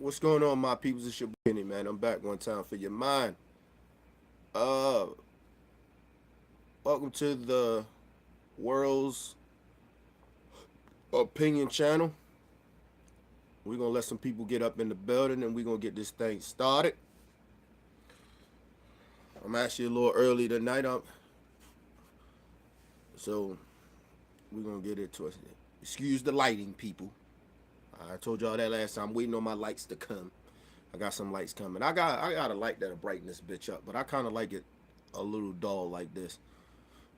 What's going on, my peoples? It's your boy Kenny, man. I'm back one time for your mind. Uh, Welcome to the world's opinion channel. We're gonna let some people get up in the building, and we're gonna get this thing started. I'm actually a little early tonight, so we're gonna get into it. Excuse the lighting, people. I told y'all that last time. I'm waiting on my lights to come. I got some lights coming. I got a light that'll brighten this bitch up, but I kind of like it a little dull like this.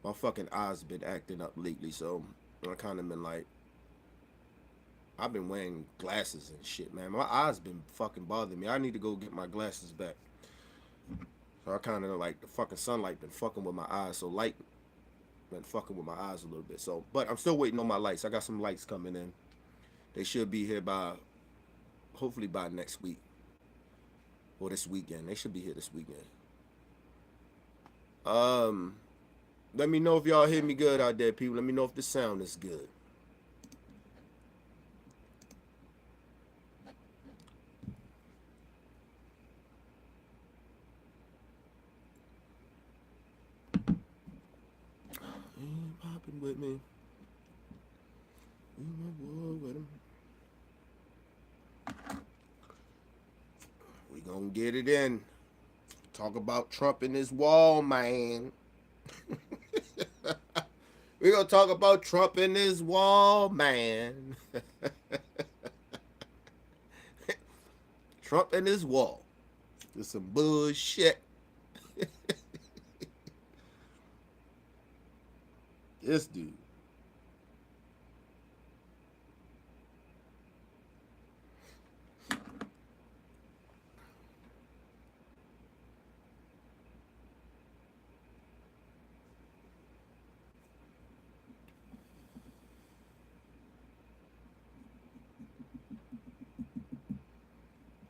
My fucking eyes been acting up lately, so I kind of been like, I've been wearing glasses and shit, man. My eyes been fucking bothering me. I need to go get my glasses back. So I kind of like the fucking sunlight been fucking with my eyes, so light been fucking with my eyes a little bit. So, but I'm still waiting on my lights. I got some lights coming in. They should be here by, hopefully by next week or this weekend. They should be here this weekend. Let me know if y'all hear me good out there, people. Let me know if the sound is good. Popping with me. We gonna get it in. Talk about Trump and his wall, man. We gonna talk about Trump and his wall, man. Trump and his wall. There's some bullshit. This dude.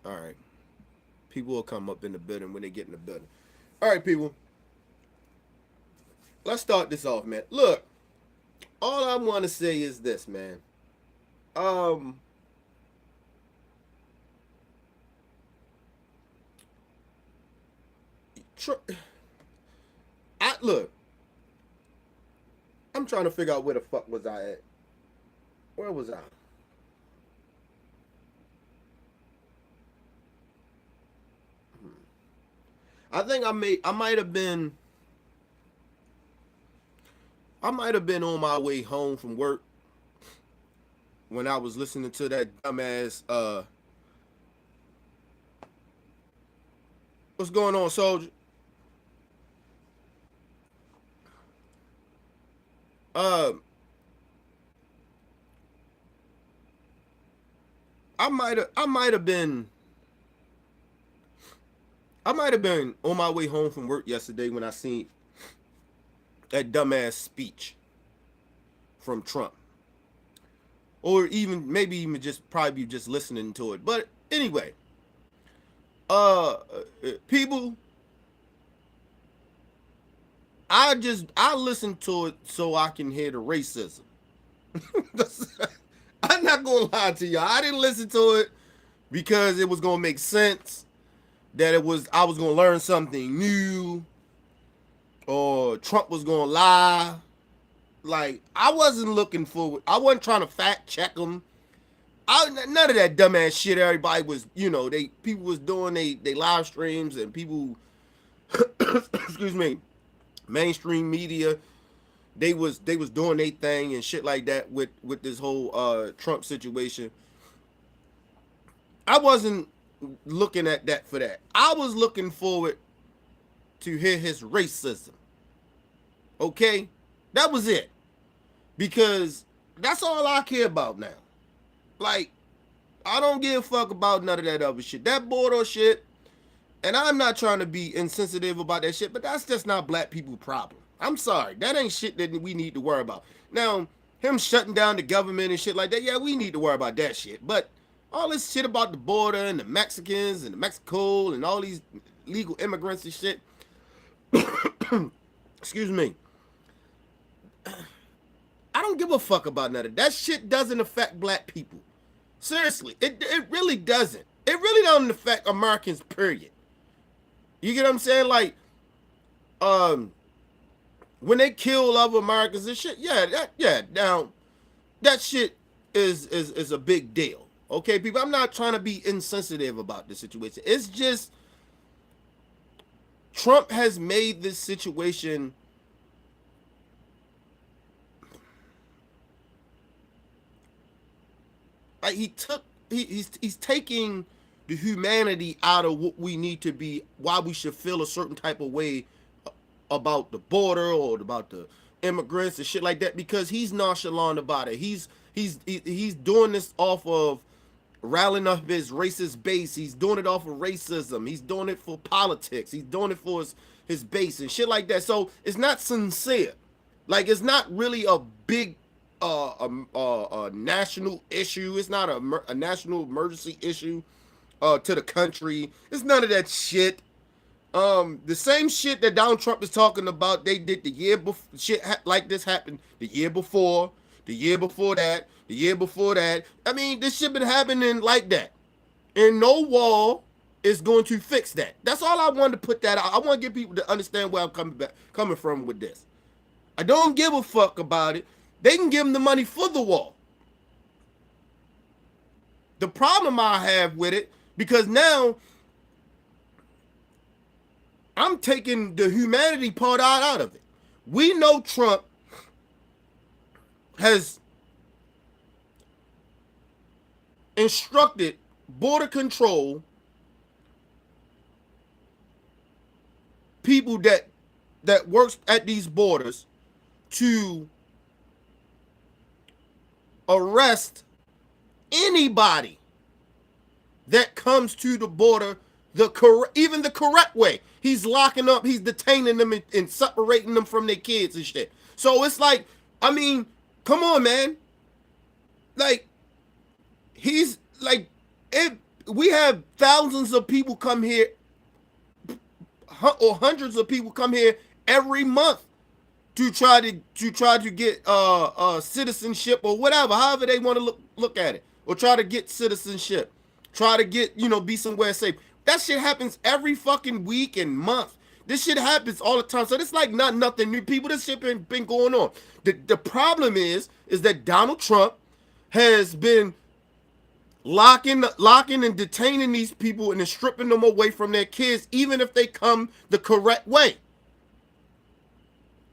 All right. People will come up in the building when they get in the building. All right, people. Let's start this off, man. Look, all I want to say is this, man. Look. I'm trying to figure out where the fuck was I at. Where was I? I think I might have been on my way home from work when I was listening to that dumbass what's going on, soldier? Uh I might have been on my way home from work yesterday when I seen that dumbass speech from Trump. Or even maybe even just probably just listening to it. But anyway, people, I listen to it so I can hear the racism. I'm not gonna lie to y'all. I didn't listen to it because it was gonna make sense that I was gonna learn something new or Trump was gonna lie. Like I wasn't looking for. I wasn't trying to fact check him. None of that dumbass shit. Everybody was, people was doing they live streams and people, excuse me, mainstream media. They was doing their thing and shit like that with this whole Trump situation. I wasn't looking at that for that. I was looking forward to hear his racism. Okay, that was it. Because that's all I care about now. Like, I don't give a fuck about none of that other shit. That border shit, and I'm not trying to be insensitive about that shit, but that's just not black people's problem. I'm sorry. That ain't shit that we need to worry about. Now, him shutting down the government and shit like that, yeah, we need to worry about that shit. But all this shit about the border and the Mexicans and the Mexico and all these legal immigrants and shit, excuse me, I don't give a fuck about none of that. That shit doesn't affect black people. Seriously, it really doesn't. It really doesn't affect Americans, period. You get what I'm saying? Like, um, when they kill other Americans and shit, now that shit is a big deal. Okay, people, I'm not trying to be insensitive about the situation. It's just Trump has made this situation like he's taking the humanity out of what we need to be, why we should feel a certain type of way about the border or about the immigrants and shit like that, because he's nonchalant about it. He's doing this off of rallying up his racist base. He's doing it off of racism. He's doing it for politics. He's doing it for his base and shit like that. So it's not sincere. Like, it's not really a big a national issue. It's not a national emergency issue to the country. It's none of that shit. The same shit that Donald Trump is talking about, they did the year before. Like this happened the year before, the year before that, the year before that. I mean, this shit been happening like that, and no wall is going to fix that. That's all I wanted to put that out. I want to get people to understand where I'm coming from with this. I don't give a fuck about it. They can give them the money for the wall. The problem I have with it, because now I'm taking the humanity part out of it. We know Trump has instructed border control people that works at these borders to arrest anybody that comes to the border even the correct way. He's locking up, he's detaining them and separating them from their kids and shit. So it's like, I mean, come on, man. Like, he's like, we have thousands of people come here, or hundreds of people come here every month to try to get citizenship or whatever, however they want to look at it, or try to get citizenship, try to get, be somewhere safe. That shit happens every fucking week and month. This shit happens all the time. So it's like nothing new, people. This shit been going on. The problem is that Donald Trump has been locking and detaining these people and then stripping them away from their kids, even if they come the correct way.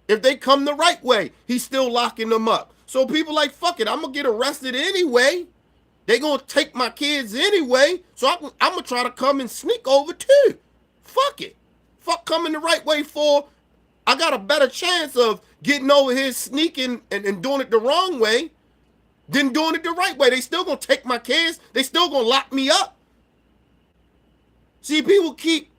If they come the right way, he's still locking them up. So people like, fuck it, I'm gonna get arrested anyway. They gonna take my kids anyway, so I'm gonna try to come and sneak over too. Fuck it. Fuck coming the right way for, I got a better chance of getting over here sneaking and doing it the wrong way than doing it the right way. They still gonna take my kids. They still gonna lock me up. See, people keep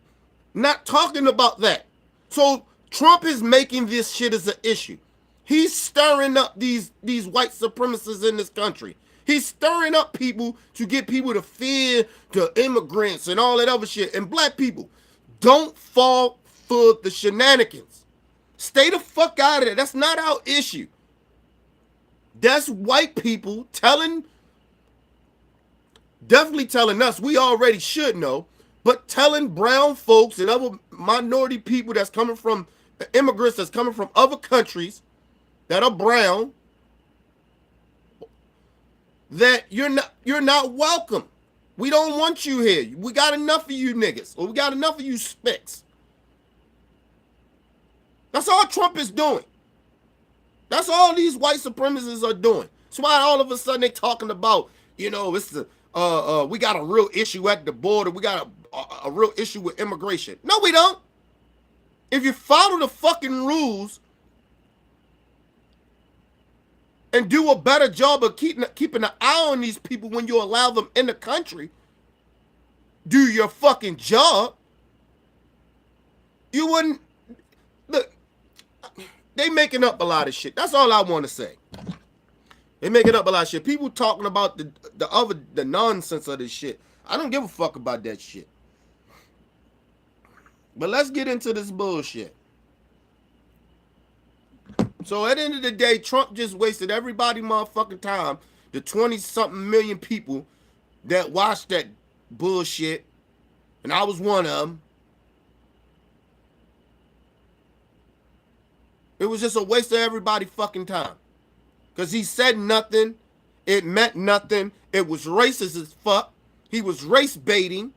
not talking about that. So Trump is making this shit as an issue. He's stirring up these white supremacists in this country. He's stirring up people to get people to fear the immigrants and all that other shit. And black people, don't fall for the shenanigans. Stay the fuck out of there. That's not our issue. That's white people definitely telling us, we already should know, but telling brown folks and other minority people that's coming from, immigrants that's coming from other countries that are brown, that you're not welcome. We don't want you here. We got enough of you niggas, or we got enough of you spicks. That's all Trump is doing. That's all these white supremacists are doing. That's why all of a sudden they talking about, it's the we got a real issue at the border. We got a real issue with immigration. No, we don't. If you follow the fucking rules and do a better job of keeping an eye on these people when you allow them in the country, do your fucking job, you wouldn't. Look, they making up a lot of shit. That's all I want to say. They making up a lot of shit. People talking about the nonsense of this shit. I don't give a fuck about that shit. But let's get into this bullshit. So at the end of the day, Trump just wasted everybody motherfucking time. The 20-something million people that watched that bullshit, and I was one of them. It was just a waste of everybody's fucking time. Because he said nothing. It meant nothing. It was racist as fuck. He was race baiting.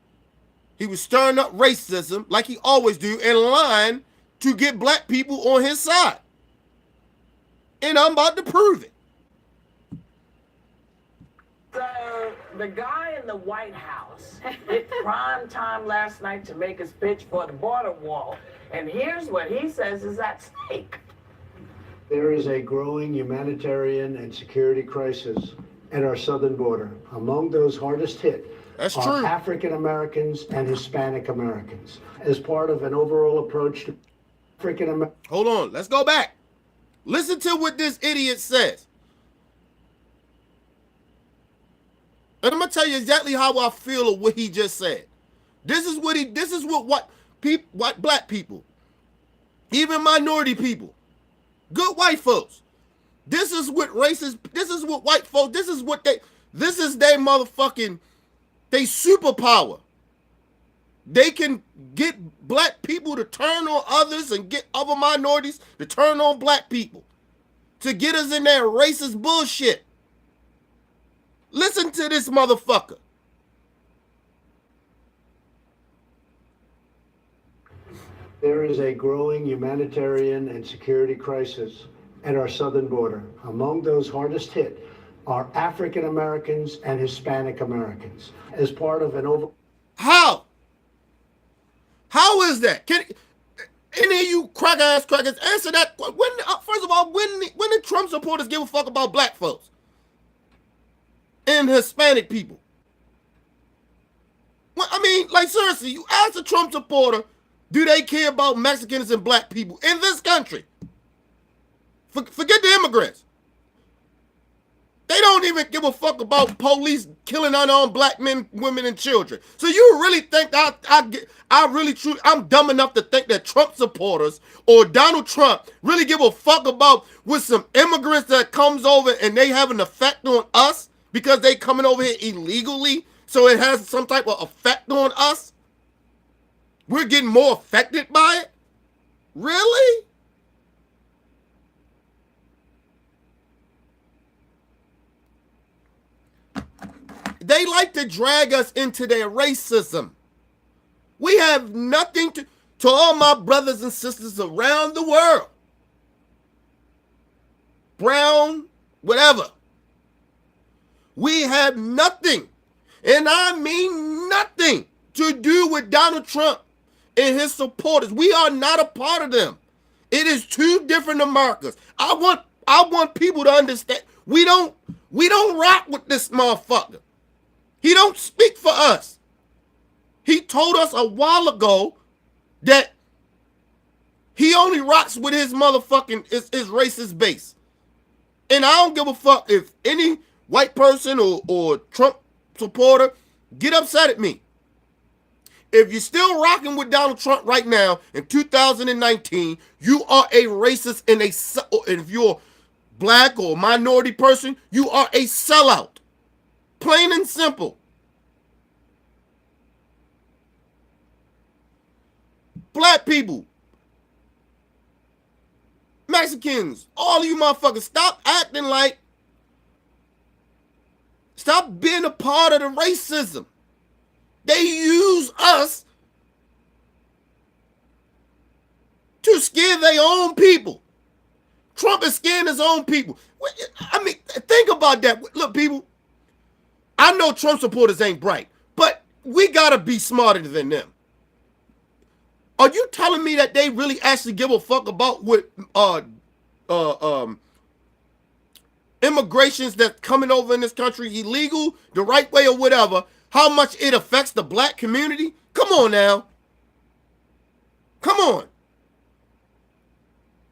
He was stirring up racism like he always do and lying to get black people on his side. And I'm about to prove it. So the guy in the White House hit prime time last night to make his pitch for the border wall. And here's what he says is at stake. There is a growing humanitarian and security crisis at our southern border. Among those hardest hit That's are true. African Americans and Hispanic Americans. As part of an overall approach to African Americans. Hold on. Let's go back. Listen to what this idiot says. And I'm going to tell you exactly how I feel of what he just said. This is what black people, even minority people, good white folks, this is what racist, this is what white folks, this is their motherfucking, they superpower. They can get black people to turn on others and get other minorities to turn on black people to get us in that racist bullshit. Listen to this motherfucker. There is a growing humanitarian and security crisis at our southern border. Among those hardest hit are African Americans and Hispanic Americans. As part of an over. How? How is that? Can any of you crackers answer that? First of all, when did Trump supporters give a fuck about black folks and Hispanic people? Well, I mean, like seriously, you ask a Trump supporter, do they care about Mexicans and black people in this country? Forget the immigrants. They don't even give a fuck about police killing unarmed black men, women, and children. So you really think I'm dumb enough to think that Trump supporters or Donald Trump really give a fuck about with some immigrants that comes over and they have an effect on us because they coming over here illegally, so it has some type of effect on us? We're getting more affected by it? Really? They like to drag us into their racism. We have nothing to all my brothers and sisters around the world. Brown, whatever. We have nothing, and I mean nothing, to do with Donald Trump and his supporters. We are not a part of them. It is two different Americas. I want people to understand. We don't rock with this motherfucker. He don't speak for us. He told us a while ago that he only rocks with his motherfucking his racist base. And I don't give a fuck if any white person or Trump supporter get upset at me. If you're still rocking with Donald Trump right now in 2019, you are a racist and if you're black or minority person, you are a sellout. Plain and simple. Black people, Mexicans, all of you motherfuckers, stop being a part of the racism. They use us to scare their own people. Trump is scaring his own people. I mean, think about that. Look, people, I know Trump supporters ain't bright, but we gotta be smarter than them. Are you telling me that they really actually give a fuck about what immigrations that's coming over in this country illegal, the right way or whatever, how much it affects the black community? Come on now. Come on.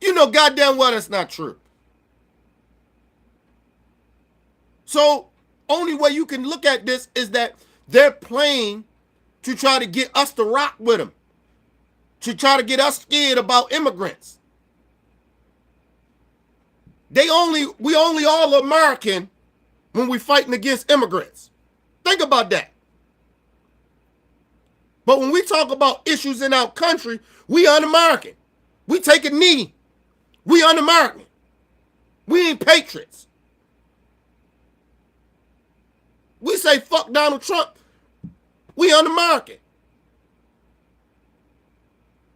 You know goddamn well that's not true. So, only way you can look at this is that they're playing to try to get us to rock with them, to try to get us scared about immigrants. We only all American when we fighting against immigrants. Think about that. But when we talk about issues in our country, we un-American. We take a knee. We un-American. We ain't patriots. We say fuck Donald Trump. We un-American.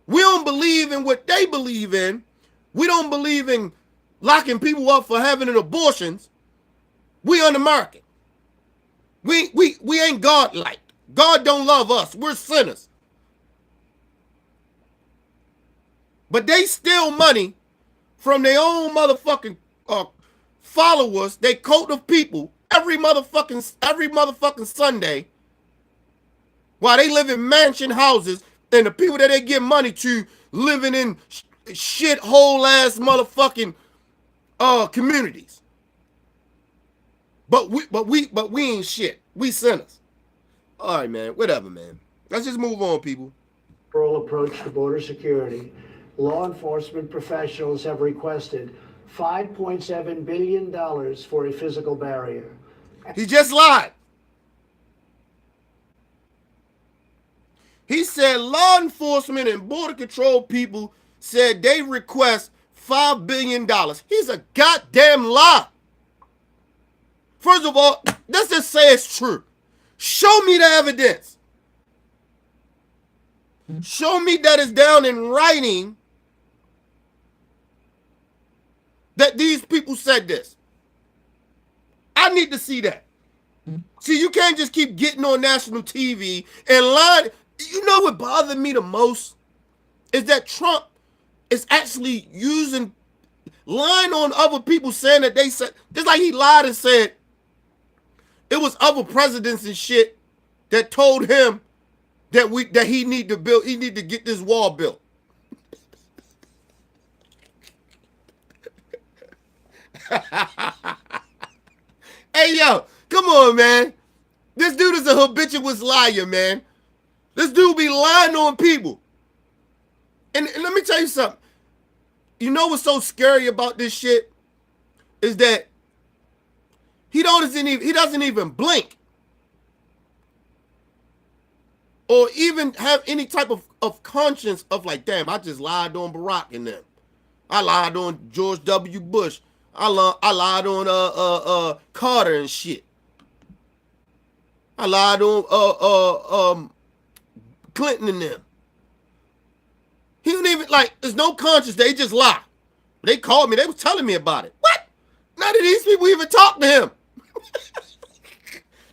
We don't believe in what they believe in. We don't believe in locking people up for having abortions. We un-American. We ain't God-like. God don't love us. We're sinners. But they steal money from their own motherfucking followers, they cult of people, every motherfucking Sunday, while they live in mansion houses, and the people that they give money to living in shithole ass motherfucking communities. But we ain't shit. We sinners. All right, man. Whatever, man. Let's just move on, people. Overall approach to border security. Law enforcement professionals have requested $5.7 billion for a physical barrier. He just lied. He said law enforcement and border control people said they request $5 billion. He's a goddamn lie. First of all, let's just say it's true. Show me the evidence. Show me that it's down in writing that these people said this. I need to see that. See, you can't just keep getting on national TV and lying. You know what bothered me the most is that Trump is actually lying on other people, saying that they said, just like he lied and said it was other presidents and shit that told him that he need to get this wall built. Hey, yo, come on, man. This dude is a habituous liar, man. This dude be lying on people. And let me tell you something. You know what's so scary about this shit? Is that he doesn't even blink. Or even have any type of conscience of like, damn, I just lied on Barack and them. I lied on George W. Bush. I lied on Carter and shit. I lied on Clinton and them. He don't even, like, there's no conscience. They just lie. They called me. They was telling me about it. What? None of these people even talk to him.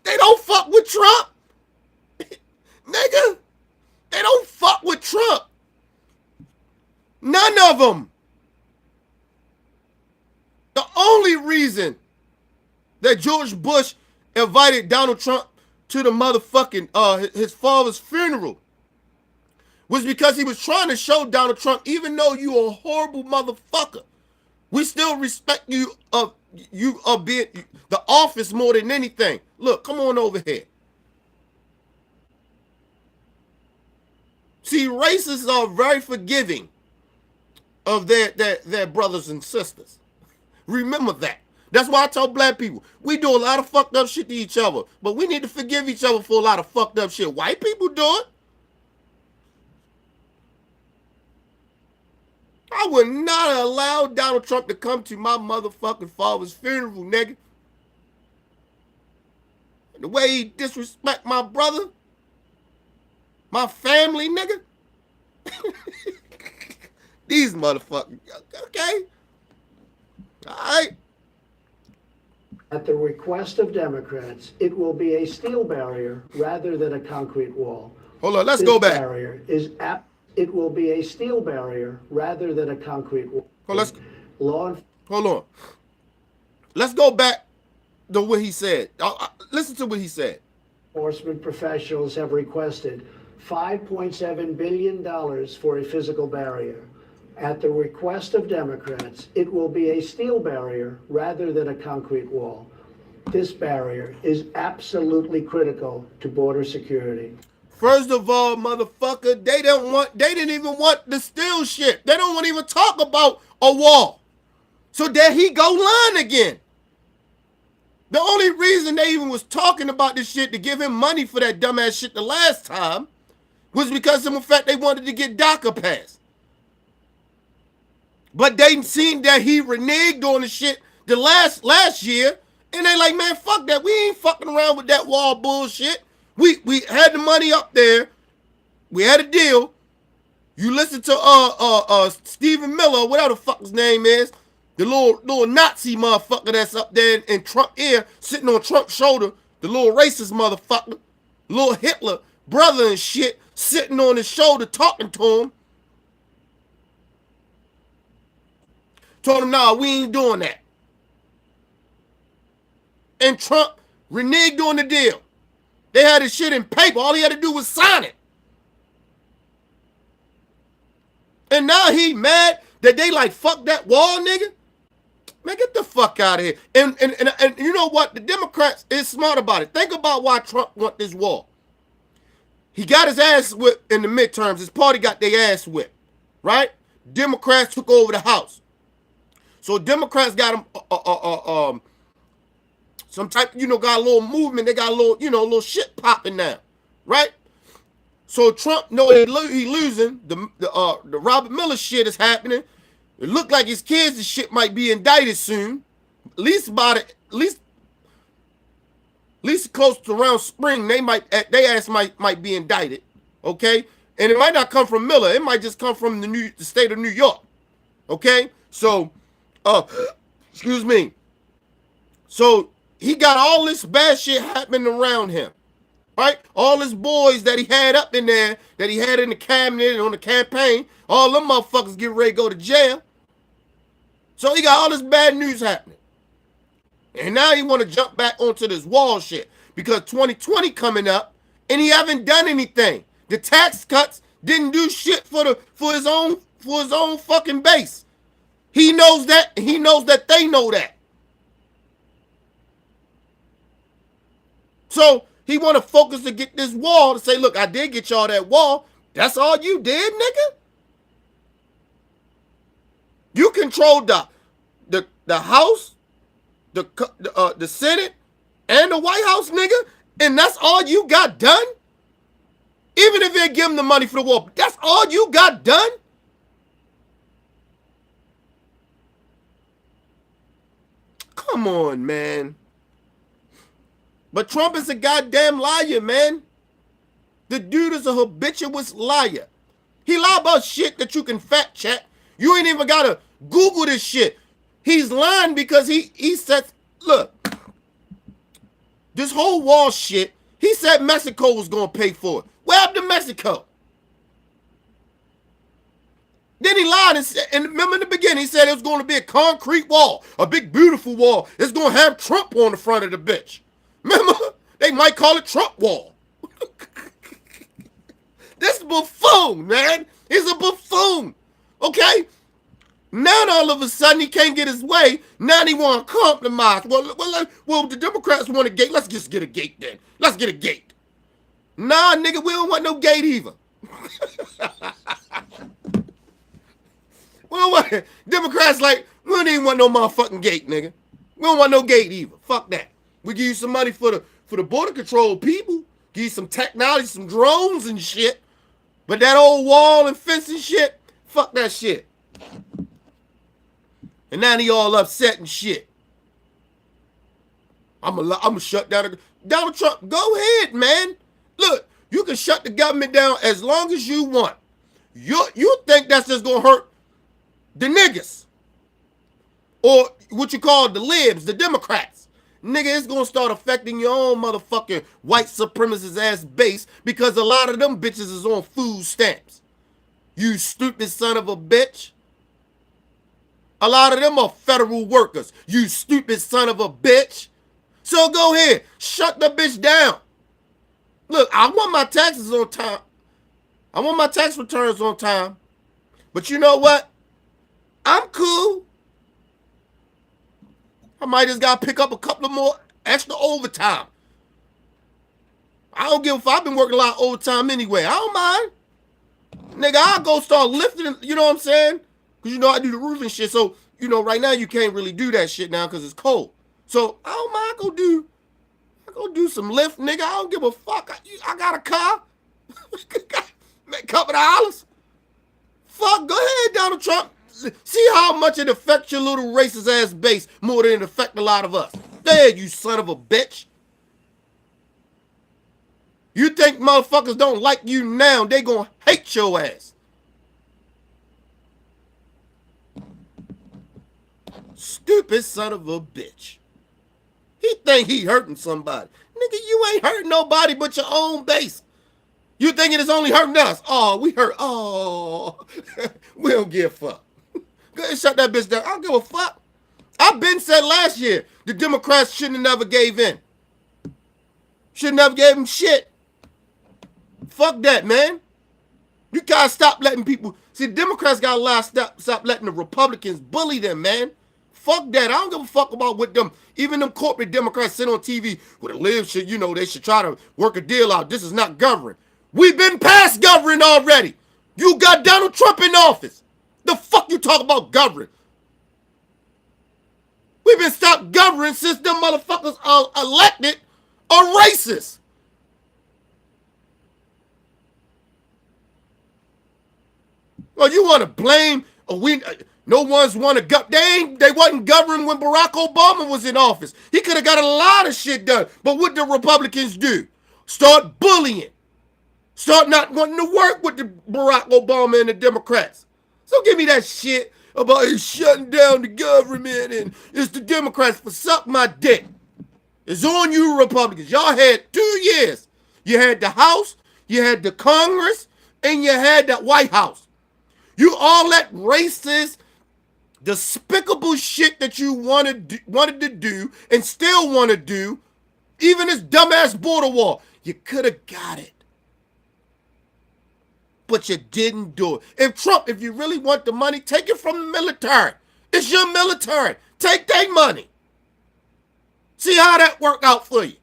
They don't fuck with Trump. Nigga. They don't fuck with Trump. None of them. The only reason that George Bush invited Donald Trump to the motherfucking, his father's funeral was because he was trying to show Donald Trump, even though you a horrible motherfucker, we still respect you of being the office more than anything. Look, come on over here. See, racists are very forgiving of their brothers and sisters. Remember that. That's why I tell black people, we do a lot of fucked up shit to each other, but we need to forgive each other for a lot of fucked up shit. White people do it. I would not allow Donald Trump to come to my motherfucking father's funeral, nigga. The way he disrespect my brother, my family, nigga. These motherfuckers, okay? All right. At the request of Democrats, it will be a steel barrier rather than a concrete wall. Hold on, let's go back. It will be a steel barrier rather than a concrete wall. Hold on. Let's go back to what he said. Listen to what he said. Enforcement professionals have requested $5.7 billion for a physical barrier. At the request of Democrats, it will be a steel barrier rather than a concrete wall. This barrier is absolutely critical to border security. First of all, motherfucker, they didn't even want the steel shit. They don't want to even talk about a wall. So there he go lying again. The only reason they even was talking about this shit to give him money for that dumbass shit the last time, was because of the fact they wanted to get DACA passed. But they seen that he reneged on the shit the last year, and they like, man, fuck that. We ain't fucking around with that wall bullshit. We had the money up there. We had a deal. You listen to Stephen Miller, whatever the fuck his name is, the little Nazi motherfucker that's up there in Trump ear, sitting on Trump's shoulder, the little racist motherfucker, little Hitler brother and shit, sitting on his shoulder talking to him. Told him, nah, we ain't doing that. And Trump reneged on the deal. They had his shit in paper. All he had to do was sign it. And now he mad that they like, fuck that wall, nigga. Man, get the fuck out of here. And you know what? The Democrats is smart about it. Think about why Trump want this wall. He got his ass whipped in the midterms. His party got their ass whipped, right? Democrats took over the House. So Democrats got him some type, got a little movement. They got a little, little shit popping now, right? So Trump know he losing. The Robert Mueller shit is happening. It looked like his kids and shit might be indicted soon. At least close to around spring, they ass might be indicted. Okay? And it might not come from Miller. It might just come from the state of New York. Okay? So excuse me. So he got all this bad shit happening around him. Right? All his boys that he had up in there, that he had in the cabinet and on the campaign, all them motherfuckers get ready to go to jail. So he got all this bad news happening. And now he want to jump back onto this wall shit because 2020 coming up and he haven't done anything. The tax cuts didn't do shit for his own fucking base. He knows that. He knows that they know that. So he want to focus to get this wall to say, look, I did get y'all that wall. That's all you did, nigga? You controlled the House, the Senate, and the White House, nigga, and that's all you got done? Even if they give him the money for the wall, that's all you got done? Come on, man. But Trump is a goddamn liar, man. The dude is a habituous liar. He lie about shit that you can fact check. You ain't even gotta Google this shit. He's lying because he said, look, this whole wall shit, he said Mexico was gonna pay for it. What happened to Mexico? Then he lied and said, and remember in the beginning, he said it was going to be a concrete wall, a big beautiful wall. It's going to have Trump on the front of the bitch. Remember? They might call it Trump wall. This buffoon, man. He's a buffoon. Okay? Now all of a sudden he can't get his way. Now he want to compromise. Well, the Democrats want a gate. Let's just get a gate then. Let's get a gate. Nah, nigga, we don't want no gate either. We don't want, Democrats like, we don't even want no motherfucking gate, nigga. We don't want no gate either. Fuck that. We give you some money for the border control people. Give you some technology, some drones and shit. But that old wall and fencing shit, fuck that shit. And now he all upset and shit. I'm gonna shut down Donald Trump. Go ahead, man. Look, you can shut the government down as long as you want. You think that's just gonna hurt the niggas, or what you call the libs, the Democrats. Nigga, it's gonna start affecting your own motherfucking white supremacist ass base because a lot of them bitches is on food stamps. You stupid son of a bitch. A lot of them are federal workers. You stupid son of a bitch. So go ahead, shut the bitch down. Look, I want my taxes on time. I want my tax returns on time. But you know what? I'm cool. I might just gotta pick up a couple of more extra overtime. I don't give a fuck. I've been working a lot of overtime anyway. I don't mind. Nigga, I'll go start lifting, you know what I'm saying? Because, I do the roofing shit. So, right now you can't really do that shit now because it's cold. So, I don't mind. I go do some lift, nigga. I don't give a fuck. I got a car. Make a couple of dollars. Fuck, go ahead, Donald Trump. See how much it affects your little racist ass base more than it affect a lot of us. There, you son of a bitch. You think motherfuckers don't like you now, they gonna hate your ass. Stupid son of a bitch. He think he hurting somebody. Nigga, you ain't hurting nobody but your own base. You thinking it's only hurting us. Oh, we hurt. Oh, we don't give a fuck. Go ahead, shut that bitch down. I don't give a fuck. I've been said last year the Democrats shouldn't have never gave in. Should never gave them shit. Fuck that, man. You gotta stop letting people. See, the Democrats gotta stop letting the Republicans bully them, man. Fuck that. I don't give a fuck about what them, even them corporate Democrats sit on TV with a live shit, you know, they should try to work a deal out. This is not governing. We've been past governing already. You got Donald Trump in office. The fuck you talk about governing? We've been stopped governing since them motherfuckers are elected or racist. Well, you want to blame? No one's want to govern. They wasn't governing when Barack Obama was in office. He could have got a lot of shit done. But what the Republicans do? Start bullying. Start not wanting to work with the Barack Obama and the Democrats. So give me that shit about shutting down the government and it's the Democrats for suck my dick. It's on you Republicans. Y'all had 2 years. You had the House, you had the Congress, and you had the White House. You all that racist, despicable shit that you wanted to do and still want to do, even this dumbass border wall, you could have got it. But you didn't do it. If you really want the money, take it from the military. It's your military. Take their money. See how that worked out for you.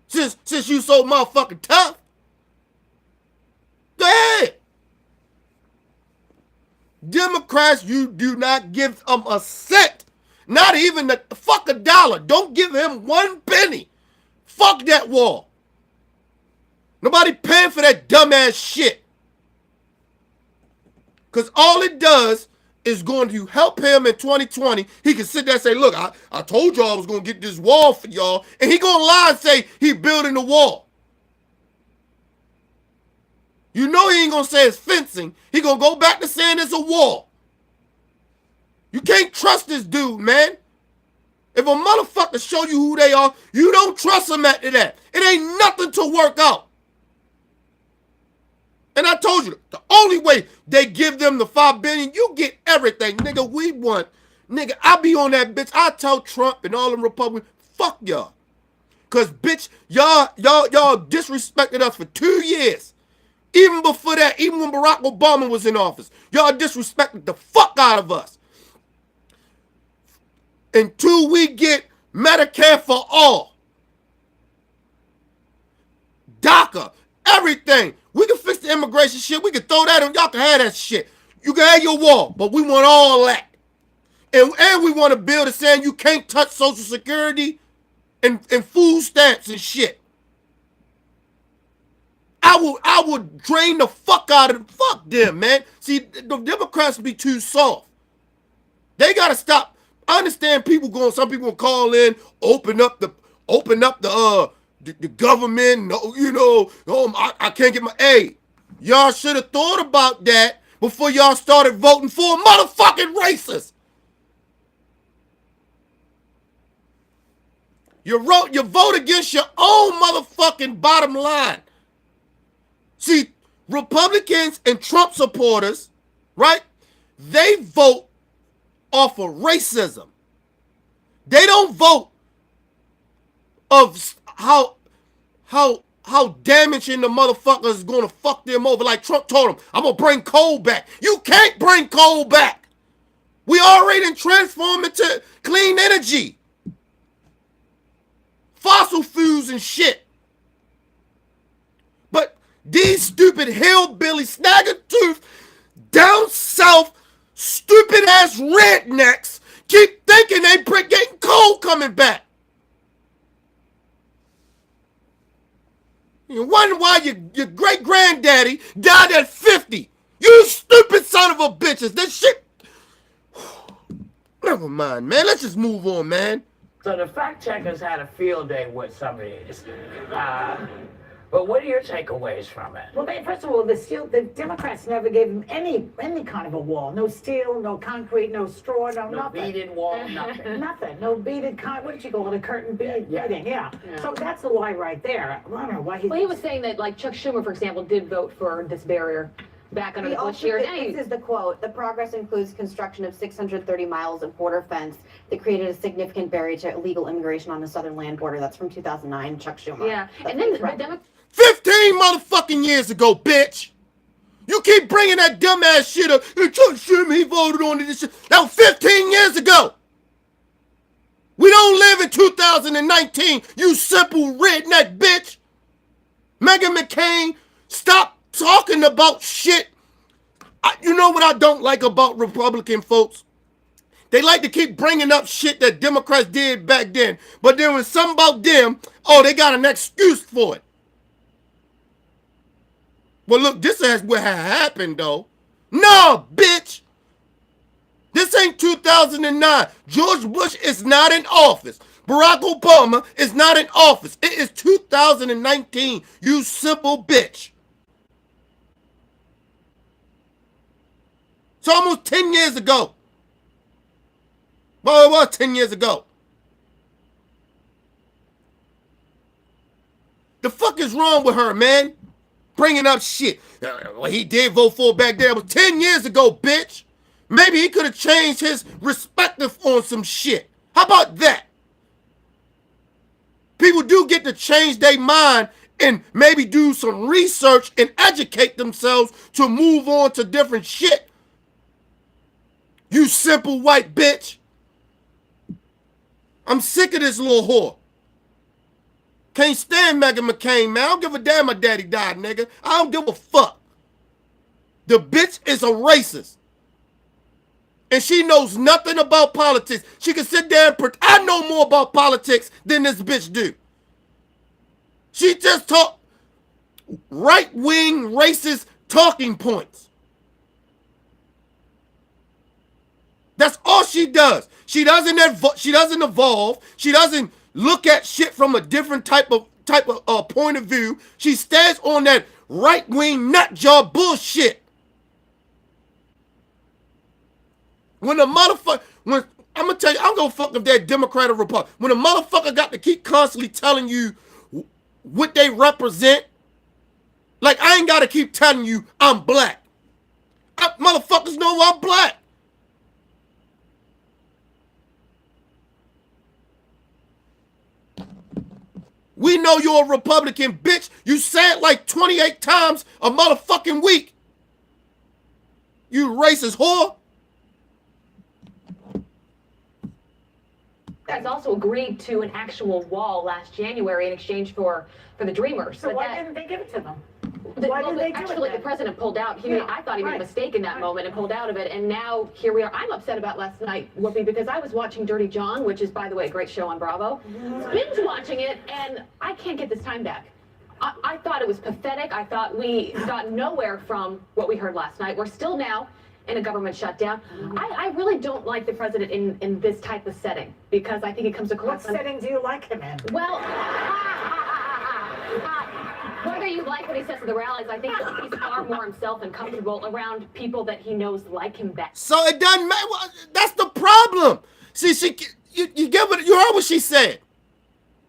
Since you so motherfucking tough. Go ahead. Democrats, you do not give them a cent. Not even fuck a dollar. Don't give him 1 penny. Fuck that wall. Nobody paying for that dumbass shit. Because all it does is going to help him in 2020. He can sit there and say, look, I told y'all I was going to get this wall for y'all. And he going to lie and say he building the wall. You know he ain't going to say it's fencing. He going to go back to saying it's a wall. You can't trust this dude, man. If a motherfucker show you who they are, you don't trust them after that. It ain't nothing to work out. And I told you, the only way they give them the $5 billion, you get everything. Nigga, we want. Nigga, I be on that bitch. I tell Trump and all them Republicans, fuck y'all. Cause bitch, y'all disrespected us for 2 years. Even before that, even when Barack Obama was in office, y'all disrespected the fuck out of us. Until we get Medicare for all. DACA, everything. We can fix the immigration shit. We can throw that on. Y'all can have that shit. You can have your wall, but we want all that. And we want to build a saying you can't touch Social Security and food stamps and shit. I would drain the fuck out of them. Fuck them, man. See, the Democrats be too soft. They gotta stop. I understand some people call in, open up the government, you know, I can't get my aid. Y'all should have thought about that before y'all started voting for a motherfucking racist. You vote against your own motherfucking bottom line. See, Republicans and Trump supporters, right? They vote off of racism. They don't vote of how damaging the motherfucker is going to fuck them over. Like Trump told them, I'm going to bring coal back. You can't bring coal back. We already transformed into clean energy. Fossil fuels and shit. But these stupid hillbilly snagger-tooth, down south, stupid-ass rednecks keep thinking they getting coal coming back. You wonder why your great granddaddy died at 50. You stupid son of a bitches. This shit. Never mind, man. Let's just move on, man. So the fact checkers had a field day with some of these. But what are your takeaways from it? Well, first of all, the Democrats never gave them any kind of a wall. No steel, no concrete, no straw, No nothing. beaded wall, nothing. Nothing. No beaded what did you call it? A curtain beading. Yeah. So that's a lie right there. I don't know why he. Well, he was saying that, like, Chuck Schumer, for example, did vote for this barrier back under the Bush years. This is the quote. The progress includes construction of 630 miles of border fence that created a significant barrier to illegal immigration on the southern land border. That's from 2009, Chuck Schumer. Yeah, and then the Democrats. 15 motherfucking years ago, bitch. You keep bringing that dumbass shit up. Hey, Chuck Schumer, he voted on this shit. That was 15 years ago. We don't live in 2019, you simple redneck bitch. Meghan McCain, stop talking about shit. You know what I don't like about Republican folks? They like to keep bringing up shit that Democrats did back then. But then when something about them, oh, they got an excuse for it. Well, look, this is what happened, though. No, bitch. This ain't 2009. George Bush is not in office. Barack Obama is not in office. It is 2019, you simple bitch. It's almost 10 years ago. Well, it was 10 years ago. The fuck is wrong with her, man? Bringing up shit. Well, he did vote for it back there. It was 10 years ago, bitch. Maybe he could have changed his perspective on some shit. How about that? People do get to change their mind and maybe do some research and educate themselves to move on to different shit. You simple white bitch. I'm sick of this little whore. Can't stand Meghan McCain, man. I don't give a damn my daddy died, nigga. I don't give a fuck. The bitch is a racist. And she knows nothing about politics. She can sit there and I know more about politics than this bitch do. She just talk right-wing racist talking points. That's all she does. She doesn't evolve. She doesn't look at shit from a different type of point of view. She stays on that right-wing nut job bullshit. When I'm gonna tell you, I'm gonna fuck if they're Democrat or Republican. When a motherfucker got to keep constantly telling you what they represent, like I ain't gotta keep telling you I'm black. Motherfuckers know I'm black. We know you're a Republican, bitch. You say it like 28 times a motherfucking week. You racist whore. Guys also agreed to an actual wall last January in exchange for the Dreamers. So But why that- didn't they give it to them? The- Why well, did they do actually, it the then? president pulled out. Yeah, I thought he made a right. mistake in that Right. moment and pulled out of it. And now here we are. I'm upset about last night, Whoopi, because I was watching Dirty John, which is, by the way, a great show on Bravo. Binge watching it, and I can't get this time back. I thought it was pathetic. I thought we got nowhere from what we heard last night. We're still now in a government shutdown. I really don't like the president in this type of setting because I think it comes What across. setting do you like him in? Well, whether you like what he says at the rallies, I think he's far more himself and comfortable around people that he knows like him best. So it doesn't matter. That's the problem. See, you get what you heard what she said.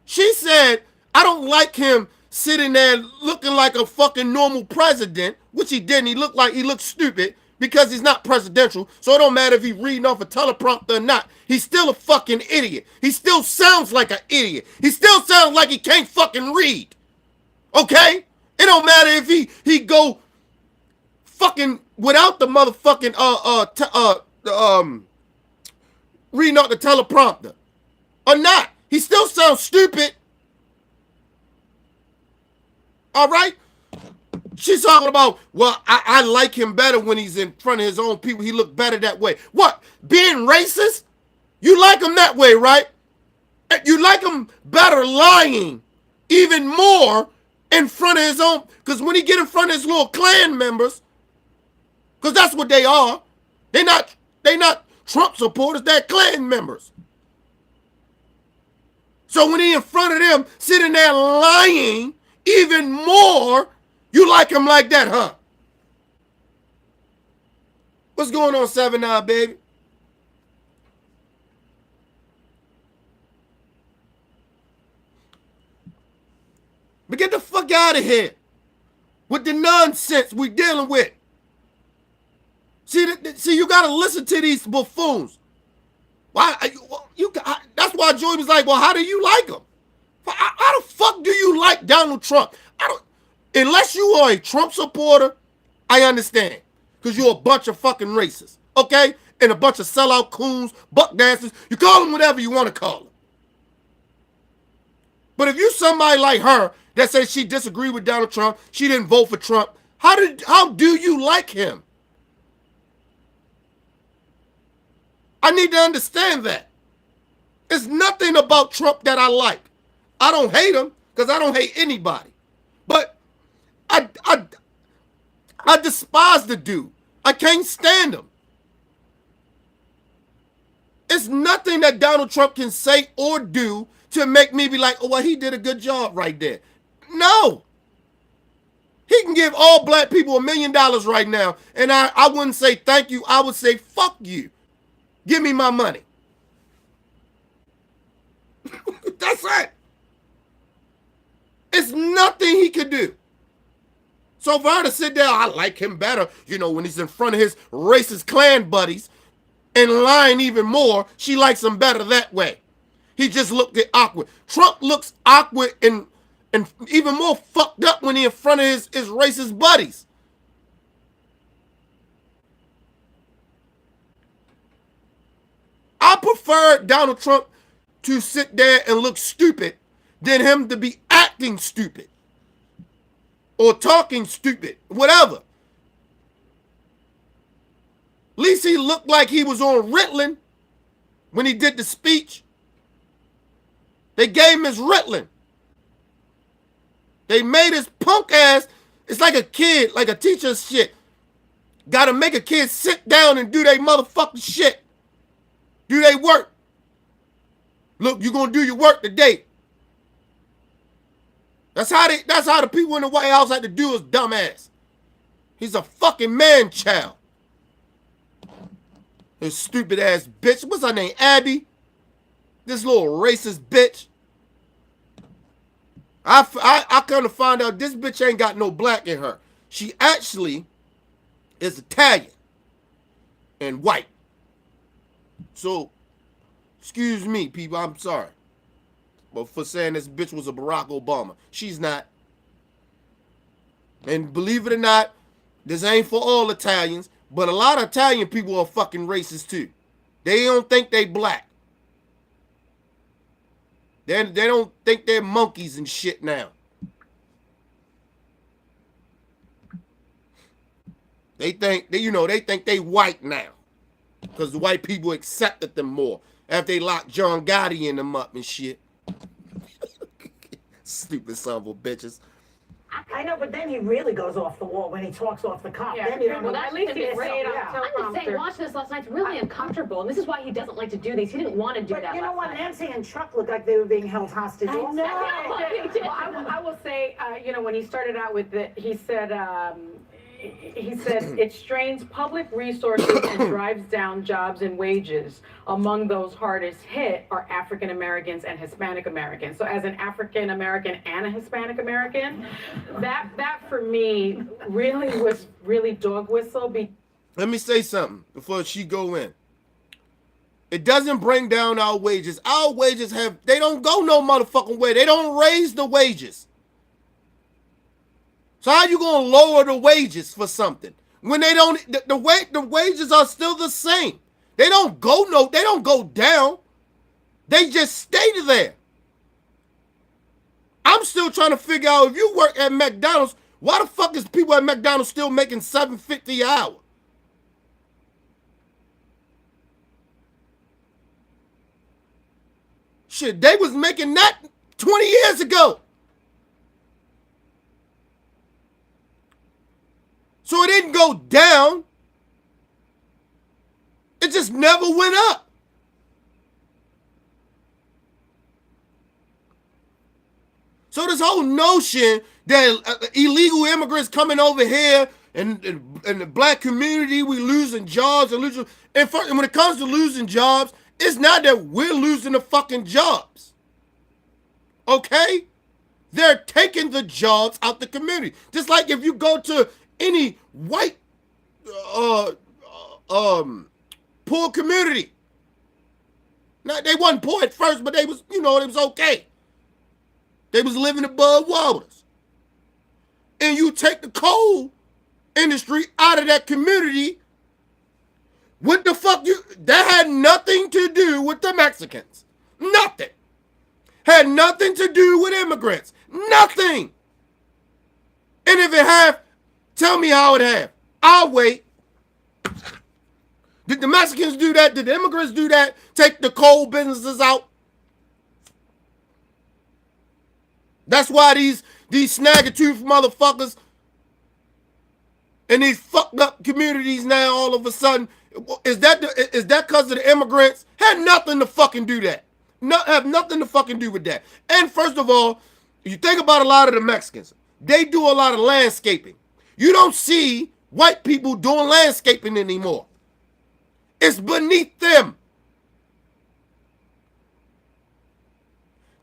She said, I don't like him sitting there looking like a fucking normal president, which he didn't. He looked stupid because he's not presidential. So it don't matter if he's reading off a teleprompter or not. He's still a fucking idiot. He still sounds like an idiot. He still sounds like he can't fucking read. Okay? It don't matter if he go fucking without the motherfucking reading out the teleprompter or not. He still sounds stupid. All right? She's talking about, well, I like him better when he's in front of his own people. He look better that way. What? Being racist? You like him that way, right? You like him better lying even more in front of his own, because when he get in front of his little Klan members, because that's what they are, they not Trump supporters, they're Klan members. So when he in front of them, sitting there lying even more, you like him like that, huh? What's going on, 7-9, baby? But get the fuck out of here with the nonsense we dealing with. See, you gotta listen to these buffoons. Why that's why Joey was like, well, how do you like him? How the fuck do you like Donald Trump? Unless you are a Trump supporter, I understand. Because you're a bunch of fucking racists, okay? And a bunch of sellout coons, buck dancers. You call them whatever you want to call them. But if you somebody like her that says she disagreed with Donald Trump, she didn't vote for Trump, how do you like him? I need to understand that. It's nothing about Trump that I like. I don't hate him because I don't hate anybody. But I despise the dude. I can't stand him. It's nothing that Donald Trump can say or do to make me be like, oh, well, he did a good job right there. No. He can give all black people $1 million right now, and I wouldn't say thank you. I would say fuck you. Give me my money. That's it. It's nothing he could do. So for her to sit there, I like him better, when he's in front of his racist Klan buddies and lying even more, she likes him better that way. He just looked awkward. Trump looks awkward and even more fucked up when he's in front of his racist buddies. I prefer Donald Trump to sit there and look stupid than him to be acting stupid or talking stupid, whatever. At least he looked like he was on Ritalin when he did the speech. They gave him his Ritalin. They made his punk ass, it's like a kid, like a teacher's shit. Gotta make a kid sit down and do their motherfucking shit. Do they work? Look, you're gonna do your work today. That's how the people in the White House had to do his dumbass. He's a fucking man child. This stupid ass bitch. What's her name? Abby? This little racist bitch. I come to find out this bitch ain't got no black in her. She actually is Italian and white. So, excuse me, people, I'm sorry. But for saying this bitch was a Barack Obama. She's not. And believe it or not, this ain't for all Italians, but a lot of Italian people are fucking racist too. They don't think they black. They don't think they're monkeys and shit now. They think they white now. Because the white people accepted them more after they locked John Gotti in them up and shit. Stupid son of a bitches. I know, but then he really goes off the wall when he talks off the cuff. Yeah, Then you don't well, know. that's At least gonna be he great. said, I'm just saying, watching this last night, it's really uncomfortable, and this is why he doesn't like to do these. He didn't want to do But that you know last what? night. Nancy and Chuck looked like they were being held hostage all night. Well, I will say, when he started out with it, he said it strains public resources and drives down jobs and wages. Among those hardest hit are African Americans and Hispanic Americans. So as an African American and a Hispanic American, that for me really was dog whistle. Let me say something before she go in. It doesn't bring down our wages. Our wages they don't go no motherfucking way. They don't raise the wages. So how you gonna lower the wages for something when they don't? The wages are still the same. They don't go down. They just stay there. I'm still trying to figure out if you work at McDonald's, why the fuck is people at McDonald's still making $7.50 an hour? Shit, they was making that 20 years ago. So it didn't go down. It just never went up. So this whole notion that illegal immigrants coming over here and the black community, we losing jobs and losing. And when it comes to losing jobs, it's not that we're losing the fucking jobs. Okay? They're taking the jobs out the community. Just like if you go to any white poor community. Now, they wasn't poor at first, but they was, it was okay. They was living above waters. And you take the coal industry out of that community, what the fuck that had nothing to do with the Mexicans. Nothing. Had nothing to do with immigrants. Nothing. And if it have, tell me how it have. I'll wait. Did the Mexicans do that? Did the immigrants do that? Take the coal businesses out? That's why these snag-a-tooth motherfuckers in these fucked up communities now all of a sudden, is that because of the immigrants? Had nothing to fucking do that. Have nothing to fucking do with that. And first of all, you think about a lot of the Mexicans, they do a lot of landscaping. You don't see white people doing landscaping anymore. It's beneath them.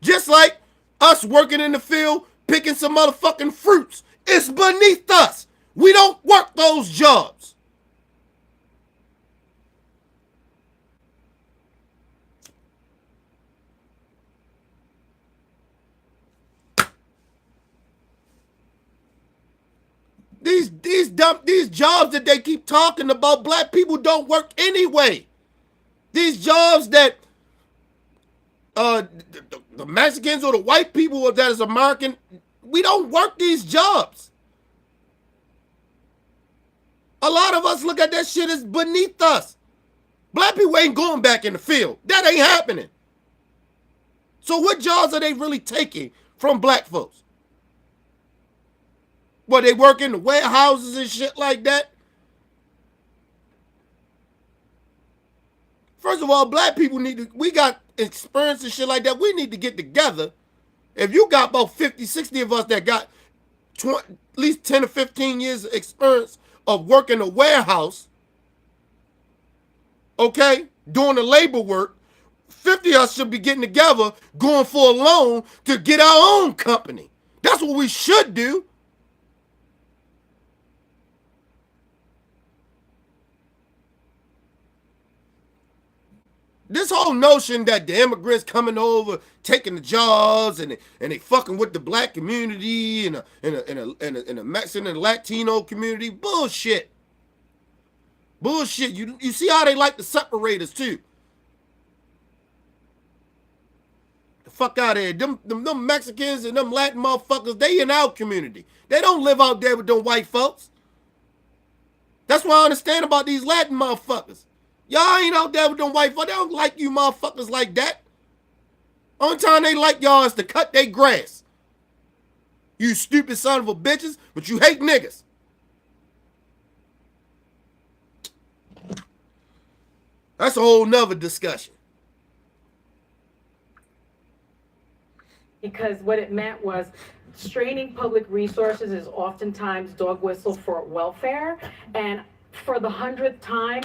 Just like us working in the field, picking some motherfucking fruits. It's beneath us. We don't work those jobs. These jobs that they keep talking about, black people don't work anyway. These jobs that the Mexicans or the white people that is American, we don't work these jobs. A lot of us look at that shit as beneath us. Black people ain't going back in the field. That ain't happening. So what jobs are they really taking from black folks? Well, they work in the warehouses and shit like that. First of all, black people we got experience and shit like that. We need to get together. If you got about 50, 60 of us that got at least 10 or 15 years of experience of working a warehouse, okay, doing the labor work, 50 of us should be getting together, going for a loan to get our own company. That's what we should do. This whole notion that the immigrants coming over, taking the jobs, and they fucking with the black community and the Mexican and Latino community, bullshit. Bullshit. You see how they like to separate us too. The fuck out of here. Them Mexicans and them Latin motherfuckers, they in our community. They don't live out there with them white folks. That's what I understand about these Latin motherfuckers. Y'all ain't out there with them white folks. They don't like you motherfuckers like that. Only time they like y'all is to cut their grass. You stupid son of a bitches, but you hate niggas. That's a whole nother discussion. Because what it meant was straining public resources is oftentimes dog whistle for welfare. And for the 100th time,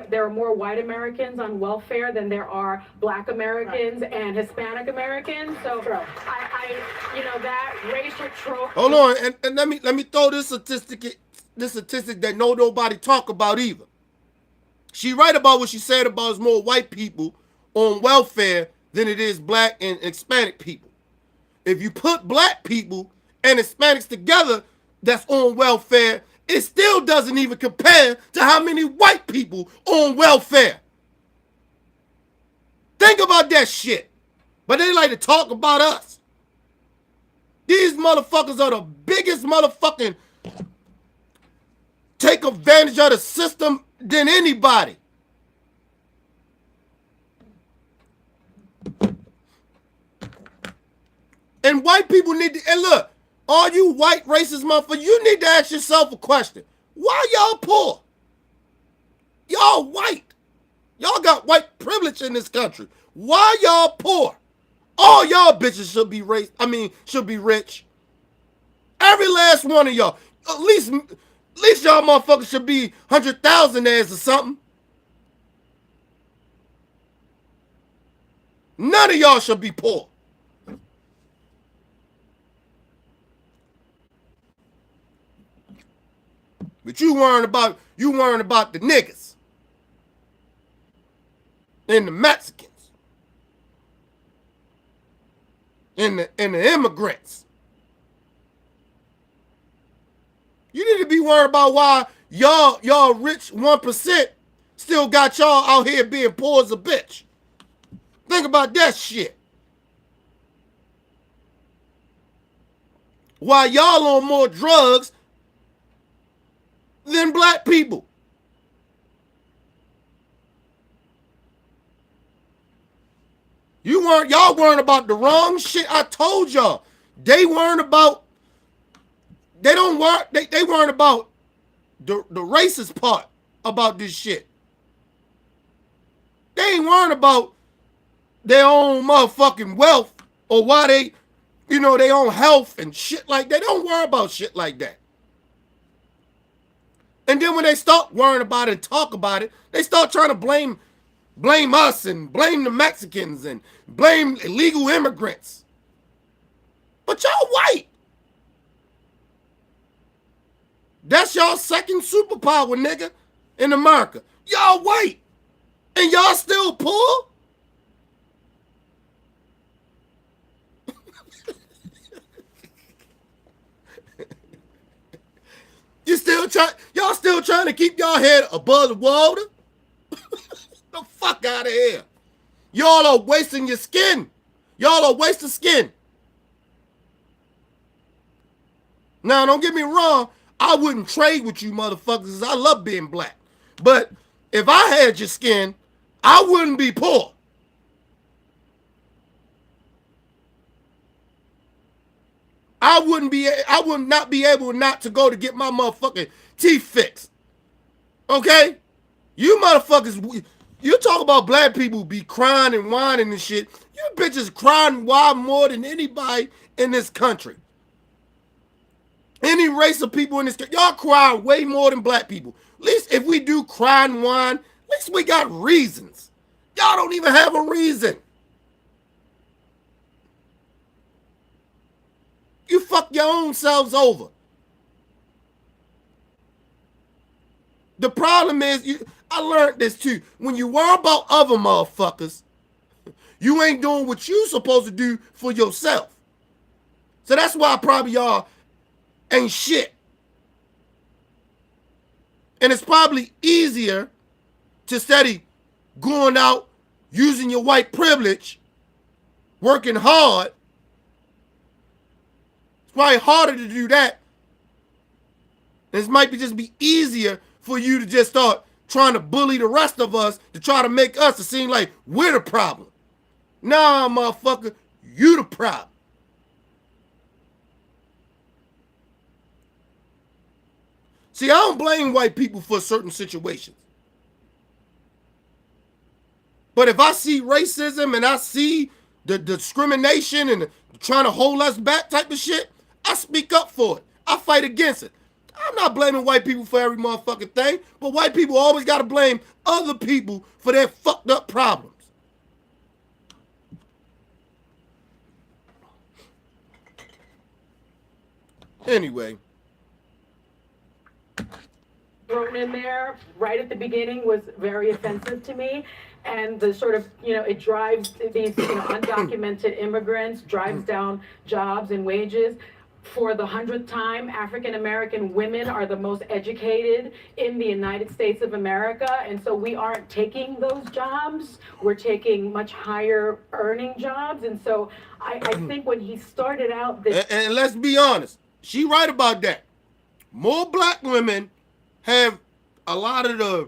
there are more white Americans on welfare than there are black Americans and Hispanic Americans. So that racial trope. Hold on, and let me throw this statistic that nobody talk about either. She right about what she said about is more white people on welfare than it is black and Hispanic people. If you put black people and Hispanics together that's on welfare, it still doesn't even compare to how many white people on welfare. Think about that shit. But they like to talk about us. These motherfuckers are the biggest motherfucking take advantage of the system than anybody. And white people need to, and look, all you white racist motherfuckers, you need to ask yourself a question. Why y'all poor? Y'all white. Y'all got white privilege in this country. Why y'all poor? All y'all bitches should be should be rich. Every last one of y'all. At least y'all motherfuckers should be 100,000 or something. None of y'all should be poor. But you worrying about the niggas and the Mexicans and the immigrants. You need to be worried about why y'all rich 1% still got y'all out here being poor as a bitch. Think about that shit. Why y'all on more drugs than black people. Y'all weren't about the wrong shit. I told y'all. They weren't about the racist part about this shit. They ain't worrying about their own motherfucking wealth or why they, their own health and shit like that. They don't worry about shit like that. And then when they start worrying about it and talk about it, they start trying to blame us and blame the Mexicans and blame illegal immigrants. But y'all white. That's y'all second superpower, nigga, in America. Y'all white. And y'all still poor? Y'all still trying to keep y'all head above the water? The fuck out of here. Y'all are wasting your skin. Y'all are wasting skin. Now, don't get me wrong. I wouldn't trade with you motherfuckers. I love being black. But if I had your skin, I wouldn't be poor. I would not be able not to go to get my motherfucking teeth fixed. Okay? You motherfuckers, you talk about black people be crying and whining and shit. You bitches crying and whine more than anybody in this country. Any race of people in this country, y'all cry way more than black people. At least if we do cry and whine, at least we got reasons. Y'all don't even have a reason. You fuck your own selves over. The problem is, I learned this too. When you worry about other motherfuckers, you ain't doing what you supposed to do for yourself. So that's why probably y'all ain't shit. And it's probably easier to steady going out, using your white privilege, working hard. It's probably harder to do that. It might just be easier for you to just start trying to bully the rest of us to try to make us to seem like we're the problem. Nah, motherfucker, you the problem. See, I don't blame white people for certain situations. But if I see racism and I see the discrimination and trying to hold us back type of shit, I speak up for it. I fight against it. I'm not blaming white people for every motherfucking thing, but white people always got to blame other people for their fucked up problems. Anyway. Thrown in there right at the beginning was very offensive to me. And the sort of, it drives these, undocumented immigrants, drives down jobs and wages. For the 100th time, African-American women are the most educated in the United States of America. And so we aren't taking those jobs. We're taking much higher earning jobs. And so I think when he started out this... And let's be honest, she right about that. More black women have a lot of the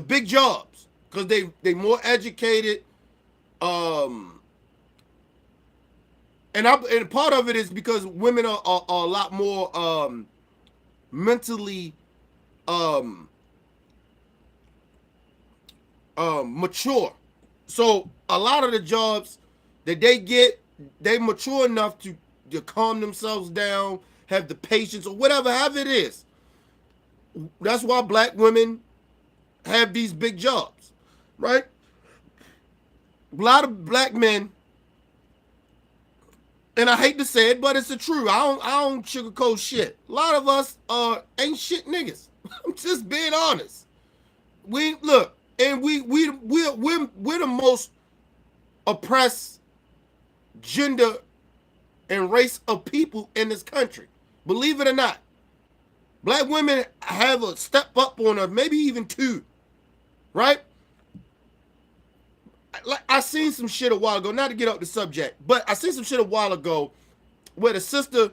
big jobs because they more educated. And part of it is because women are a lot more mentally mature. So a lot of the jobs that they get, they mature enough to calm themselves down, have the patience or whatever it is. That's why black women have these big jobs, right? A lot of black men, and I hate to say it, but it's the truth. I don't sugarcoat shit. A lot of us ain't shit niggas. I'm just being honest. We look, and we're the most oppressed gender and race of people in this country. Believe it or not. Black women have a step up on us, maybe even two, right? Like I seen some shit a while ago, not to get off the subject, but I seen some shit a while ago where the sister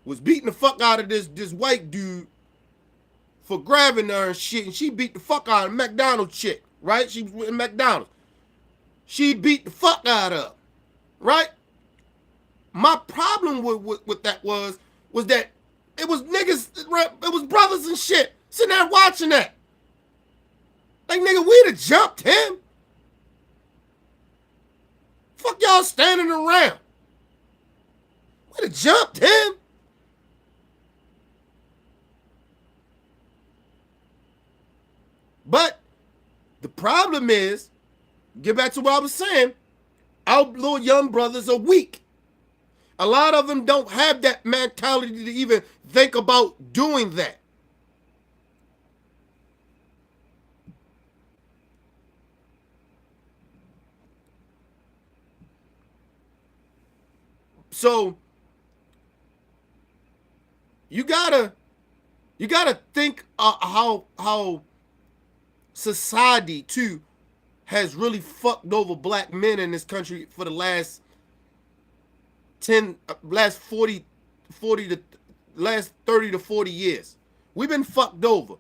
was beating the fuck out of this white dude for grabbing her and shit, and she beat the fuck out of McDonald's chick, right? She was in McDonald's. She beat the fuck out of her, right? My problem with that was that it was niggas, it was brothers and shit sitting there watching that. Like, nigga, we'd have jumped him. Fuck y'all standing around. We'd have jumped him. But the problem is, get back to what I was saying, our little young brothers are weak. A lot of them don't have that mentality to even think about doing that. So you gotta think how society too has really fucked over black men in this country for the last 30 to 40 years. We've been fucked over.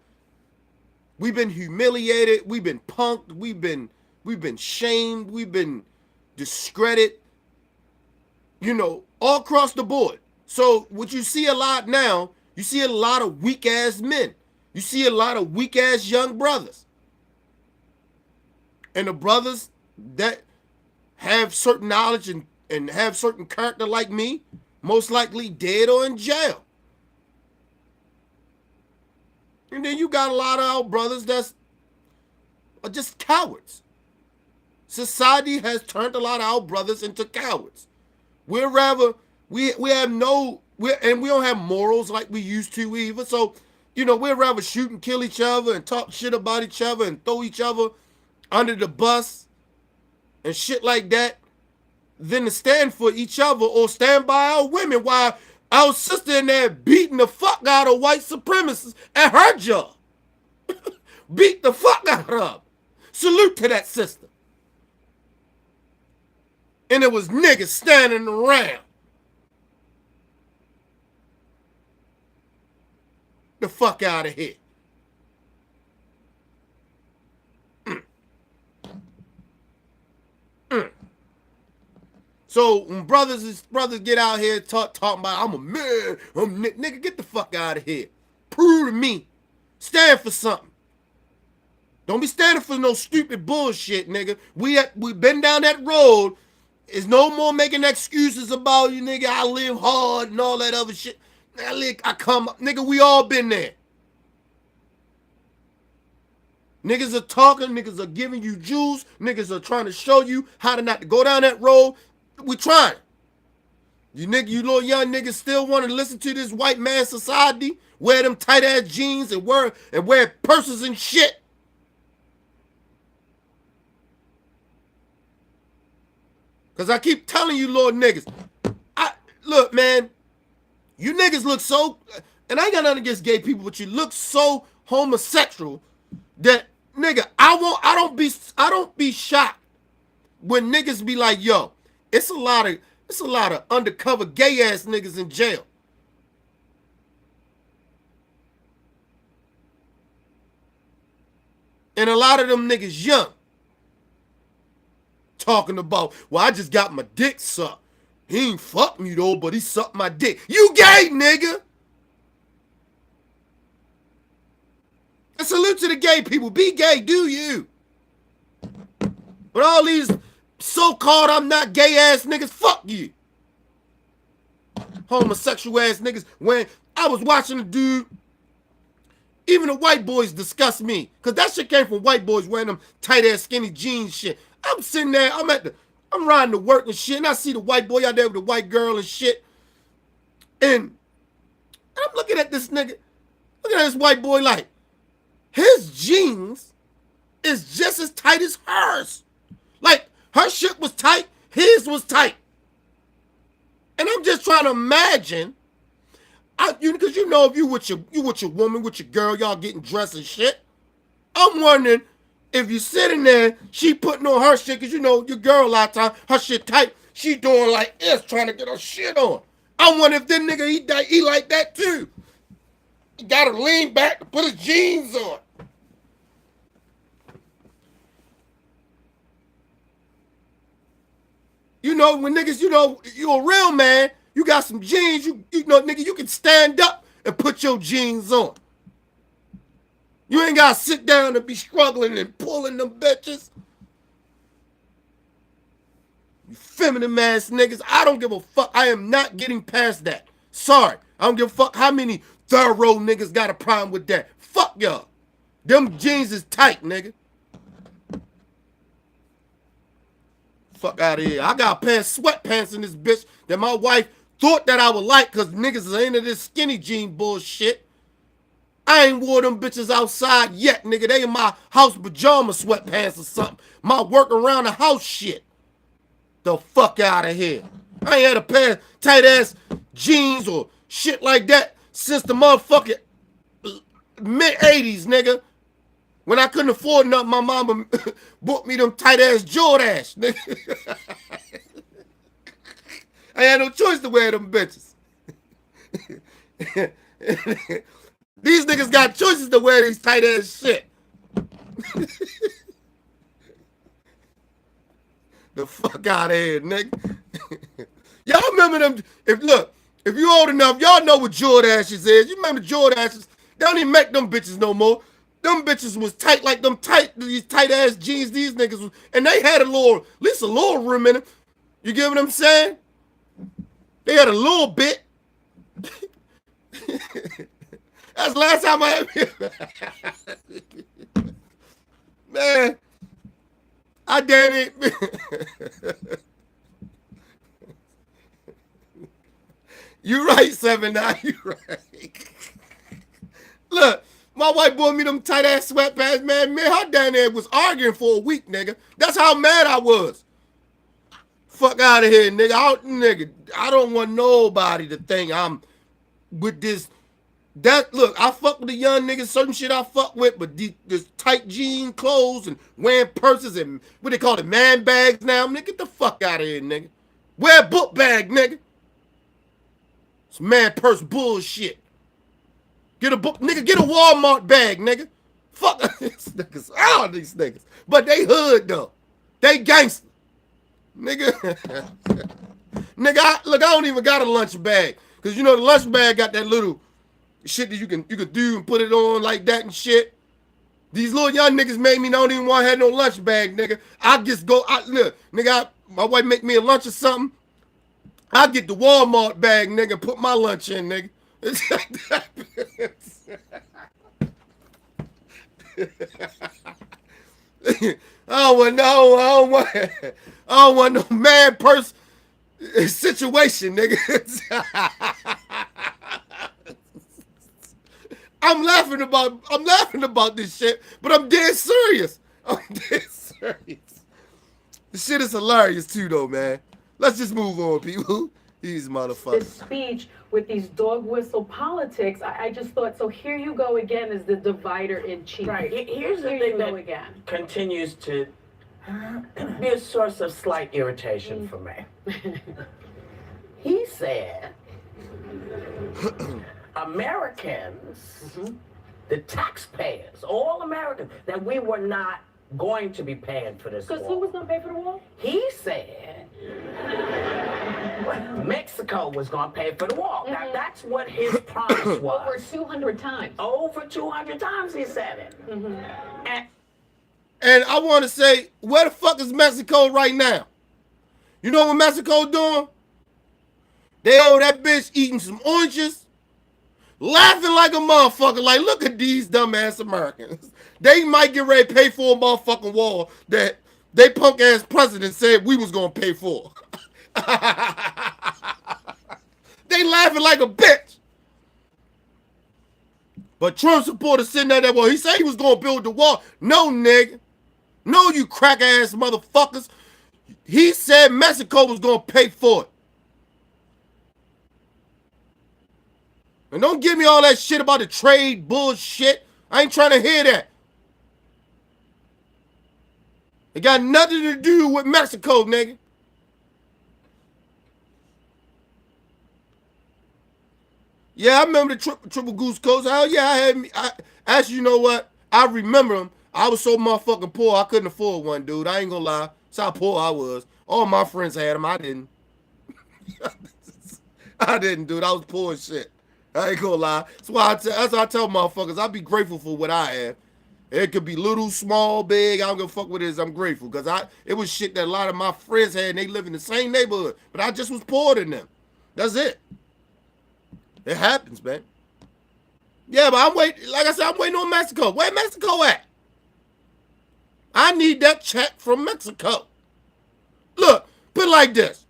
We've been humiliated. We've been punked. We've been shamed. We've been discredited. You know, all across the board. So what you see a lot now, you see a lot of weak ass men. You see a lot of weak ass young brothers. And the brothers that have certain knowledge and have certain character like me, most likely dead or in jail. And then you got a lot of our brothers that's are just cowards. Society has turned a lot of our brothers into cowards. We don't have morals like we used to either. So, you know, we'd rather shoot and kill each other and talk shit about each other and throw each other under the bus and shit like that than to stand for each other or stand by our women while our sister in there beating the fuck out of white supremacists at her job. Beat the fuck out of her. Salute to that sister. And it was niggas standing around. The fuck out of here. So when brothers get out here talking about I'm a man, nigga, get the fuck out of here. Prove to me. Stand for something. Don't be standing for no stupid bullshit, nigga. We been down that road. It's no more making excuses about you, nigga. I live hard and all that other shit. Nigga, we all been there. Niggas are talking, niggas are giving you juice, niggas are trying to show you how to not to go down that road. We trying. You little young niggas still want to listen to this white man society, wear them tight ass jeans and wear purses and shit. Cause I keep telling you little niggas, look, man, you niggas look so, and I ain't got nothing against gay people, but you look so homosexual that, nigga, I don't be shocked when niggas be like, yo, it's a lot of undercover gay ass niggas in jail. And a lot of them niggas young. Talking about, well, I just got my dick sucked. He ain't fucked me though, but he sucked my dick. You gay, nigga. And salute to the gay people. Be gay, do you? But all these so-called I'm not gay ass niggas, fuck you. Homosexual ass niggas. When I was watching a dude, even the white boys disgust me. Cause that shit came from white boys wearing them tight ass skinny jeans shit. I'm sitting there, I'm riding to work and shit, and I see the white boy out there with the white girl and shit. And I'm looking at this nigga, looking at this white boy like, his jeans is just as tight as hers. Like, her shit was tight, his was tight. And I'm just trying to imagine, because you know if you with your woman, with your girl, y'all getting dressed and shit. I'm wondering if you sitting there, she putting on her shit, because you know your girl a lot of time, her shit tight, she doing like this, trying to get her shit on. I'm wondering if this nigga, he like that too. He gotta lean back to put his jeans on. You know, when niggas, you know, you a real man, you got some jeans, you know, nigga, you can stand up and put your jeans on. You ain't gotta sit down and be struggling and pulling them bitches. You feminine ass niggas, I don't give a fuck. I am not getting past that. Sorry, I don't give a fuck how many thorough niggas got a problem with that. Fuck y'all. Them jeans is tight, nigga. Fuck out of here. I got a pair of sweatpants in this bitch that my wife thought that I would like because niggas is into this skinny jean bullshit. I ain't wore them bitches outside yet, nigga. They in my house pajama sweatpants or something. My work around the house shit. The fuck out of here. I ain't had a pair of tight ass jeans or shit like that since the motherfucking mid-80s, nigga. When I couldn't afford nothing, my mama bought me them tight-ass Jordache, nigga. I had no choice to wear them bitches. These niggas got choices to wear these tight-ass shit. The fuck out of here, nigga. Y'all remember them? If you old enough, y'all know what Jordaches is. You remember Jordaches? They don't even make them bitches no more. Them bitches was tight like these tight ass jeans these niggas was, and they had at least a little room in it. You get what I'm saying? They had a little bit. That's the last time I had man, I damn it. You right, 7-9, you right. Look. My wife bought me them tight ass sweatpants, man. Man, her down there was arguing for a week, nigga. That's how mad I was. Fuck out of here, nigga. I don't want nobody to think I'm with this. Look, I fuck with the young niggas, certain shit I fuck with, but this tight jean clothes and wearing purses and what they call it, man bags now, nigga. Get the fuck out of here, nigga. Wear a book bag, nigga. It's man purse bullshit. Get a book, nigga, get a Walmart bag, nigga. Fuck these niggas, all these niggas. But they hood, though. They gangster. Nigga. Nigga, I don't even got a lunch bag. Because, you know, the lunch bag got that little shit that you can do and put it on like that and shit. These little young niggas made me don't even want to have no lunch bag, nigga. I just go, look, nigga, my wife make me a lunch or something. I get the Walmart bag, nigga, put my lunch in, nigga. I don't want no man purse situation, nigga. I'm laughing about this shit, but I'm dead serious. I'm dead serious. This shit is hilarious too, though, man. Let's just move on, people. These motherfuckers. This speech with these dog whistle politics, I just thought, so here you go again as the divider in chief. Right. Here's the Here thing you that go again. continues to be a source of slight irritation for me. He said, Americans, the taxpayers, all Americans, that we were not going to be paying for this Because wall. who was going to pay for the wall? He said Mexico was going to pay for the wall. Now, that's what his promise was. Over 200 times. Over 200 times he said it. And I want to say, where the fuck is Mexico right now? You know what Mexico doing? They over that bitch eating some oranges, laughing like a motherfucker. Like, look at these dumbass Americans. They might get ready to pay for a motherfucking wall that they punk ass president said we was gonna pay for. They laughing like a bitch. But Trump supporters sitting there, well, he said he was gonna build the wall. No, nigga. No, you crack ass motherfuckers. He said Mexico was gonna pay for it. And don't give me all that shit about the trade bullshit. I ain't trying to hear that. It got nothing to do with Mexico, nigga. Yeah, I remember the triple goose coast. Hell yeah, actually, you know what? I remember them. I was so motherfucking poor, I couldn't afford one, dude. I ain't gonna lie. That's how poor I was. All my friends had them. I didn't. I didn't, dude. I was poor as shit. I ain't gonna lie. That's why I tell motherfuckers, I be grateful for what I have. It could be little, small, big. I don't give a fuck what it is. I'm grateful because it was shit that a lot of my friends had and they live in the same neighborhood. But I just was poorer than them. That's it. It happens, man. Yeah, but I'm waiting. Like I said, I'm waiting on Mexico. Where Mexico at? I need that check from Mexico. Look, put it like this.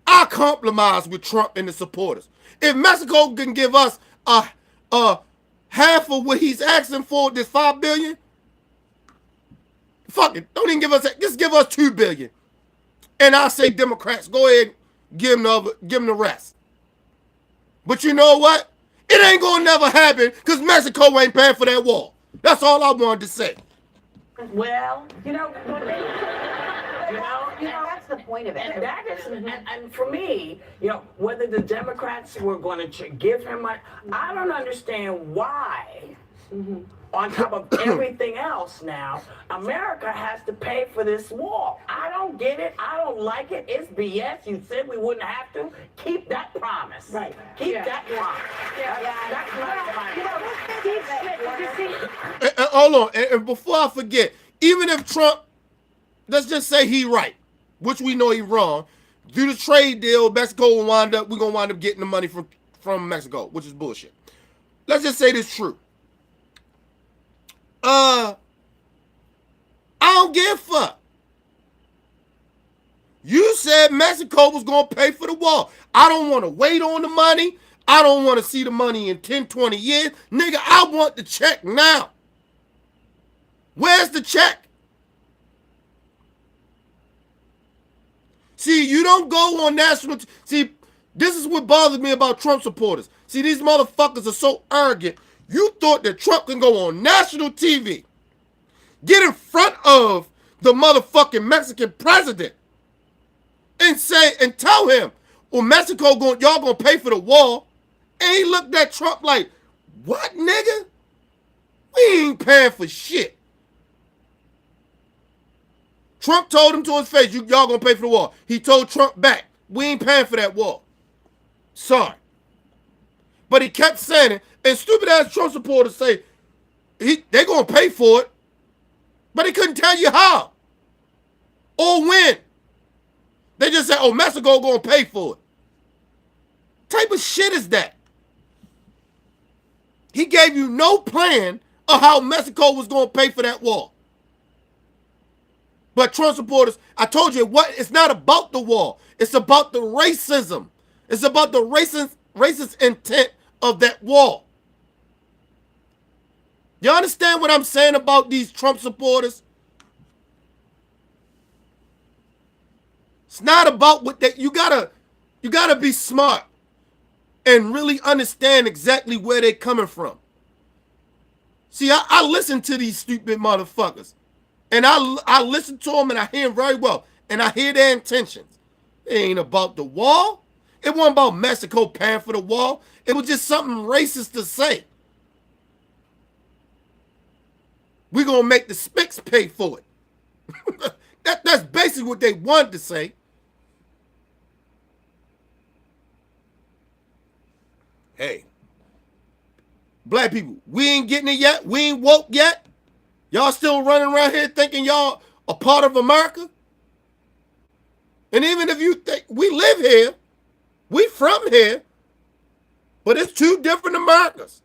I compromise with Trump and the supporters. If Mexico can give us half of what he's asking for, this $5 billion, fuck it. Don't even give us that. Just give us $2 billion. And I say Democrats, go ahead, give them the rest. But you know what? It ain't gonna never happen because Mexico ain't paying for that wall. That's all I wanted to say. Well, That's the point of it. and that is, and for me, whether the Democrats were going to give him money, I don't understand why. On top of everything else now, America has to pay for this wall. I don't get it. I don't like it. It's BS. You said we wouldn't have to. Keep that promise. Right. Keep that promise. That's my promise. Hold on. And before I forget, even if Trump, let's just say he right, which we know he wrong, through the trade deal, Mexico we're going to wind up getting the money from Mexico, which is bullshit. Let's just say this true. I don't give a fuck. You said Mexico was going to pay for the wall. I don't want to wait on the money. I don't want to see the money in 10, 20 years. Nigga, I want the check now. Where's the check? See, you don't go on national... See, this is what bothers me about Trump supporters. See, these motherfuckers are so arrogant. You thought that Trump can go on national TV, get in front of the motherfucking Mexican president and say, and tell him, well, Mexico, y'all gonna pay for the wall. And he looked at Trump like, what, nigga? We ain't paying for shit. Trump told him to his face, y'all gonna pay for the wall. He told Trump back, we ain't paying for that wall. Sorry. But he kept saying it, and stupid ass Trump supporters say they gonna pay for it, but he couldn't tell you how or when. They just said, oh, Mexico gonna pay for it. Type of shit is that? He gave you no plan of how Mexico was gonna pay for that wall. But Trump supporters, I told you, it's not about the wall. It's about the racism. It's about the racist intent of that wall. You understand what I'm saying about these Trump supporters? It's not about what they... You gotta be smart and really understand exactly where they're coming from. See, I listen to these stupid motherfuckers. And I listen to them and I hear them very well. And I hear their intentions. It ain't about the wall. It wasn't about Mexico paying for the wall. It was just something racist to say. We're going to make the Spics pay for it. That's basically what they wanted to say. hey, black people, we ain't getting it yet. We ain't woke yet. Y'all still running around here thinking y'all a part of America. And even if you think we live here, we from here, but it's two different Americas.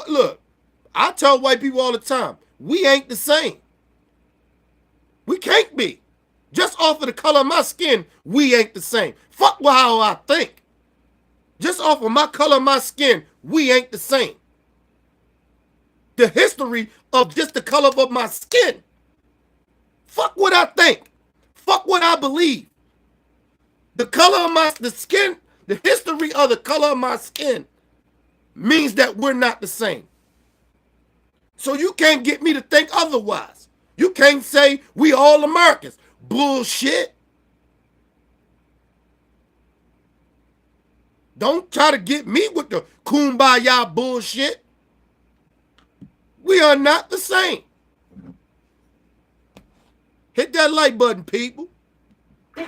Look, I tell white people all the time, we ain't the same. We can't be. Just off of the color of my skin, we ain't the same. Fuck how I think. Just off of my color of my skin, we ain't the same. The history of just the color of my skin. Fuck what I think. Fuck what I believe. The color of the skin, the history of the color of my skin means that we're not the same. So you can't get me to think otherwise. You can't say we all Americans. Bullshit. Don't try to get me with the kumbaya bullshit. We are not the same. Hit that like button, people.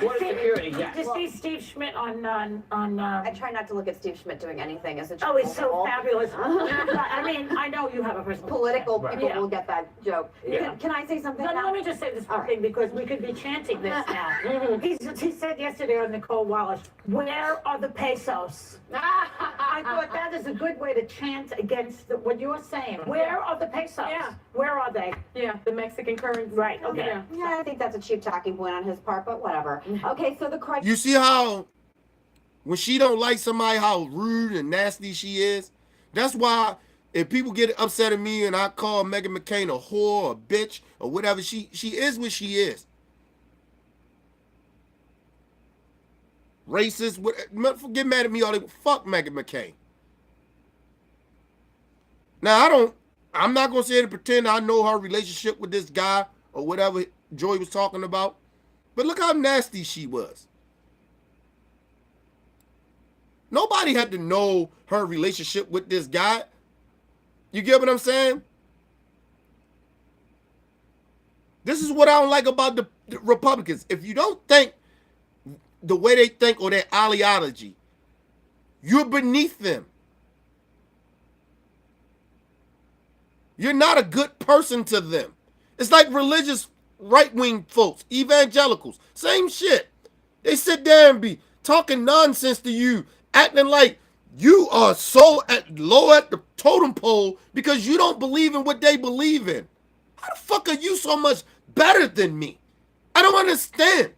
Border security, yes. Did you see Steve Schmidt on I try not to look at Steve Schmidt doing anything as a oh, he's so journalist. fabulous. I mean, I know you have a personal Political Right. people Yeah. will get that joke. Yeah. Can I say something No, no, now? let me just say this one thing because we could be chanting this now. Mhm. He said yesterday on Nicole Wallace, where are the pesos? I thought that is a good way to chant against what you're saying. Where are the pesos? Yeah. Where are they? Yeah, the Mexican currency. Right, okay. Yeah. Yeah, I think that's a cheap talking point on his part, but whatever. Okay, so the criteria. You see how when she don't like somebody, how rude and nasty she is? That's why if people get upset at me and I call Meghan McCain a whore or a bitch or whatever, she is what she is. Racist, get mad at me all day. Fuck Meghan McCain. Now I'm not gonna say to pretend I know her relationship with this guy or whatever Joy was talking about. But look how nasty she was. Nobody had to know her relationship with this guy. You get what I'm saying? This is what I don't like about the Republicans. If you don't think the way they think or their ideology, you're beneath them. You're not a good person to them. It's like religious right-wing folks, evangelicals, same shit. They sit there and be talking nonsense to you, acting like you are so low at the totem pole because you don't believe in what they believe in. How the fuck are you so much better than me? I don't understand.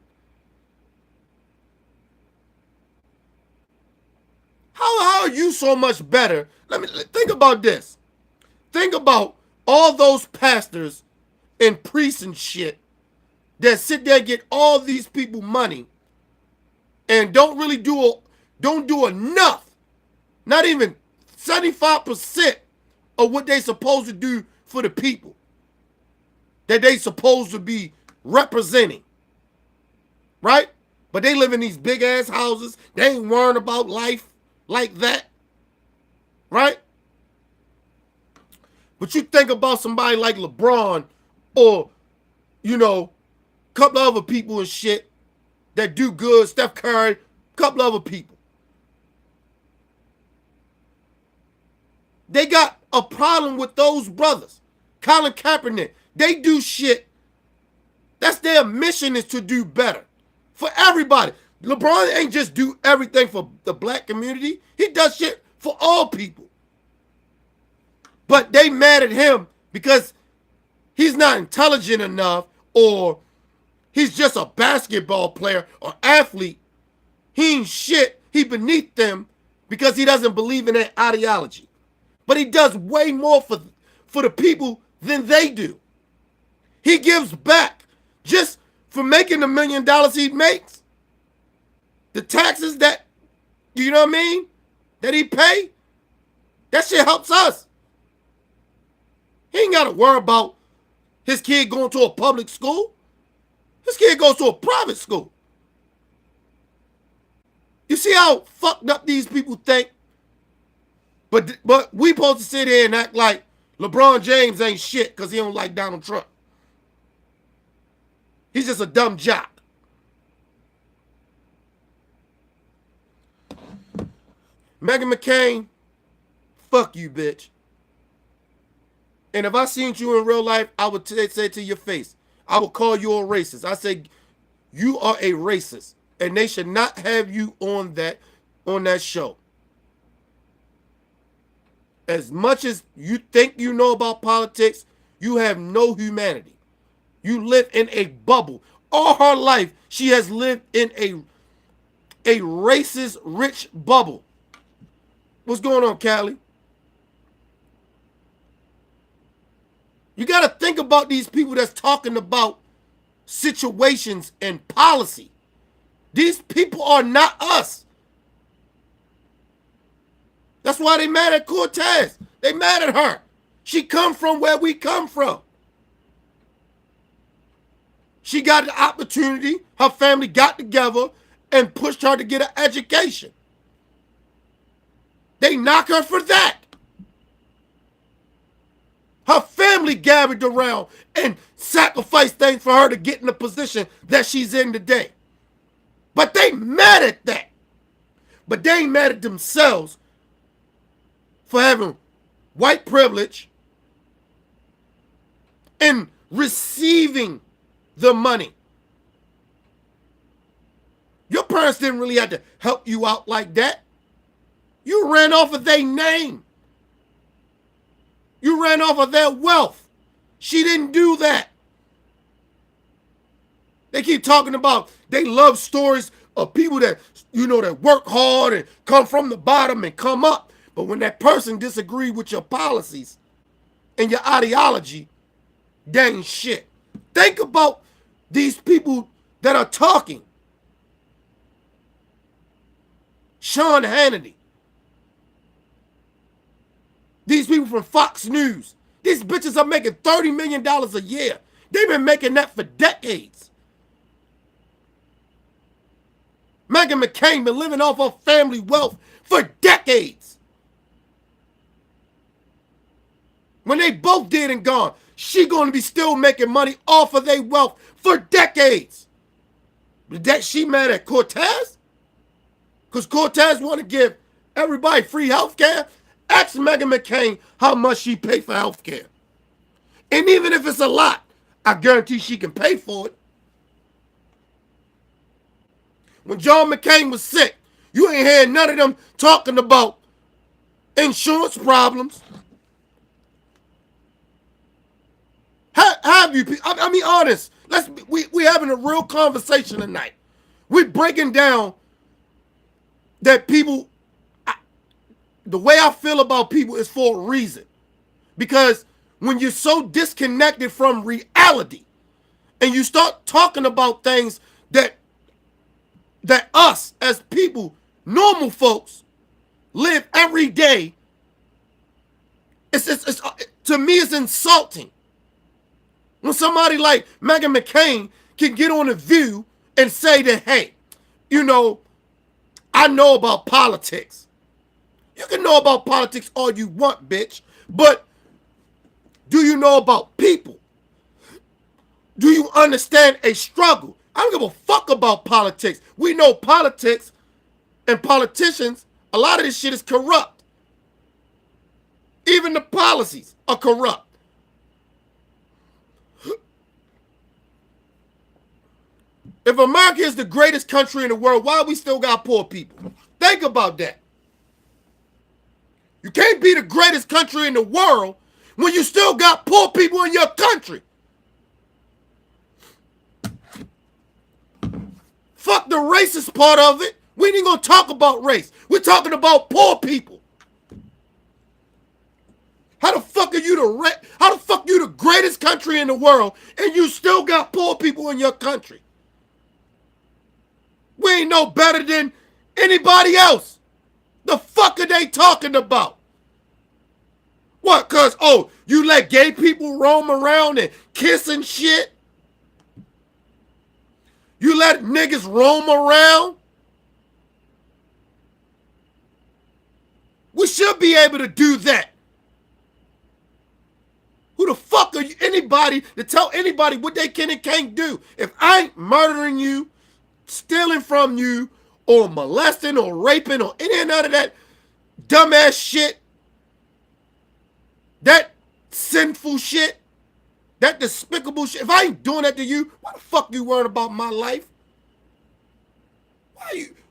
How are you so much better? Think about this. Think about all those pastors and priests and shit that sit there and get all these people money and don't do enough, not even 75% of what they supposed to do for the people that they supposed to be representing, right? But they live in these big ass houses. They ain't worrying about life like that, right? But you think about somebody like LeBron or, a couple of other people and shit that do good, Steph Curry, couple of other people. They got a problem with those brothers. Colin Kaepernick, they do shit. That's their mission, is to do better for everybody. LeBron ain't just do everything for the black community. He does shit for all people. But they mad at him because he's not intelligent enough, or he's just a basketball player or athlete. He ain't shit. He beneath them because he doesn't believe in their ideology. But he does way more for the people than they do. He gives back just for making the $1 million he makes. The taxes that, that he pay, that shit helps us. He ain't got to worry about his kid going to a public school. His kid goes to a private school. You see how fucked up these people think? But we supposed to sit here and act like LeBron James ain't shit because he don't like Donald Trump. He's just a dumb jock. Meghan McCain, fuck you, bitch. And if I seen you in real life, I would say to your face, I would call you a racist. I say, you are a racist. And they should not have you on that show. As much as you think you know about politics, you have no humanity. You live in a bubble. All her life, she has lived in a racist, rich bubble. What's going on, Callie? You got to think about these people that's talking about situations and policy. These people are not us. That's why they mad at Cortez. They mad at her. She come from where we come from. She got the opportunity. Her family got together and pushed her to get an education. They knock her for that. Her family gathered around and sacrificed things for her to get in the position that she's in today. But they mad at that. But they ain't mad at themselves for having white privilege and receiving the money. Your parents didn't really have to help you out like that. You ran off of their name. You ran off of their wealth. She didn't do that. They keep talking about they love stories of people that, that work hard and come from the bottom and come up. But when that person disagrees with your policies and your ideology, that ain't shit. Think about these people that are talking. Sean Hannity. These people from Fox News. These bitches are making $30 million a year. They've been making that for decades. Meghan McCain been living off her family wealth for decades. When they both dead and gone, she going to be still making money off of their wealth for decades. But that she mad at Cortez? Because Cortez want to give everybody free health care? Ask Meghan McCain how much she paid for health care. And even if it's a lot, I guarantee she can pay for it. When John McCain was sick, you ain't heard none of them talking about insurance problems. Have you? I mean, honest. We having a real conversation tonight. We're breaking down that people. The way I feel about people is for a reason. Because when you're so disconnected from reality and you start talking about things that us as people, normal folks, live every day, it's to me it's insulting. When somebody like Meghan McCain can get on The View and say that, hey, I know about politics. You can know about politics all you want, bitch. But do you know about people? Do you understand a struggle? I don't give a fuck about politics. We know politics and politicians, a lot of this shit is corrupt. Even the policies are corrupt. If America is the greatest country in the world, why we still got poor people? Think about that. You can't be the greatest country in the world when you still got poor people in your country. Fuck the racist part of it. We ain't gonna talk about race. We're talking about poor people. How the fuck are you the greatest country in the world and you still got poor people in your country? We ain't no better than anybody else. The fuck are they talking about? What, cause, you let gay people roam around and kiss and shit? You let niggas roam around? We should be able to do that. Who the fuck fuck are you, anybody to tell anybody what they can and can't do? If I ain't murdering you, stealing from you, or molesting or raping or any and none of that dumbass shit, that sinful shit, that despicable shit, if I ain't doing that to you, why the fuck you worrying about my life?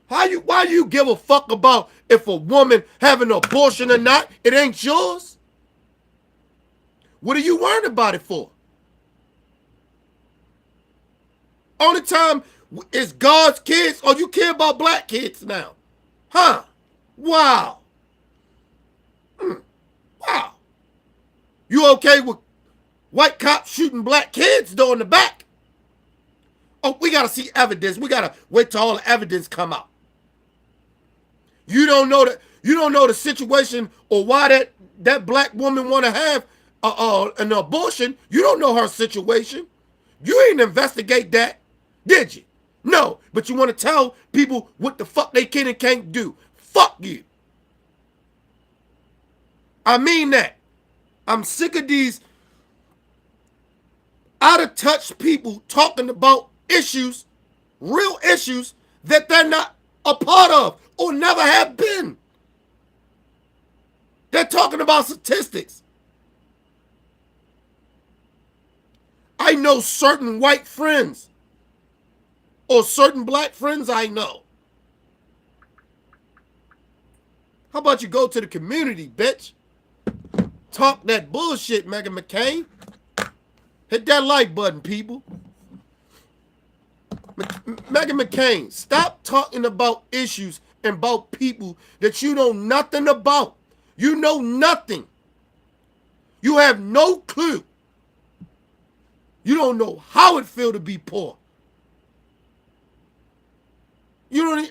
Why you give a fuck about if a woman having an abortion or not? It ain't yours. What are you worrying about it for? Only time is God's kids, or you care about black kids now? Huh? Wow. Wow. You okay with white cops shooting black kids though in the back? Oh, we gotta see evidence. We gotta wait till all the evidence come out. You don't know the situation or why that black woman want to have an abortion. You don't know her situation. You ain't investigate that, did you? No, but you want to tell people what the fuck they can and can't do. Fuck you. I mean that. I'm sick of these out of touch people talking about issues, real issues that they're not a part of or never have been. They're talking about statistics. I know certain white friends or certain black friends I know. How about you go to the community, bitch? Talk that bullshit, Meghan McCain. Hit that like button, people. Meghan McCain, stop talking about issues and about people that you know nothing about. You know nothing. You have no clue. You don't know how it feels to be poor. You don't.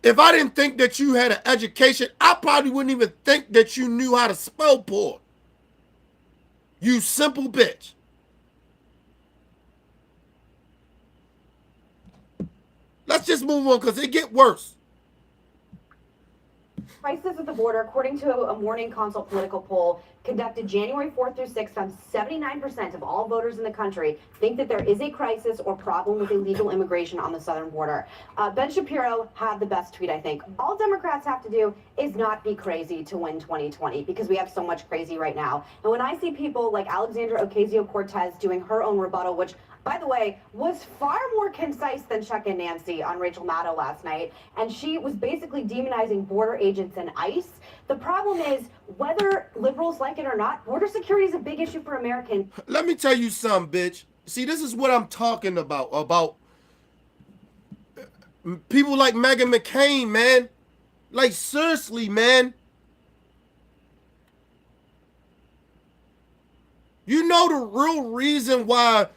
If I didn't think that you had an education, I probably wouldn't even think that you knew how to spell poor. You simple bitch. Let's just move on because it get worse. Crisis at the border, according to a Morning Consult political poll conducted January 4th through 6th, found 79% of all voters in the country think that there is a crisis or problem with illegal immigration on the southern border. Ben Shapiro had the best tweet, I think. All Democrats have to do is not be crazy to win 2020 because we have so much crazy right now. And when I see people like Alexandra Ocasio-Cortez doing her own rebuttal, which, by the way, was far more concise than Chuck and Nancy on Rachel Maddow last night, and she was basically demonizing border agents and ICE. The problem is, whether liberals like it or not, border security is a big issue for Americans. Let me tell you something, bitch. See, this is what I'm talking about people like Meghan McCain, man. Like, seriously, man. You know the real reason why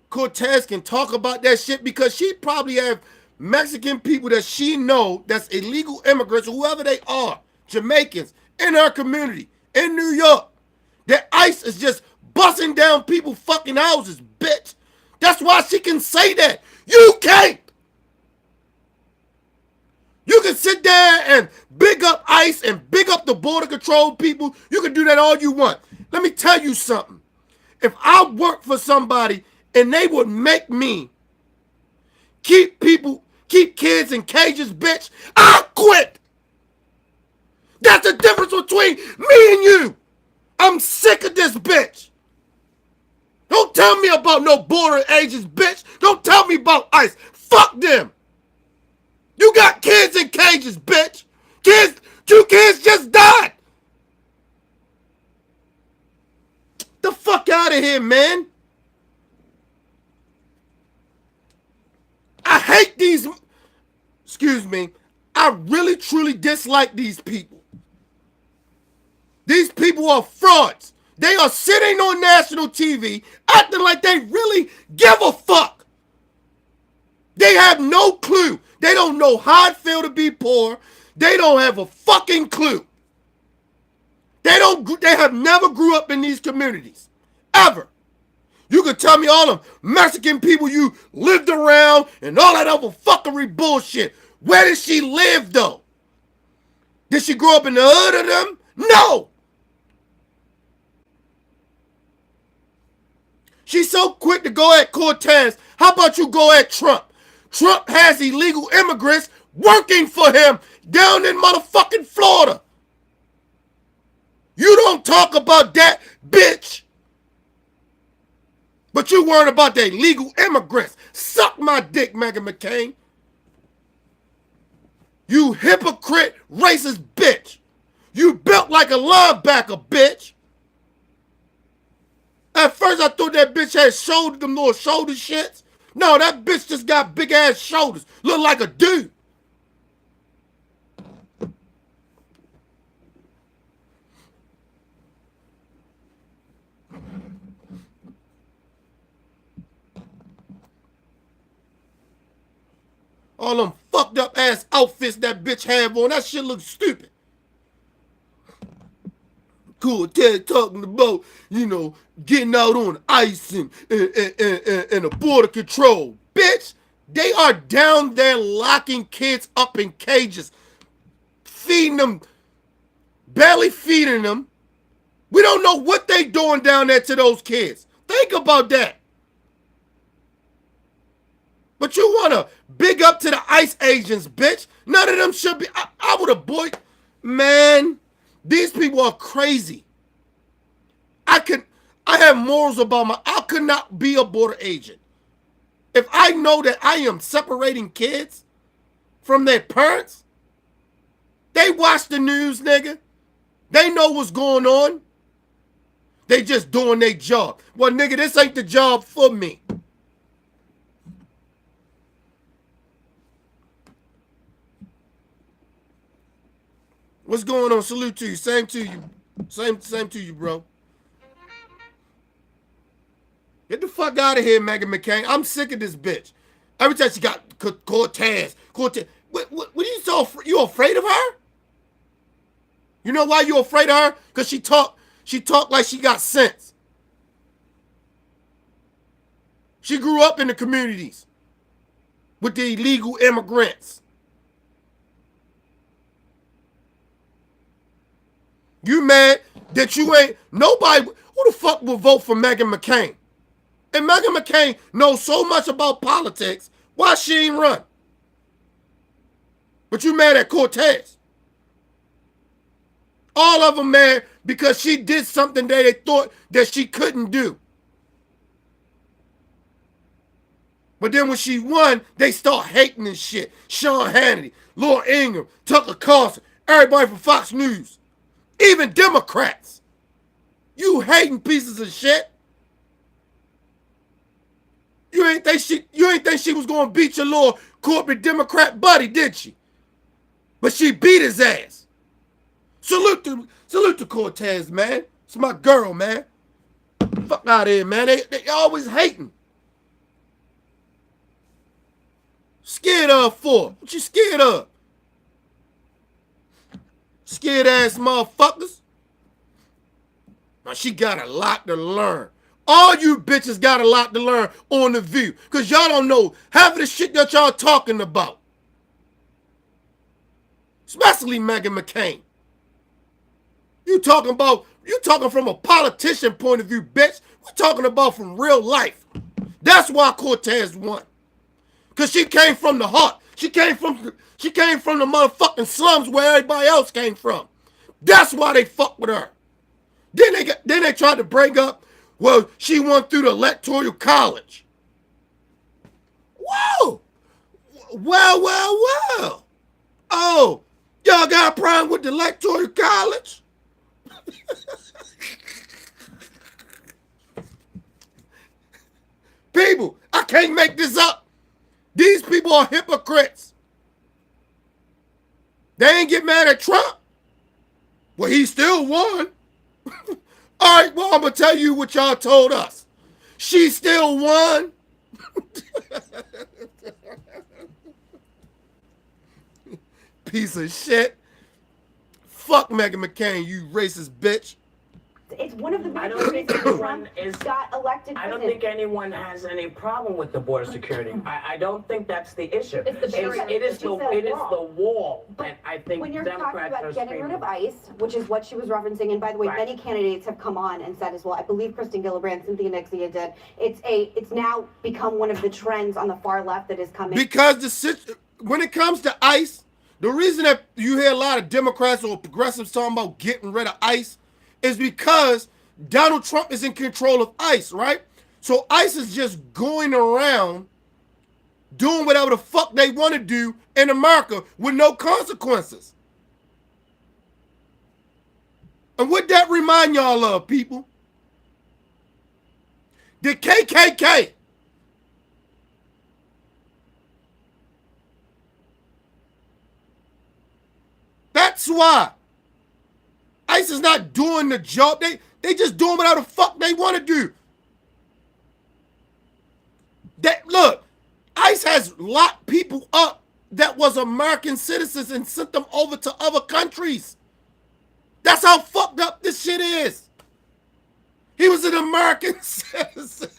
Cortez can talk about that shit? Because she probably have Mexican people that she know that's illegal immigrants, whoever they are, Jamaicans, in her community, in New York. That ICE is just busting down people's fucking houses, bitch. That's why she can say that. You can't. You can sit there and big up ICE and big up the border control people. You can do that all you want. Let me tell you something. If I worked for somebody and they would make me keep kids in cages, bitch, I'll quit. That's the difference between me and you. I'm sick of this bitch. Don't tell me about no border agents, bitch. Don't tell me about ICE. Fuck them. You got kids in cages, bitch. Two kids just died. The fuck out of here, man. I hate these. Excuse me. I really, truly dislike these people. These people are frauds. They are sitting on national TV acting like they really give a fuck. They have no clue. They don't know how it feels to be poor. They don't have a fucking clue. They have never grew up in these communities. Ever. You can tell me all them Mexican people you lived around and all that other fuckery bullshit. Where did she live, though? Did she grow up in the hood of them? No. She's so quick to go at Cortez. How about you go at Trump? Trump has illegal immigrants working for him down in motherfucking Florida. You don't talk about that, bitch. But you worried about the illegal immigrants. Suck my dick, Meghan McCain. You hypocrite, racist bitch. You built like a linebacker, bitch. At first I thought that bitch had them little shoulder shits. No, that bitch just got big ass shoulders. Look like a dude. All them fucked up ass outfits that bitch have on, that shit looks stupid. Cortez talking about, getting out on ice and the border control. Bitch, they are down there locking kids up in cages, feeding them, barely feeding them. We don't know what they doing down there to those kids. Think about that. But you want to big up to the ICE agents, bitch. None of them should be. I would have boy. Man, these people are crazy. I have morals about I could not be a border agent. If I know that I am separating kids from their parents, they watch the news, nigga. They know what's going on. They just doing their job. Well, nigga, this ain't the job for me. What's going on? Salute to you. Same to you. Same to you, bro. Get the fuck out of here, Meghan McCain. I'm sick of this bitch. Every time she got Cortez. What are you so you afraid of her? You know why you afraid of her? Because she talk like she got sense. She grew up in the communities with the illegal immigrants. You mad that you ain't nobody? Who the fuck will vote for Meghan McCain? And Meghan McCain knows so much about politics. Why she ain't run? But you mad at Cortez? All of them mad because she did something that they thought that she couldn't do. But then when she won, they start hating this shit. Sean Hannity, Laura Ingraham, Tucker Carlson, everybody from Fox News. Even Democrats. You hating pieces of shit. You ain't think she was gonna beat your little corporate Democrat buddy, did she? But she beat his ass. Salute to Cortez, man. It's my girl, man. Fuck out of here, man. They always hating. Scared of for? What you scared of? Scared ass motherfuckers. Now she got a lot to learn. All you bitches got a lot to learn on The View. Because y'all don't know half of the shit that y'all talking about. Especially Meghan McCain. You talking from a politician point of view, bitch. We're talking about from real life. That's why Cortez won. Because she came from the heart. She came from the motherfucking slums where everybody else came from. That's why they fuck with her. Then they tried to bring up, well, she won through the Electoral College. Whoa! Well. Oh, y'all got a problem with the Electoral College? People, I can't make this up. These people are hypocrites. They ain't get mad at Trump. Well, he still won. All right, well, I'm going to tell you what y'all told us. She still won. Piece of shit. Fuck Meghan McCain, you racist bitch. It's one of the I major don't think reasons anyone Trump is. got elected I don't president. think anyone has any problem with the border security. I don't think that's the issue. It's the barrier. It is It's the the wall But that I think When you're talking Democrats are about getting rid screaming. of ICE, which is what she was referencing, and by the way, Right. many candidates have come on and said as well. I believe Kristen Gillibrand, Cynthia Nixia did. It's now become one of the trends on the far left that is coming. Because when it comes to ICE, the reason that you hear a lot of Democrats or progressives talking about getting rid of ICE is because Donald Trump is in control of ICE, right? So ICE is just going around doing whatever the fuck they want to do in America with no consequences. And what that remind y'all of, people? The KKK. That's why ICE is not doing the job. They just doing whatever the fuck they want to do. Look, ICE has locked people up that was American citizens and sent them over to other countries. That's how fucked up this shit is. He was an American citizen.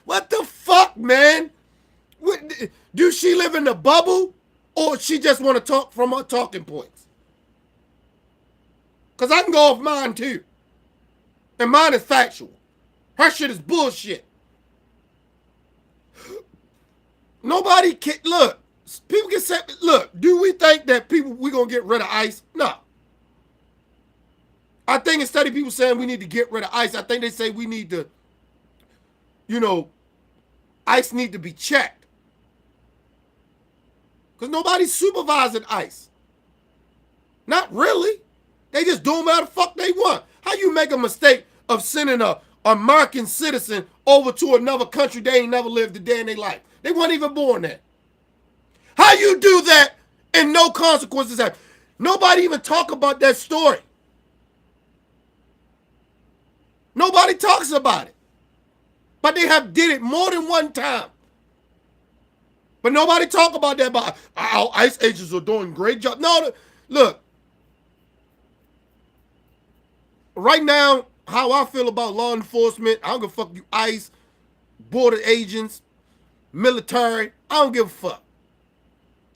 What the fuck, man? Do she live in a bubble? Or she just want to talk from her talking points? Because I can go off mine too. And mine is factual. Her shit is bullshit. Nobody can, look, people can say, look, do we think that we going to get rid of ICE? No. I think instead of people saying we need to get rid of ICE, I think they say we need to, ICE need to be checked. Because nobody's supervising ICE. Not really. They just doing whatever the fuck they want. How you make a mistake of sending a American citizen over to another country they ain't never lived a day in their life? They weren't even born there. How you do that and no consequences happen? Nobody even talk about that story. Nobody talks about it. But they have did it more than one time. But nobody talk about that. About our ICE agents are doing a great job. No, look. Right now, how I feel about law enforcement, I don't give a fuck you ICE, border agents, military. I don't give a fuck.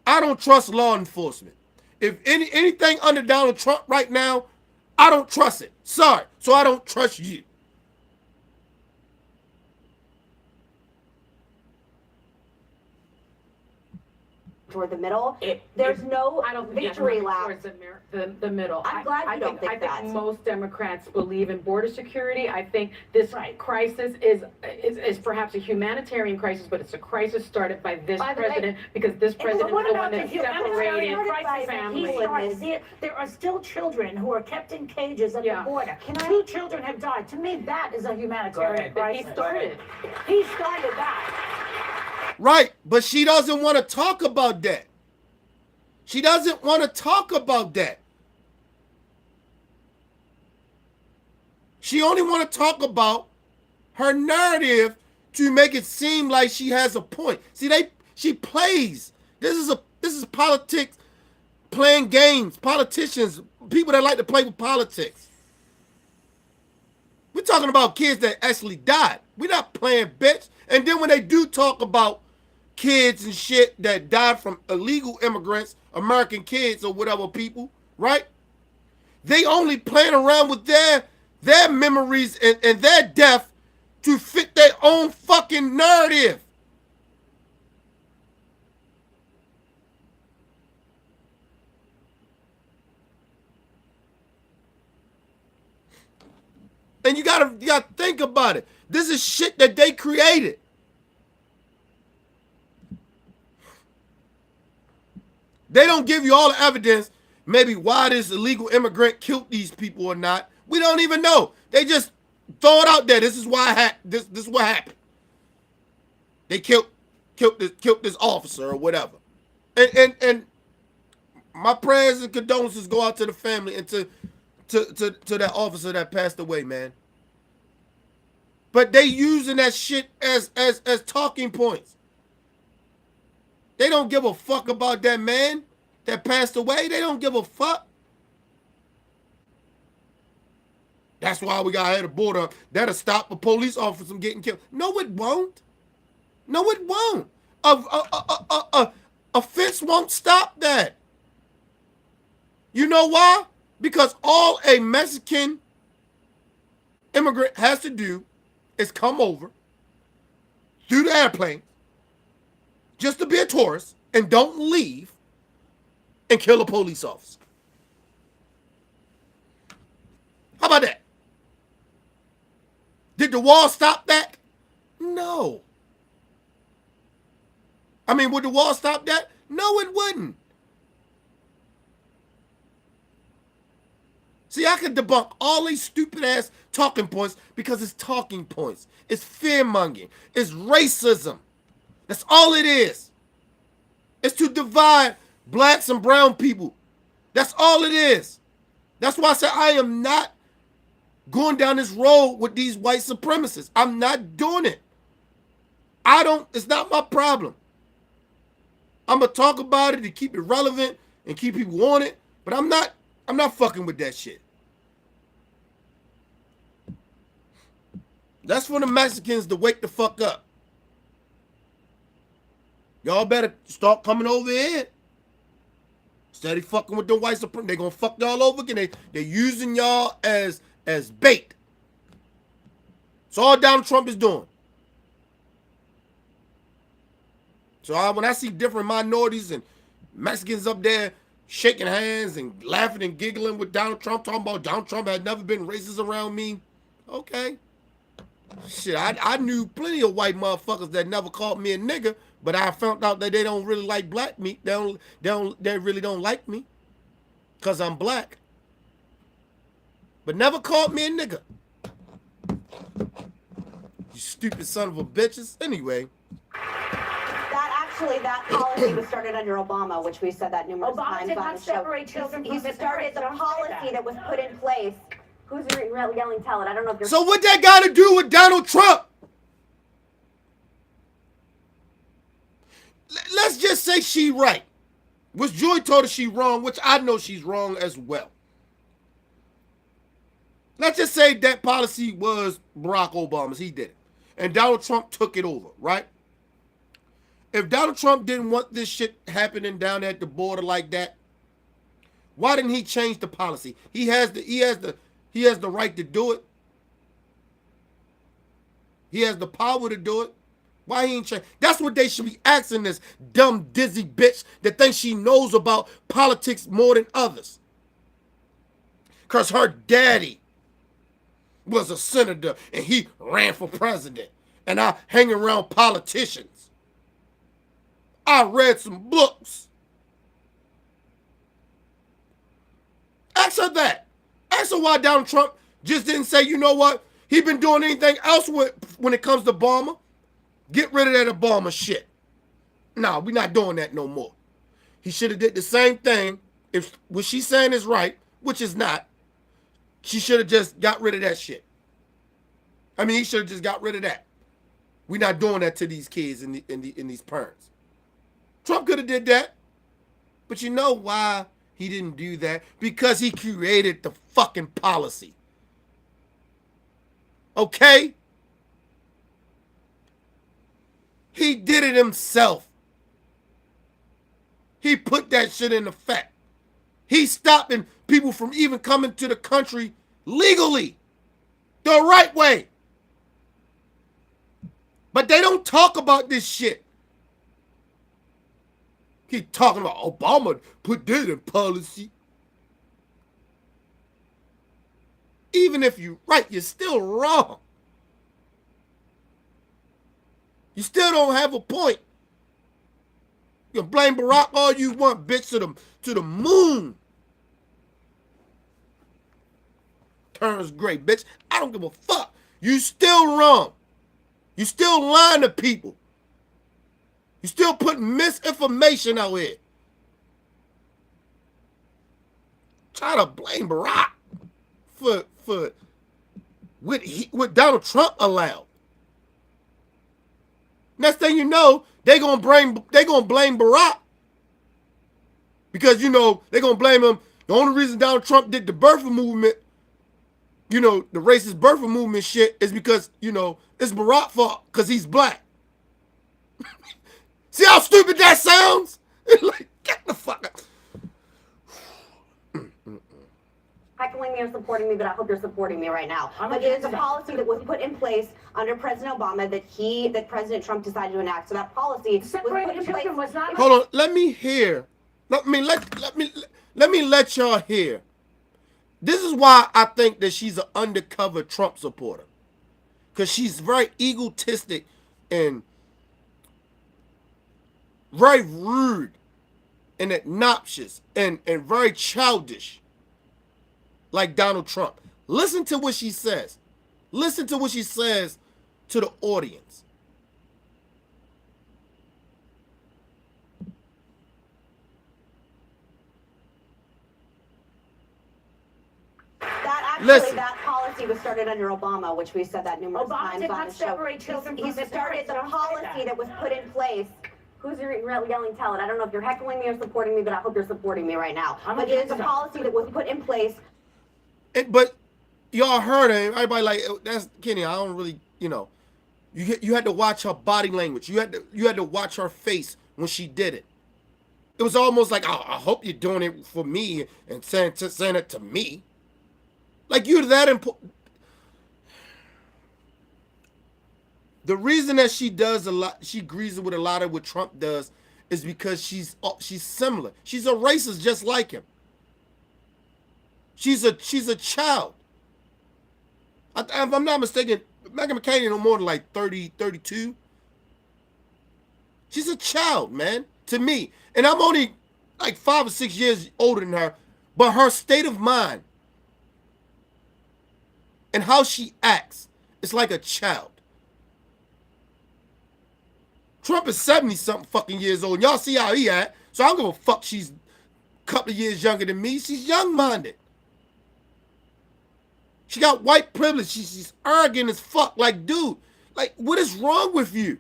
I don't trust law enforcement. If anything under Donald Trump right now, I don't trust it. Sorry. So I don't trust you. Toward the middle, It- there's no I don't victory lap. towards the middle. I'm glad you don't think I that. think most Democrats believe in border security. I think this crisis is perhaps a humanitarian crisis, but it's a crisis started by this By the way- president because this president is What the one about the that humanitarian separated crisis that he families. started? There are still children who are kept in cages at Yeah. the border. 2 children have died. To me, that is a humanitarian Go ahead. He crisis. started. He started that. Right, but she doesn't want to talk about that. She doesn't want to talk about that. She only want to talk about her narrative to make it seem like she has a point. See, she plays. This is politics, playing games, politicians, people that like to play with politics. We're talking about kids that actually died. We're not playing bitch. And then when they do talk about kids and shit that died from illegal immigrants, American kids or whatever people, right? They only playing around with their memories and their death to fit their own fucking narrative. And you gotta think about it. This is shit that they created. They don't give you all the evidence, maybe why this illegal immigrant killed these people or not. We don't even know. They just throw it out there. This is why this is what happened. They killed this officer or whatever. And my prayers and condolences go out to the family and to that officer that passed away, man. But they using that shit as talking points. They don't give a fuck about that man that passed away. They don't give a fuck. That's why we got to have a border. That'll stop a police officer from getting killed. No, it won't. No, it won't. A fence won't stop that. You know why? Because all a Mexican immigrant has to do is come over through the airplane just to be a tourist and don't leave and kill a police officer. How about that? Did the wall stop that? No. I mean, would the wall stop that? No, it wouldn't. See, I can debunk all these stupid ass talking points because it's talking points. It's fear-mongering. It's racism. That's all it is. It's to divide blacks and brown people. That's all it is. That's why I said I am not going down this road with these white supremacists. I'm not doing it. It's not my problem. I'm going to talk about it to keep it relevant and keep people on it, but I'm not fucking with that shit. That's for the Mexicans to wake the fuck up. Y'all better start coming over here. Steady fucking with the white supremacists. They're going to fuck y'all over again. They're using y'all as bait. That's all Donald Trump is doing. So when I see different minorities and Mexicans up there shaking hands and laughing and giggling with Donald Trump, talking about Donald Trump had never been racist around me, okay. Shit, I knew plenty of white motherfuckers that never called me a nigga, but I found out that they don't really like black meat. They really don't like me because I'm black. But never called me a nigga. You stupid son of a bitches. Anyway. That policy was started under Obama, which we said that numerous Obama times did on not the show. separate children He from their started parents. the Don't say policy that was put in place. Who's yelling, tell it? I don't know if you're... So what that got to do with Donald Trump? Let's just say she right. Which Joy told us she wrong, which I know she's wrong as well. Let's just say that policy was Barack Obama's. He did it. And Donald Trump took it over, right? If Donald Trump didn't want this shit happening down at the border like that, why didn't he change the policy? He has the right to do it. He has the power to do it. Why he ain't change? That's what they should be asking this dumb dizzy bitch that thinks she knows about politics more than others. Cause her daddy was a senator and he ran for president. And I hang around politicians. I read some books. Ask her that. Ask her why Donald Trump just didn't say, you know what? He been doing anything else when it comes to Obama. Get rid of that Obama shit. No, we're not doing that no more. He should have did the same thing. If what she's saying is right, which is not, she should have just got rid of that shit. I mean, he should have just got rid of that. We're not doing that to these kids and these parents. Trump could have did that. But you know why he didn't do that? Because he created the fucking policy. Okay? He did it himself. He put that shit in effect. He's stopping people from even coming to the country legally. The right way. But they don't talk about this shit. Keep talking about Obama put that in policy. Even if you're right, you're still wrong. You still don't have a point. You can blame Barack all you want, bitch, to the moon. Turns gray, bitch. I don't give a fuck. You still wrong. You still lying to people. You still putting misinformation out here. Try to blame Barack for what Donald Trump allowed. Next thing you know, they gonna blame Barack because you know they gonna blame him. The only reason Donald Trump did the birther movement you know, the racist birther movement shit is because, you know, it's Barack fault because he's black. See how stupid that sounds? Like, get the fuck out. Heckling me or supporting me, but I hope you're supporting me right now. But it is a policy that was put in place under President Obama that President Trump decided to enact. So that policy was put Separating in place. children was not. Hold on, let me hear. Let me let y'all hear. This is why I think that she's an undercover Trump supporter. Because she's very egotistic and very rude and obnoxious and very childish. Like Donald Trump. Listen to what she says. Listen to what she says to the audience. Listen. That policy was started under Obama, which we said that numerous Obama times did on not the show. separate children He from their started parents. the Don't say policy that. that was put in place. Who's yelling, tell it? I don't know if you're heckling me or supporting me, but I hope you're supporting me right now. But it is a policy that was put in place. But y'all heard it. Everybody like, that's Kenny. I don't really, you know. You had to watch her body language. You had to watch her face when she did it. It was almost like, oh, I hope you're doing it for me and saying it to me. Like you're that important. The reason that she does a lot, she agrees with a lot of what Trump does, is because she's similar. She's a racist just like him. She's a child. If I'm not mistaken, Meghan McCain no more than like 30, 32. She's a child, man, to me. And I'm only like 5 or 6 years older than her, but her state of mind and how she acts is like a child. Trump is 70-something fucking years old. And y'all see how he act. So I don't give a fuck she's a couple of years younger than me. She's young-minded. She got white privilege. She's arrogant as fuck. Like, dude, like, what is wrong with you?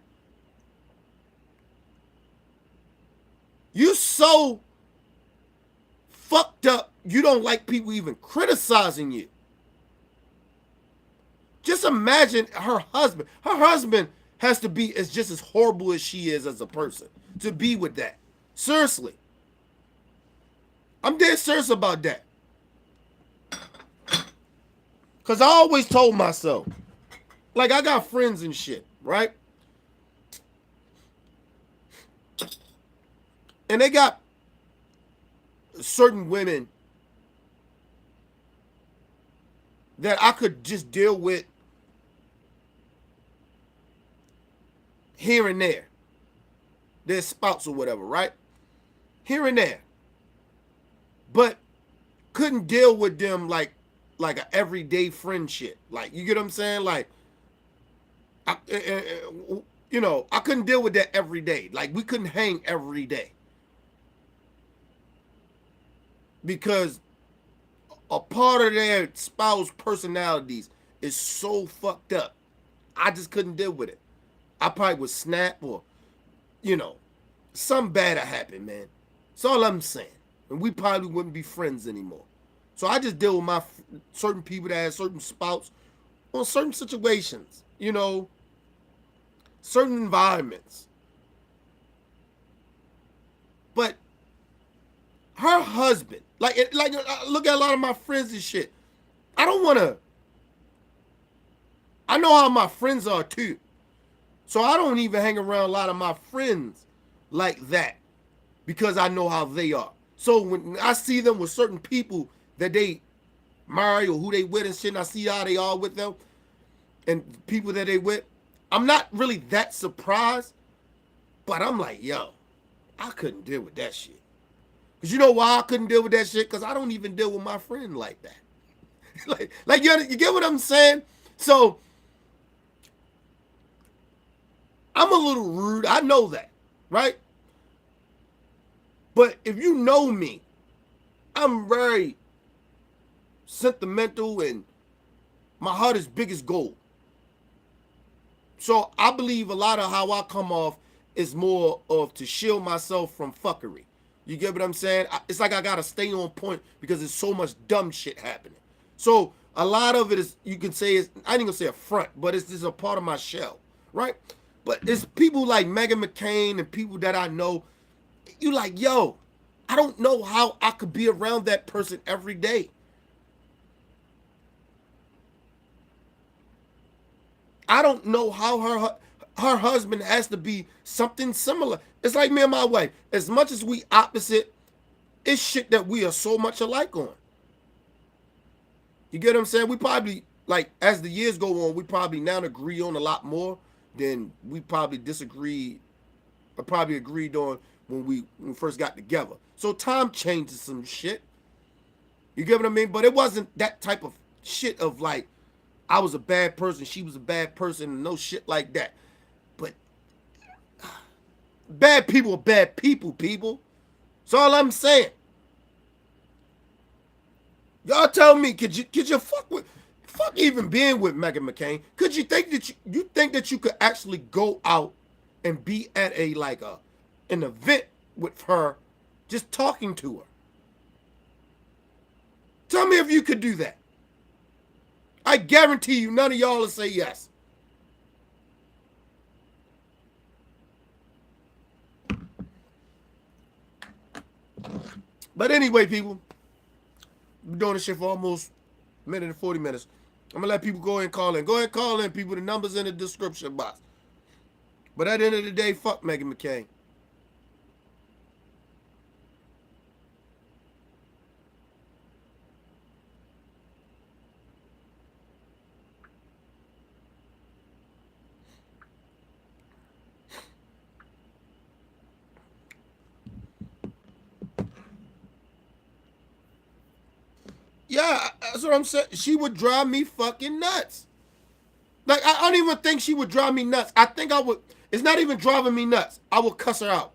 You so fucked up, you don't like people even criticizing you. Just imagine her husband. Her husband has to be just as horrible as she is as a person to be with that. Seriously. I'm dead serious about that. Because I always told myself, like, I got friends and shit, right? And they got certain women that I could just deal with here and there. Their spouse or whatever, right? Here and there. But couldn't deal with them like an everyday friendship. Like, you get what I'm saying? Like, you know, I couldn't deal with that every day. Like, we couldn't hang every day. Because a part of their spouse personalities is so fucked up. I just couldn't deal with it. I probably would snap or, you know, something bad would happen, man. That's all I'm saying. And we probably wouldn't be friends anymore. So I just deal with my certain people that have certain spouse on certain situations, you know, certain environments. But her husband, like look at a lot of my friends and shit. I don't want to. I know how my friends are too. So I don't even hang around a lot of my friends like that because I know how they are. So when I see them with certain people that they marry or who they with and shit, and I see how they are with them and people that they with, I'm not really that surprised, but I'm like, yo, I couldn't deal with that shit. Because you know why I couldn't deal with that shit? Because I don't even deal with my friend like that. like you get what I'm saying? So I'm a little rude. I know that, right? But if you know me, I'm very sentimental and my heart is big as gold. So I believe a lot of how I come off is more of to shield myself from fuckery. You get what I'm saying? It's like I gotta stay on point because there's so much dumb shit happening. So a lot of it is, you can say, is, I ain't gonna say a front, but it's just a part of my shell, right? But it's people like Meghan McCain and people that I know, you like, yo, I don't know how I could be around that person every day. I don't know how her husband has to be something similar. It's like me and my wife. As much as we opposite, it's shit that we are so much alike on. You get what I'm saying? We probably, like, as the years go on, we probably now agree on a lot more than we probably disagreed or probably agreed on when we first got together. So time changes some shit. You get what I mean? But it wasn't that type of shit of like, I was a bad person, she was a bad person, and no shit like that. But bad people are bad people, people. That's all I'm saying. Y'all tell me, could you fuck even being with Meghan McCain? Could you think that you think that you could actually go out and be at a like an event with her, just talking to her? Tell me if you could do that. I guarantee you none of y'all will say yes. But anyway, people, we're doing this shit for almost a minute and 40 minutes. I'm going to let people go ahead and call in. Go ahead and call in, people. The number's in the description box. But at the end of the day, fuck Meghan McCain. Yeah, that's what I'm saying. She would drive me fucking nuts. Like, I don't even think she would drive me nuts. I think I would. It's not even driving me nuts. I would cuss her out.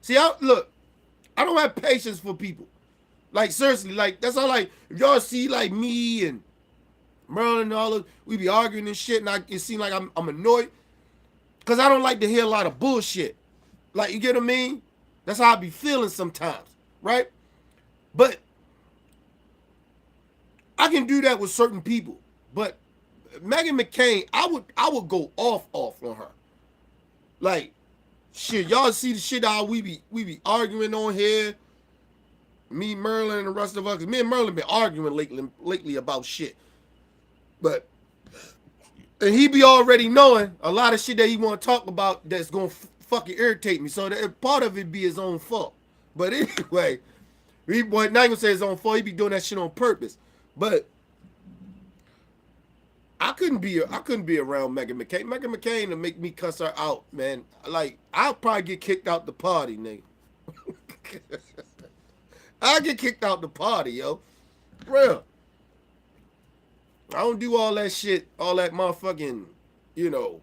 See, look, I don't have patience for people. Like, seriously, like, that's all. Like, if y'all see, like, me and Merlin and all of, we be arguing and shit, and it seems like I'm annoyed. Because I don't like to hear a lot of bullshit. Like, you get what I mean? That's how I be feeling sometimes, right? But I can do that with certain people, but Meghan McCain, I would go off on her. Like, shit, y'all see the shit how we be arguing on here. Me, Merlin, and the rest of us. 'Cause me and Merlin been arguing lately about shit. But and he be already knowing a lot of shit that he want to talk about that's gonna fucking irritate me. So that part of it be his own fault. But anyway, he not gonna say his own fault. He be doing that shit on purpose. But I couldn't be around Meghan McCain. Meghan McCain to make me cuss her out, man. Like, I'll probably get kicked out the party, nigga. I'll get kicked out the party, yo. Real. I don't do all that shit, all that motherfucking, you know,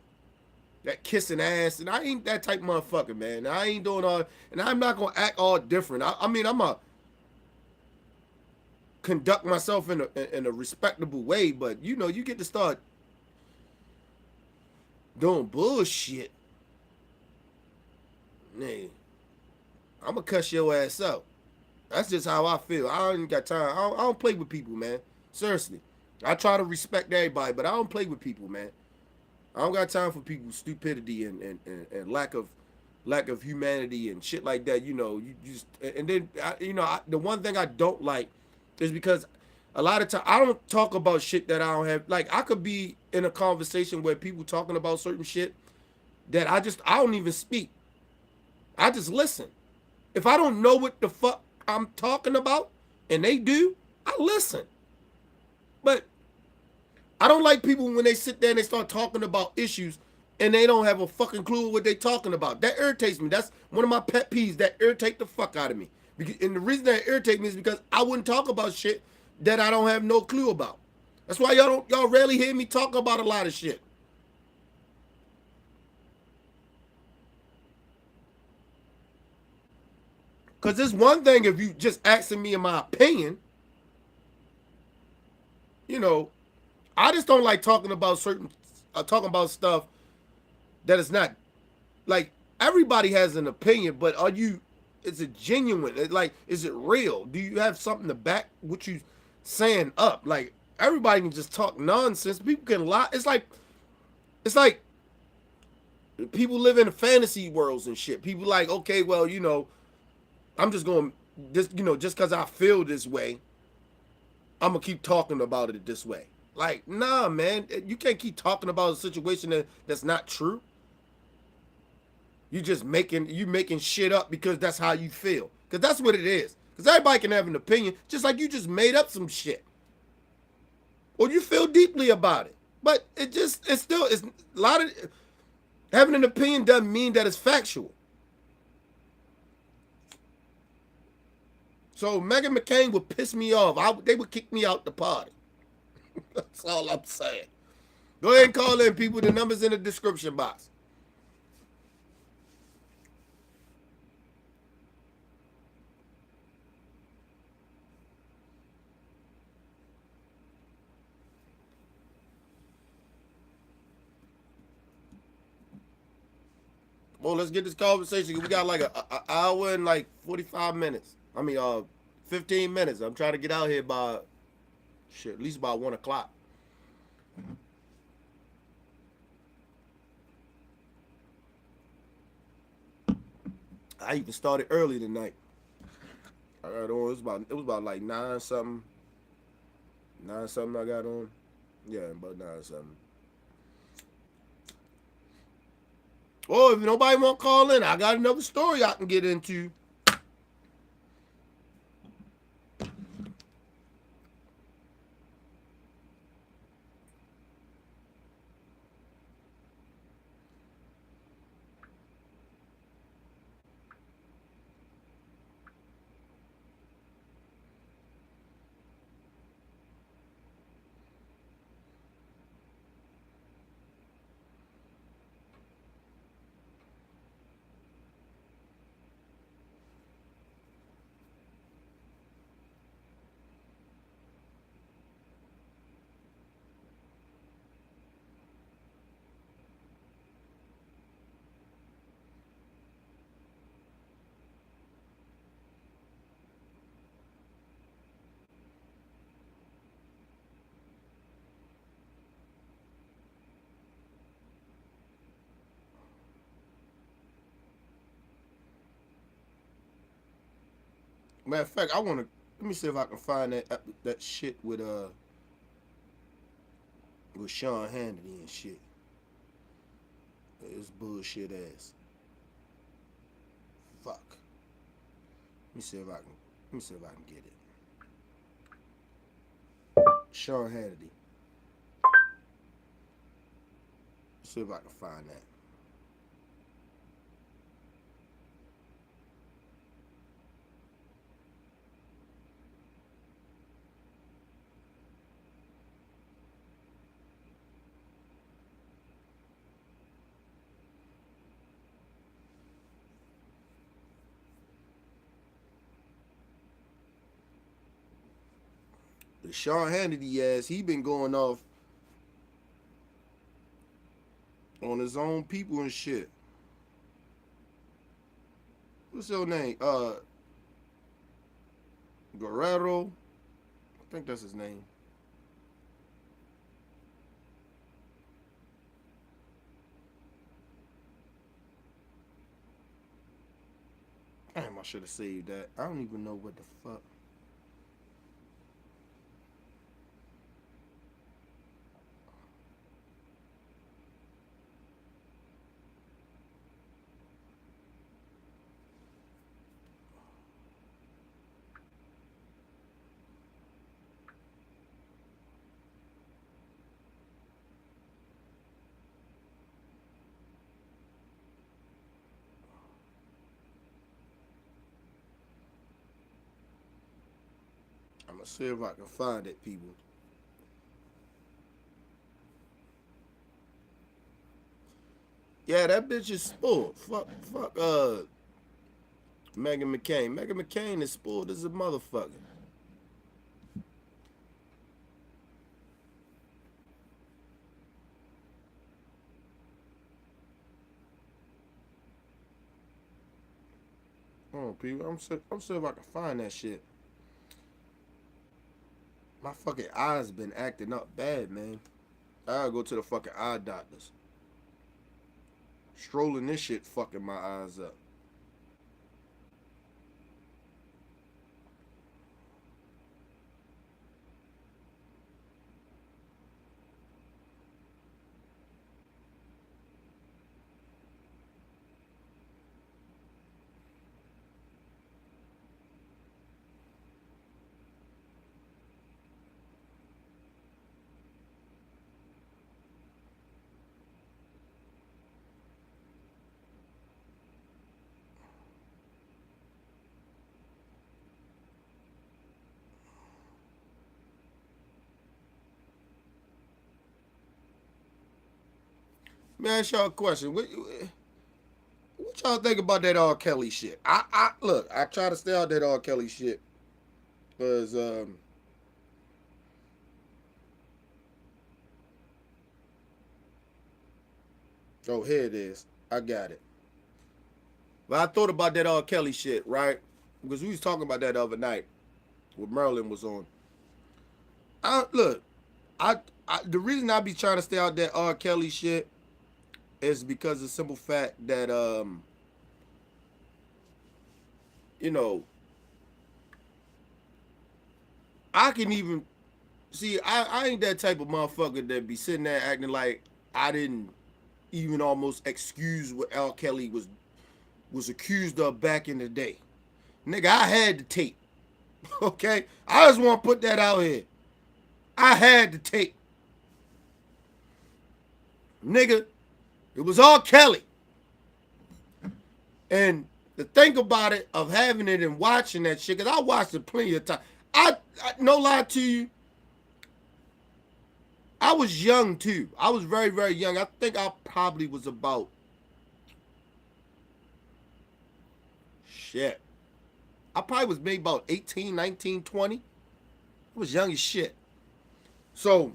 that kissing ass. And I ain't that type of motherfucker, man. I ain't doing all, and I'm not gonna act all different. I mean, I'm a conduct myself in a respectable way, but you know, you get to start doing bullshit, man, I'm gonna cuss your ass out. That's just how I feel. I ain't got time. I don't play with people, man. Seriously, I try to respect everybody, but I don't play with people, man. I don't got time for people's stupidity and lack of humanity and shit like that. You know, you just, and then the one thing I don't like is because a lot of time I don't talk about shit that I don't have. Like, I could be in a conversation where people talking about certain shit that I don't even speak. I just listen. If I don't know what the fuck I'm talking about and they do, I listen. But I don't like people when they sit there and they start talking about issues and they don't have a fucking clue what they talking about. That irritates me. That's one of my pet peeves that irritate the fuck out of me. And the reason that irritates me is because I wouldn't talk about shit that I don't have no clue about. That's why y'all rarely hear me talk about a lot of shit. Because it's one thing if you just asking me in my opinion. You know, I just don't like talking about stuff that is not, like, everybody has an opinion, but is it genuine? Like, is it real? Do you have something to back what you saying up? Like, everybody can just talk nonsense. People can lie. It's like people live in fantasy worlds and shit. People like, okay, well, you know, I'm just going just because I feel this way, I'm gonna keep talking about it this way. Like, nah, man, you can't keep talking about a situation that's not true. You making shit up because that's how you feel. Because that's what it is. Because everybody can have an opinion, just like you just made up some shit. Or you feel deeply about it. But it's a lot of, having an opinion doesn't mean that it's factual. So Meghan McCain would piss me off. They would kick me out the party. That's all I'm saying. Go ahead and call in, people. The number's in the description box. Well, let's get this conversation. We got like an hour and like 45 minutes. 15 minutes. I'm trying to get out here by, shit, at least by 1 o'clock. I even started early tonight. I got on. It was about like 9 something. 9 something I got on. Yeah, about 9 something. Oh, if nobody want to call in, I got another story I can get into. Matter of fact, let me see if I can find that shit with Sean Hannity and shit. It's bullshit ass. Fuck. Let me see if I can get it. Sean Hannity. Let's see if I can find that. The Sean Hannity ass, he been going off on his own people and shit. What's your name? Guerrero. I think that's his name. Damn, I should have saved that. I don't even know what the fuck. I'm gonna see if I can find it, people. Yeah, that bitch is spoiled. Fuck, Meghan McCain. Meghan McCain is spoiled as a motherfucker. Oh, people, I'm see if I can find that shit. My fucking eyes been acting up bad, man. I gotta go to the fucking eye doctors. Strolling this shit fucking my eyes up. Let me ask y'all a question. What y'all think about that R. Kelly shit? I look, I try to stay out that R. Kelly shit. Because oh, here it is. I got it. But I thought about that R. Kelly shit, right? Because we was talking about that the other night when Merlin was on. Look, the reason I be trying to stay out that R. Kelly shit is because of the simple fact that you know, I can even see I ain't that type of motherfucker that be sitting there acting like I didn't even almost excuse what R. Kelly was accused of back in the day. Nigga, I had the tape. Okay? I just want to put that out here. I had the tape. Nigga, it was R. Kelly. And the thing about it, of having it and watching that shit, because I watched it plenty of time. I no lie to you, I was young too. I was very, very young. I think I probably was about, shit, I probably was maybe about 18, 19, 20. I was young as shit. So,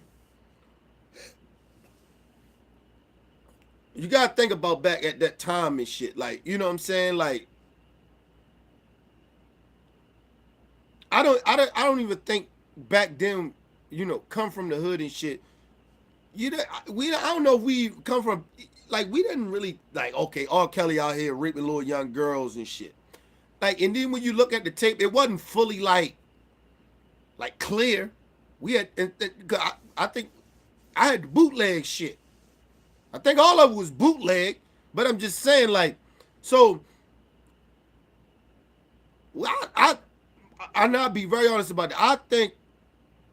you gotta think about back at that time and shit. Like, you know what I'm saying? Like, I don't even think back then, you know, come from the hood and shit. I don't know if we come from, like, we didn't really, like, okay, R. Kelly out here raping little young girls and shit. Like, and then when you look at the tape, it wasn't fully, like clear. We had, I think I had the bootleg shit. I think all of it was bootleg, but I'm just saying, like, so, I'll not be very honest about that. I think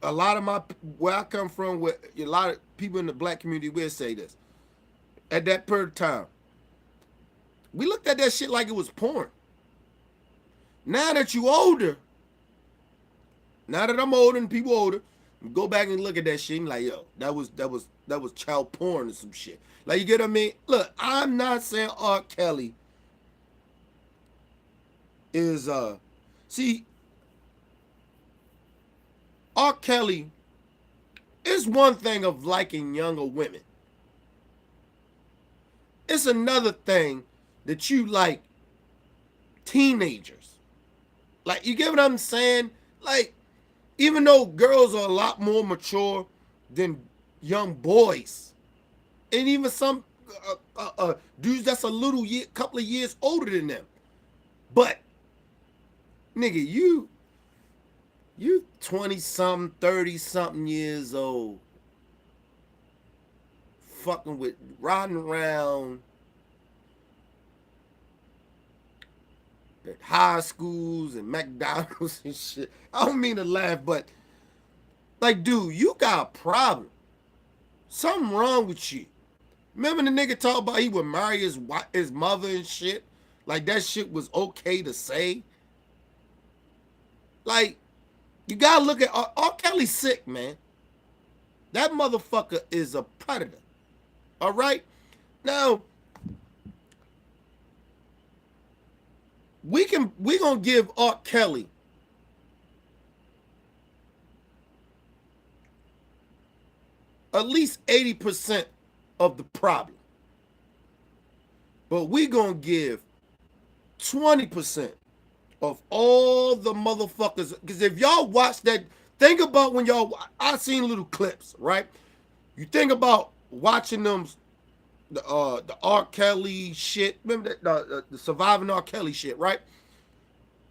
a lot of where I come from, where a lot of people in the black community will say this. At that period of time, we looked at that shit like it was porn. Now that you older, now that I'm older and people older, go back and look at that shit and like, yo, that was child porn or some shit. Like, you get what I mean? Look, I'm not saying R. Kelly is see, R. Kelly is one thing of liking younger women. It's another thing that you like teenagers. Like, you get what I'm saying? Like, even though girls are a lot more mature than young boys, and even some dudes that's a couple of years older than them, but nigga, you 20-something, 30-something years old, fucking with, riding around at high schools and McDonald's and shit. I don't mean to laugh, but, like, dude, you got a problem. Something wrong with you. Remember the nigga talk about he would marry his mother and shit? Like, that shit was okay to say? Like, you gotta look at R. Kelly sick, man. That motherfucker is a predator. All right? Now, we gonna give R. Kelly at least 80% of the problem. But we gonna give 20% of all the motherfuckers. Because if y'all watch that, Think about when y'all, I seen little clips, right? You think about watching them, the R. Kelly shit, remember the surviving R. Kelly shit, right?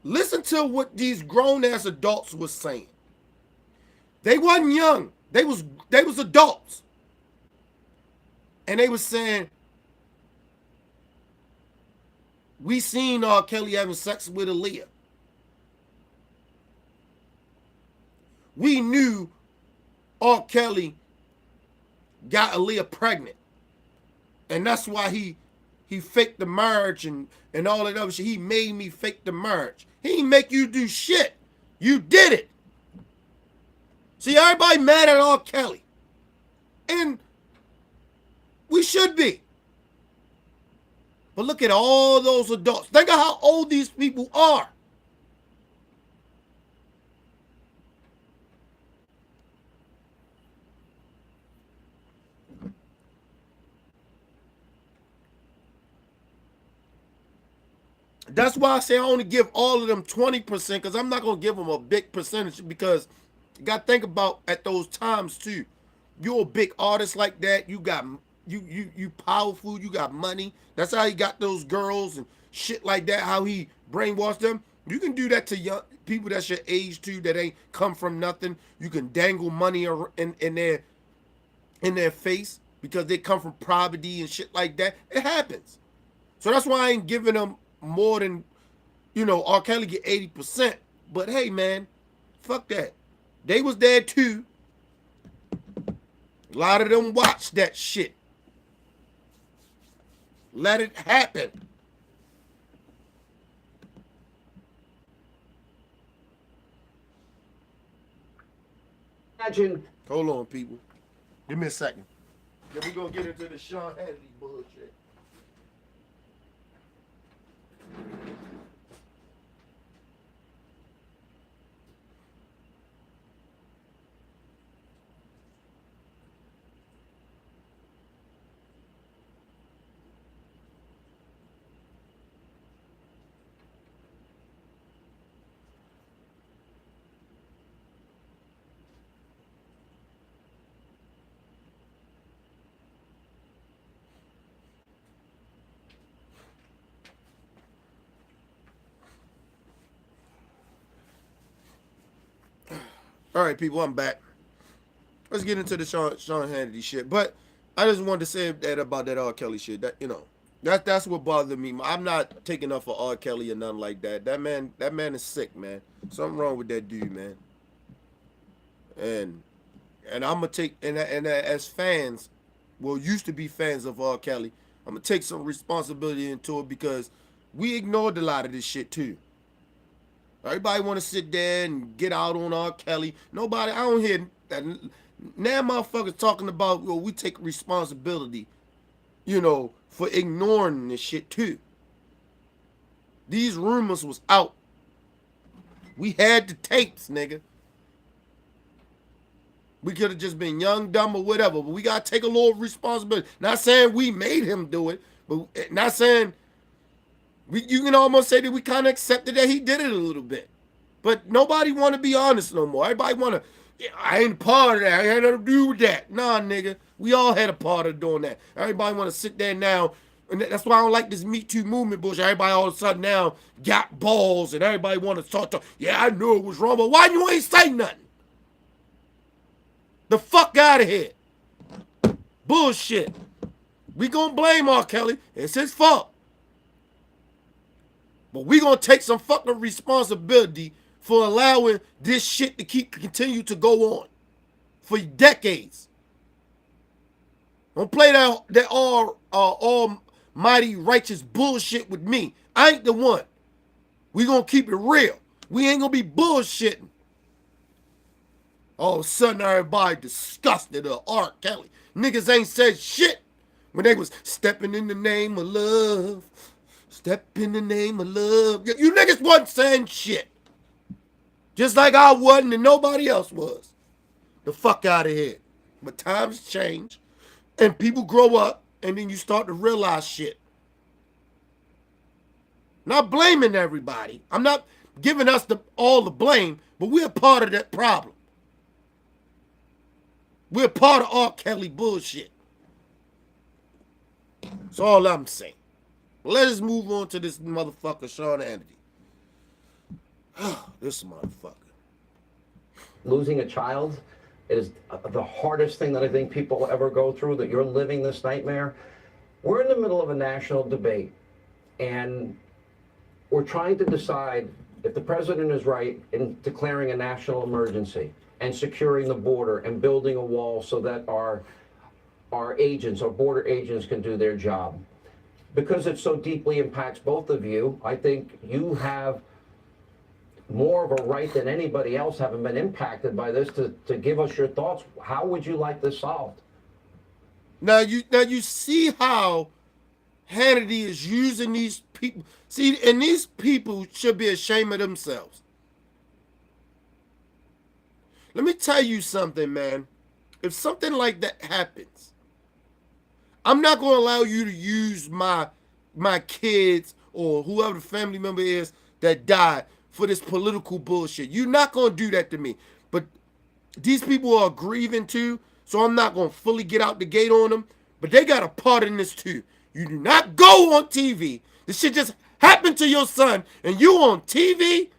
Listen to what these grown ass adults was saying. They wasn't young. They was adults. And they was saying, we seen R. Kelly having sex with Aaliyah. We knew R. Kelly got Aaliyah pregnant. And that's why he faked the marriage and all that other shit. He made me fake the marriage. He didn't make you do shit. You did it. See, everybody mad at R. Kelly. And we should be. But look at all those adults. Think of how old these people are. That's why I say I only give all of them 20% because I'm not going to give them a big percentage because you got to think about at those times too. You're a big artist like that. You got you powerful. You got money. That's how he got those girls and shit like that. How he brainwashed them. You can do that to young people that's your age too that ain't come from nothing. You can dangle money in their face because they come from poverty and shit like that. It happens. So that's why I ain't giving them more than, R. Kelly get 80%. But hey, man, fuck that. They was there too. A lot of them watched that shit. Let it happen. Imagine. Hold on, people. Give me a second. Then we gonna get into the Sean Hannity bullshit. All right, people, I'm back. Let's get into the Sean Hannity shit. But I just wanted to say that about that R. Kelly shit. That that's what bothered me. I'm not taking up for R. Kelly or nothing like that. That man is sick, man. Something wrong with that dude, man. And I'm gonna take and as fans, used to be fans of R. Kelly, I'm gonna take some responsibility into it because we ignored a lot of this shit too. Everybody want to sit there and get out on R. Kelly. Nobody, I don't hear that. Now motherfuckers talking about, we take responsibility, for ignoring this shit too. These rumors was out. We had the tapes, nigga. We could have just been young, dumb, or whatever, but we got to take a little responsibility. Not saying we made him do it, but not saying... You can almost say that we kind of accepted that he did it a little bit. But nobody want to be honest no more. Everybody want to, I ain't part of that. I had nothing to do with that. Nah, nigga. We all had a part of doing that. Everybody want to sit there now. And that's why I don't like this Me Too movement bullshit. Everybody all of a sudden now got balls and everybody want to talk. Yeah, I knew it was wrong, but why you ain't say nothing? The fuck out of here. Bullshit. We gonna blame R. Kelly. It's his fault. But we gonna take some fucking responsibility for allowing this shit to continue to go on for decades. Don't play that almighty righteous bullshit with me. I ain't the one. We gonna keep it real. We ain't gonna be bullshitting. All of a sudden, everybody disgusted of R. Kelly. Niggas ain't said shit when they was stepping in the name of love. Step in the name of love. You niggas wasn't saying shit. Just like I wasn't and nobody else was. The fuck out of here. But times change. And people grow up. And then you start to realize shit. Not blaming everybody. I'm not giving us all the blame. But we're part of that problem. We're part of R. Kelly bullshit. That's all I'm saying. Let's move on to this motherfucker, Sean Hannity. This motherfucker. Losing a child is the hardest thing that I think people will ever go through, that you're living this nightmare. We're in the middle of a national debate, and we're trying to decide if the president is right in declaring a national emergency and securing the border and building a wall so that our agents, our border agents, can do their job. Because it so deeply impacts both of you, I think you have more of a right than anybody else, having been impacted by this, to give us your thoughts. How would you like this solved? Now you see how Hannity is using these people. See, and these people should be ashamed of themselves. Let me tell you something, man. If something like that happens, I'm not going to allow you to use my kids or whoever the family member is that died for this political bullshit. You're not going to do that to me. But these people are grieving too, so I'm not going to fully get out the gate on them. But they got a part in this too. You do not go on TV. This shit just happened to your son, and you on TV?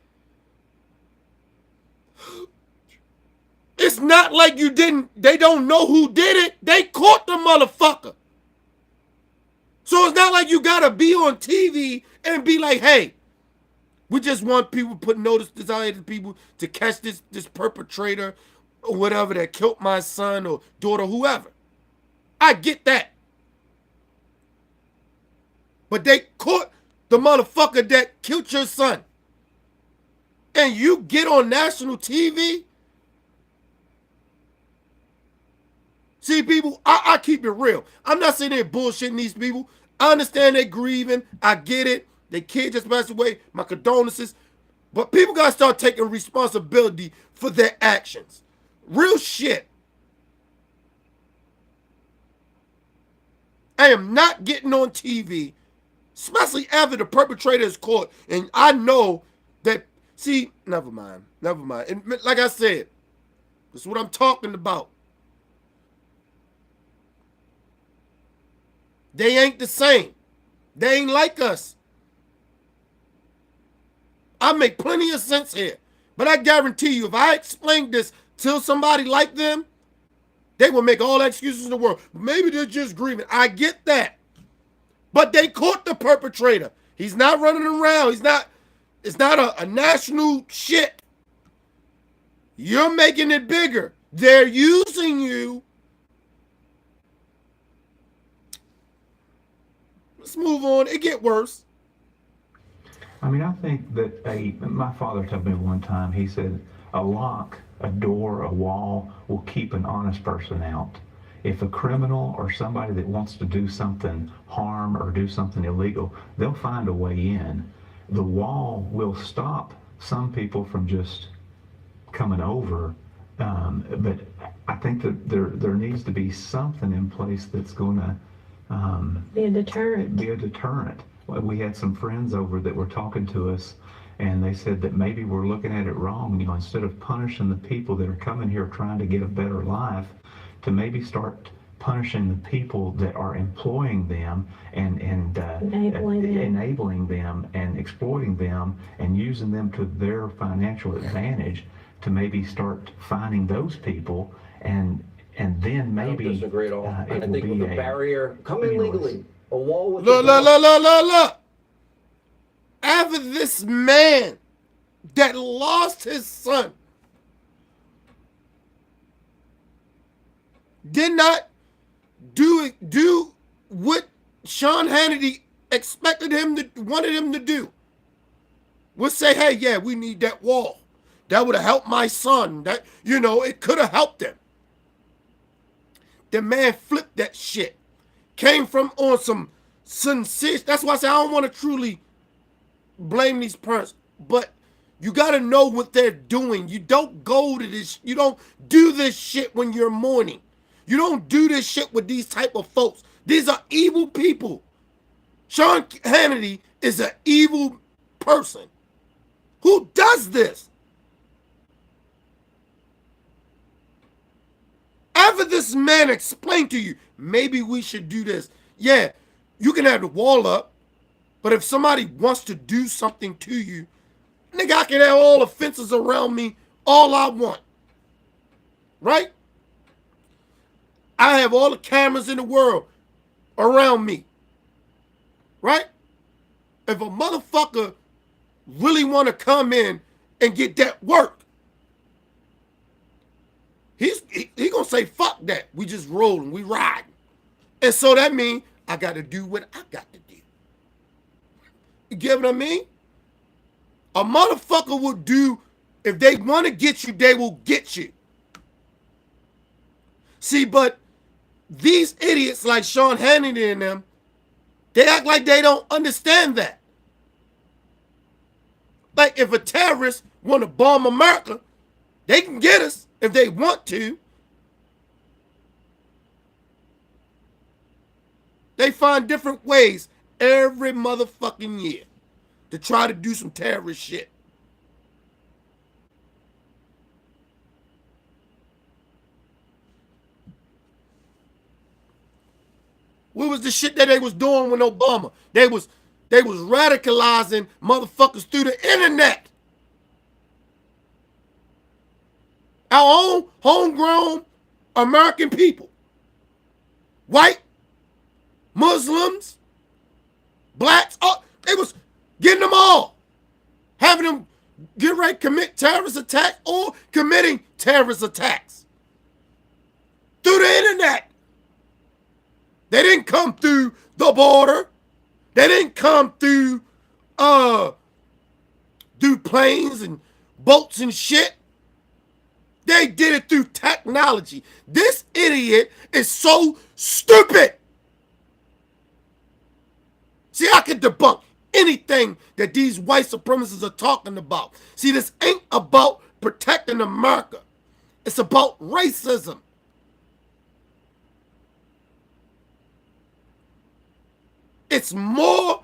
It's not like they don't know who did it. They caught the motherfucker. So it's not like you gotta be on TV and be like, hey, we just want people to put notices out to people to catch this perpetrator or whatever that killed my son or daughter, whoever. I get that. But they caught the motherfucker that killed your son. And you get on national TV? See, people, I keep it real. I'm not sitting there bullshitting these people. I understand they're grieving. I get it. Their kid just passed away. My condolences. But people got to start taking responsibility for their actions. Real shit. I am not getting on TV, especially after the perpetrator is caught. And I know that, see, never mind. And like I said, this is what I'm talking about. They ain't the same. They ain't like us. I make plenty of sense here. But I guarantee you, if I explain this to somebody like them, they will make all the excuses in the world. Maybe they're just grieving. I get that. But they caught the perpetrator. He's not running around. It's not a national shit. You're making it bigger. They're using you. Let's move on. It get worse. I mean, I think that my father told me one time, he said, a lock, a door, a wall will keep an honest person out. If a criminal or somebody that wants to do something harm or do something illegal, they'll find a way in. The wall will stop some people from just coming over. But I think that there needs to be something in place that's going to be a deterrent. We had some friends over that were talking to us, and they said that maybe we're looking at it wrong. You know, instead of punishing the people that are coming here trying to get a better life, to maybe start punishing the people that are employing them and enabling them and exploiting them and using them to their financial advantage, to maybe start finding those people and then maybe I don't disagree at all. I it will think be with a barrier, come in legally. A wall with Look. After this man that lost his son did not do what Sean Hannity wanted him to do, would say, hey, yeah, we need that wall. That would have helped my son. That, it could have helped him. The man flipped that shit. Came from on some sincere. That's why I say I don't want to truly blame these parents. But you got to know what they're doing. You don't go to this. You don't do this shit when you're mourning. You don't do this shit with these type of folks. These are evil people. Sean Hannity is an evil person. Who does this? After this man explained to you, maybe we should do this. Yeah, you can have the wall up, but if somebody wants to do something to you, nigga, I can have all the fences around me all I want. Right? I have all the cameras in the world around me. Right? If a motherfucker really want to come in and get that work, he gonna say, fuck that. We just rolling, we riding. And so that means I got to do what I got to do. You get what I mean? A motherfucker will do, if they want to get you, they will get you. See, but these idiots like Sean Hannity and them, they act like they don't understand that. Like if a terrorist want to bomb America, they can get us if they want to. They find different ways every motherfucking year to try to do some terrorist shit. What was the shit that they was doing with Obama? They was radicalizing motherfuckers through the internet. Our own homegrown American people. White, Muslims, blacks, they was getting them all. Having them get ready to commit terrorist attacks or committing terrorist attacks. Through the internet. They didn't come through the border. They didn't come through planes and boats and shit. They did it through technology. This idiot is so stupid. See, I can debunk anything that these white supremacists are talking about. See, this ain't about protecting America. It's about racism. It's more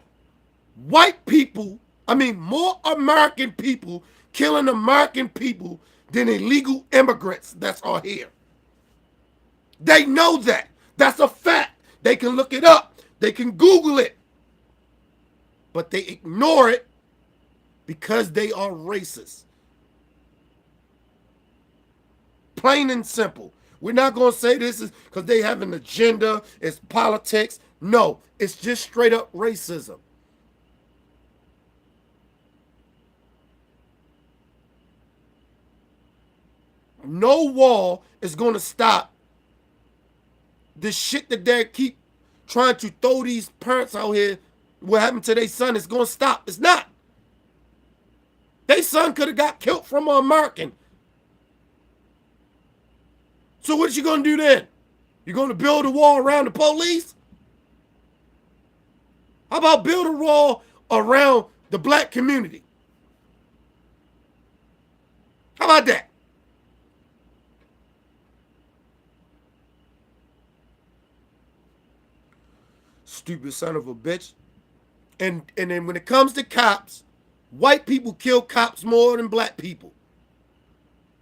more American people killing American people than illegal immigrants that's are here. They know that. That's a fact. They can look it up. They can Google it. But they ignore it because they are racist. Plain and simple. We're not going to say this is because they have an agenda, it's politics. No, it's just straight up racism. No wall is going to stop the shit that they keep trying to throw these parents out here. What happened to their son is going to stop. It's not. Their son could have got killed from an American. So what you going to do then? You going to build a wall around the police? How about build a wall around the black community? How about that? Stupid son of a bitch. And then when it comes to cops, white people kill cops more than black people.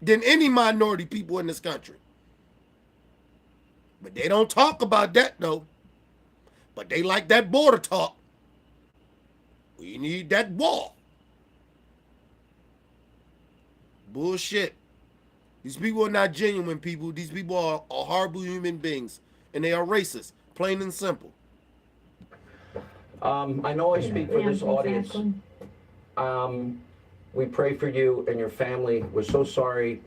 Than any minority people in this country. But they don't talk about that though. But they like that border talk. We need that wall. Bullshit. These people are not genuine people. These people are horrible human beings. And they are racist. Plain and simple. I know I speak for this audience. We pray for you and your family. We're so sorry.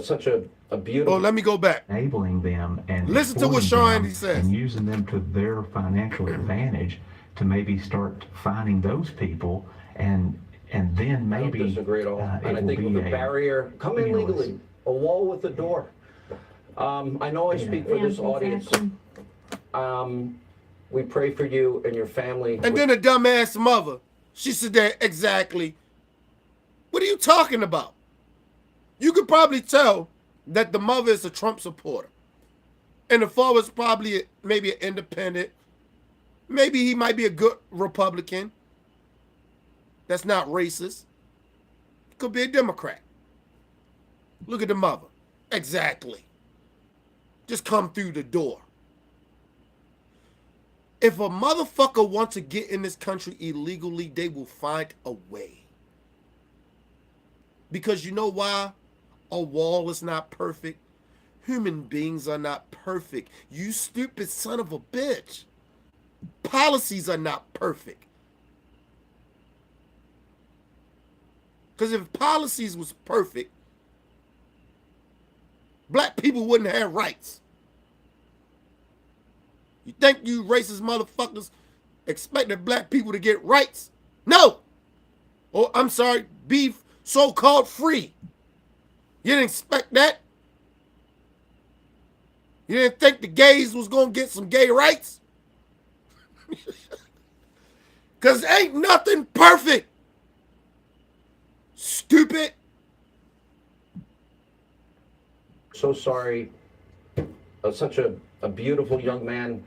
Such a beautiful... Oh, let me go back. Enabling them and listen to what exploiting Sean them says. and using them to their financial advantage to maybe start finding those people and then maybe I don't disagree at all. And I it will think be with a barrier, come in legally, a wall with a door. I know I speak for this audience. We pray for you and your family. And then the dumbass mother, she said that exactly. What are you talking about? You could probably tell that the mother is a Trump supporter. And the father is probably maybe an independent. Maybe he might be a good Republican. That's not racist. Could be a Democrat. Look at the mother. Exactly. just come through the door. If a motherfucker wants to get in this country illegally, they will find a way. Because you know why? A wall is not perfect. Human beings are not perfect. You stupid son of a bitch. Policies are not perfect. Because if policies was perfect, black people wouldn't have rights. You think you racist motherfuckers expected black people to get rights? No. Or I'm sorry, be so-called free. You didn't expect that? You didn't think the gays was going to get some gay rights? Because ain't nothing perfect. Stupid. So sorry. Such a beautiful young man.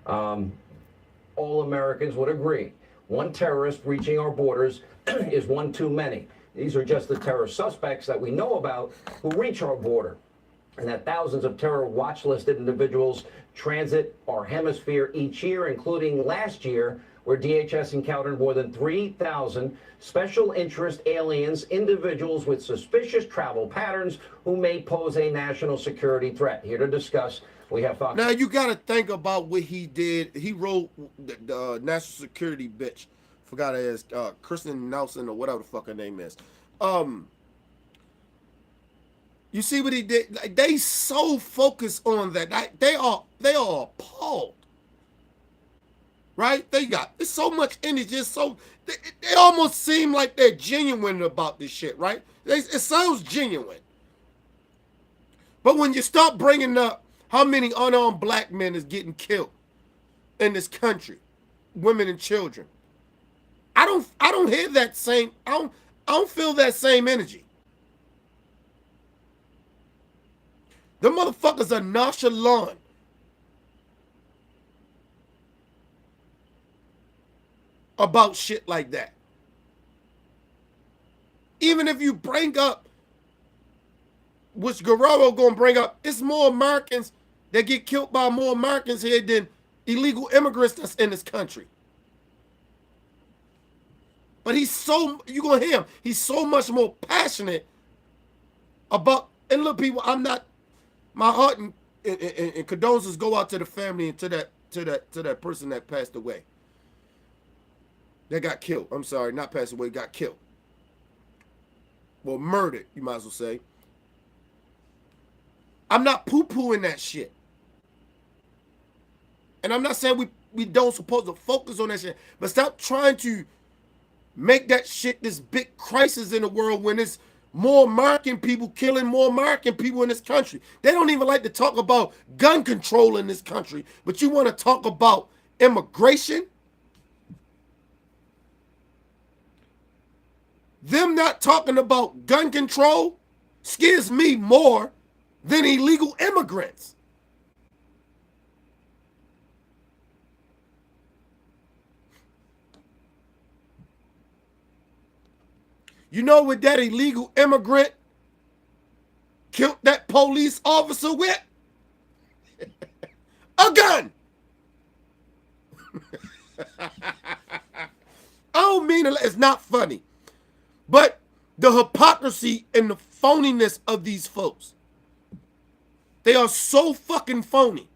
All Americans would agree. One terrorist reaching our borders is one too many. These are just the terror suspects that we know about who reach our border. And that thousands of terror watch listed individuals transit our hemisphere each year, including last year, where DHS encountered more than 3,000 special interest aliens, individuals with suspicious travel patterns who may pose a national security threat. Here to discuss, we have Fox. Now you got to think about what he did. He wrote the national security bitch. Forgot it is Kristen Nelson or whatever the fuck her name is. You see what he did? Like, they so focused on that. They are appalled. Right? It's so much energy. It's so they almost seem like they're genuine about this shit, right? It sounds genuine. But when you start bringing up how many unarmed black men is getting killed in this country, women and children, I don't hear that same. I don't feel that same energy. The motherfuckers are nonchalant about shit like that. Even if you bring up, which Guerrero gonna bring up, it's more Americans that get killed by more Americans here than illegal immigrants that's in this country. But you gonna hear him, he's so much more passionate about, and look people, my heart and condolences go out to the family and to that person that passed away. That got killed. I'm sorry, not passed away, got killed. Well, murdered, you might as well say. I'm not poo-pooing that shit. And I'm not saying we don't supposed to focus on that shit, but stop trying to make that shit this big crisis in the world when it's more American people killing more American people in this country. They don't even like to talk about gun control in this country, but you want to talk about immigration? Them not talking about gun control scares me more than illegal immigrants. You know what that illegal immigrant killed that police officer with? A gun. I don't mean it's not funny, but the hypocrisy and the phoniness of these folks. They are so fucking phony.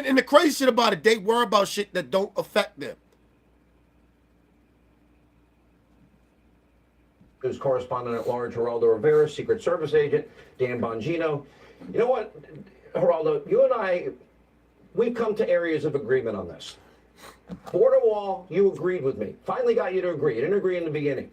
And the crazy shit about it, they worry about shit that don't affect them. News correspondent at large, Geraldo Rivera, Secret Service agent, Dan Bongino. You know what, Geraldo, you and I, we've come to areas of agreement on this. Border wall, you agreed with me. Finally got you to agree. You didn't agree in the beginning.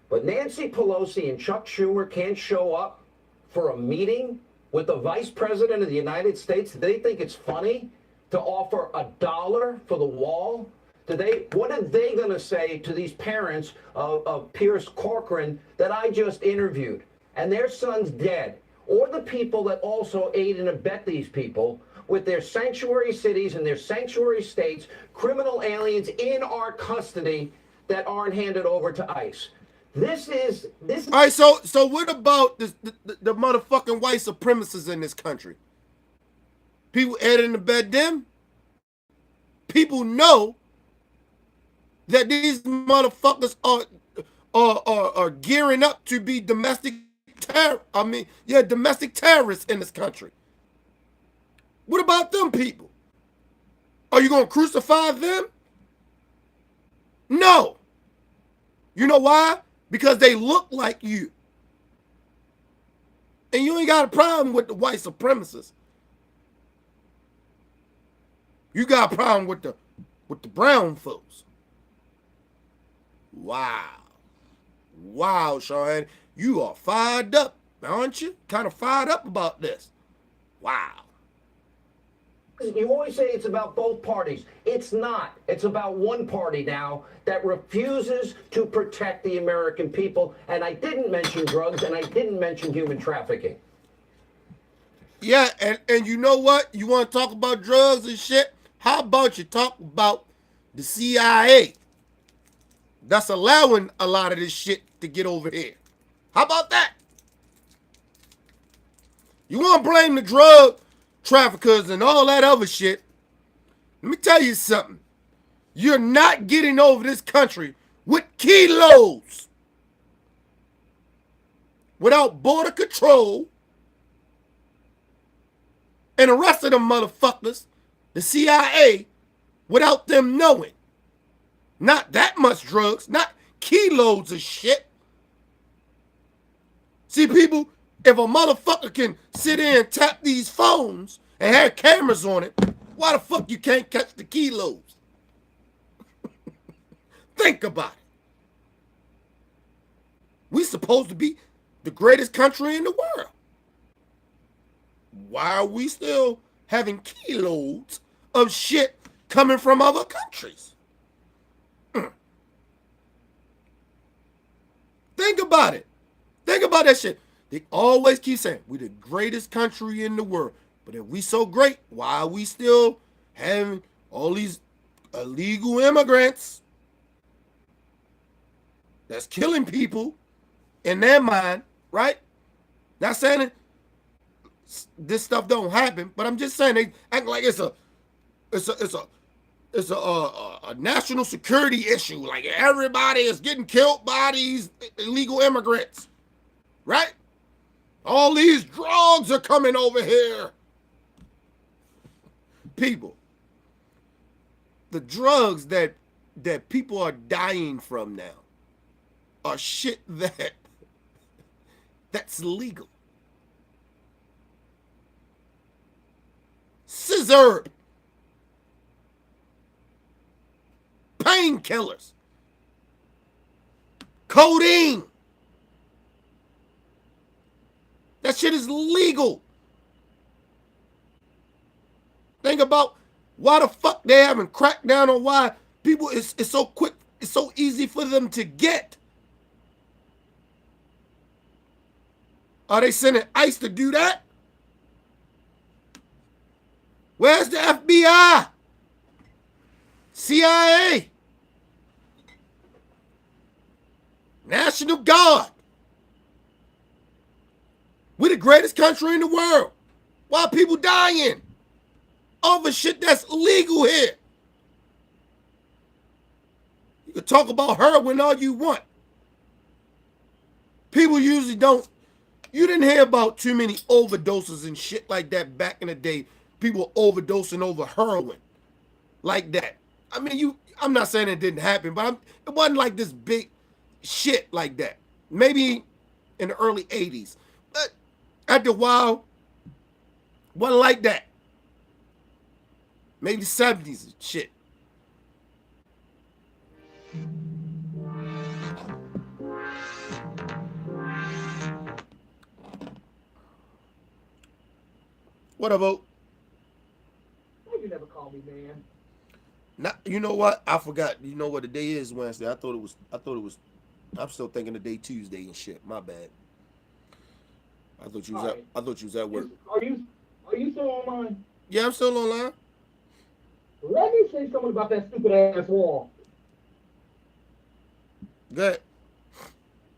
But Nancy Pelosi and Chuck Schumer can't show up for a meeting with the Vice President of the United States. Do they think it's funny to offer $1 for the wall? What are they going to say to these parents of Pierce Corcoran that I just interviewed and their son's dead? Or the people that also aid and abet these people with their sanctuary cities and their sanctuary states, criminal aliens in our custody that aren't handed over to ICE. This is All right, so what about the motherfucking white supremacists in this country? People adding to bed them. People know that these motherfuckers are gearing up to be domestic terrorists in this country. What about them people? Are you gonna crucify them? No. You know why? Because they look like you. And you ain't got a problem with the white supremacists. You got a problem with the brown folks. Wow. Wow, Sean. You are fired up, aren't you? Kind of fired up about this. Wow. You always say it's about both parties. It's not. It's about one party now that refuses to protect the American people. And I didn't mention drugs, and I didn't mention human trafficking. Yeah, and you know what? You want to talk about drugs and shit? How about you talk about the CIA that's allowing a lot of this shit to get over here? How about that? You want to blame the drug traffickers and all that other shit? Let me tell you something. You're not getting over this country with kilos without border control and the rest of them motherfuckers, the CIA, without them knowing. Not that much drugs, not kilos of shit. See, people, if a motherfucker can sit there and tap these phones and have cameras on it, why the fuck you can't catch the kilos? Think about it. We supposed to be the greatest country in the world. Why are we still having kilos of shit coming from other countries? Think about it. Think about that shit. They always keep saying, we're the greatest country in the world. But if we so great, why are we still having all these illegal immigrants that's killing people in their mind, right? Not saying it, this stuff don't happen, but I'm just saying they act like it's a national security issue. Like everybody is getting killed by these illegal immigrants, right? All these drugs are coming over here. People, the drugs that people are dying from now are shit that's legal. Scissor, painkillers, codeine. That shit is legal. Think about why the fuck they haven't cracked down on why people it's so quick, it's so easy for them to get. Are they sending ICE to do that? Where's the FBI? CIA? National Guard? We're the greatest country in the world. Why are people dying over shit that's illegal here? You can talk about heroin all you want. People usually don't. You didn't hear about too many overdoses and shit like that back in the day. People overdosing over heroin like that. I mean, I'm not saying it didn't happen, but it wasn't like this big shit like that. Maybe in the early 80s. But after a while, wasn't like that. Maybe 70s and shit. What about? You never call me, man. Not, you know what? I forgot. You know what the day is, Wednesday. I thought it was. I'm still thinking the day Tuesday and shit. My bad. I thought you was at. I thought you was at work. Are you still online? Yeah, I'm still online. Let me say something about that stupid ass wall. Good.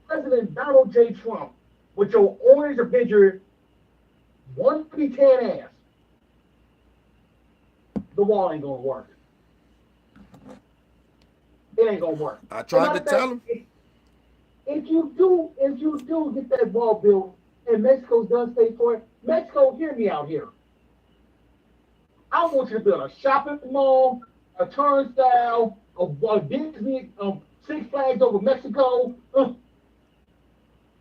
President Donald J. Trump with your orange Avenger 1P10 ass, the wall ain't gonna work. It ain't gonna work. I tried to tell him. If you do get that wall built and Mexico's done stay for it, Mexico, hear me out here. I want you to build a shopping mall, a turnstile, a Disney, Six Flags over Mexico.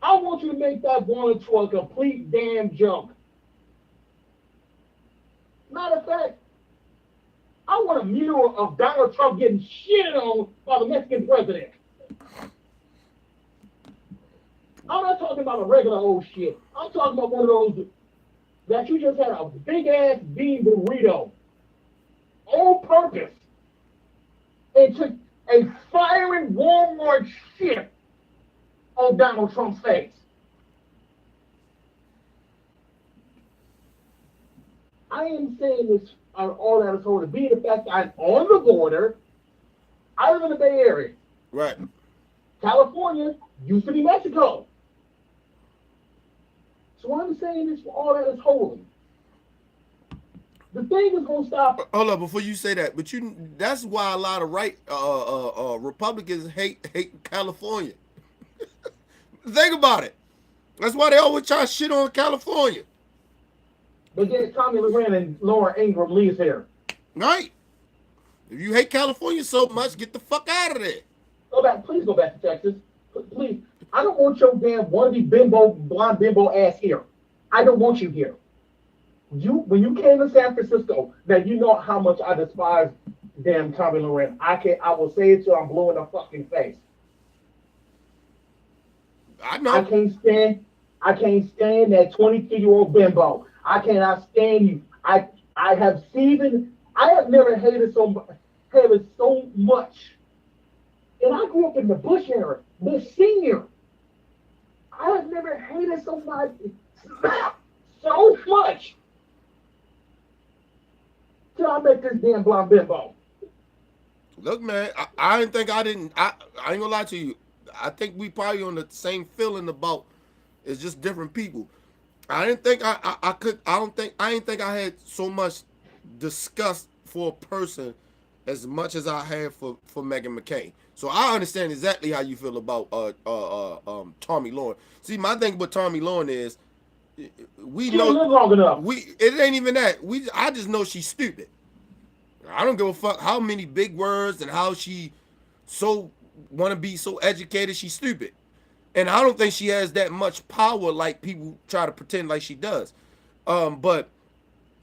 I want you to make that wall into a complete damn joke. Matter of fact, I want a mural of Donald Trump getting shit on by the Mexican president. I'm not talking about a regular old shit. I'm talking about one of those that you just had a big ass bean burrito on purpose and took a firing Walmart shit on Donald Trump's face. I am saying this all that is told to be the fact that I'm on the border. I live in the Bay Area. Right. California used to be Mexico. So I'm saying this for all that is holding. The thing is gonna stop. Hold up, before you say that, but that's why a lot of Republicans hate California. Think about it. That's why they always try shit on California. But then Tommy Loren and Laura Ingraham leaves here. Right. If you hate California so much, get the fuck out of there. Please go back to Texas. Please. I don't want your damn wannabe blonde bimbo ass here. I don't want you here. When you came to San Francisco, now you know how much I despise damn Tommy Loren. I will say it till I'm blue in the fucking face. I know. I can't stand that 22-year-old bimbo. I cannot stand you. I have never hated so much. And I grew up in the Bush era, the senior. I have never hated somebody so much till I met this damn blonde bimbo. Look, man, I ain't gonna lie to you. I think we probably on the same feeling about it's just different people. I didn't think I ain't think I had so much disgust for a person as much as I had for Meghan McCain. So I understand exactly how you feel about Tommy Lauren. See, my thing with Tommy Lauren is we She know don't live long enough. it ain't even that. I just know she's stupid. I don't give a fuck how many big words and how she so want to be so educated. She's stupid. And I don't think she has that much power like people try to pretend like she does. But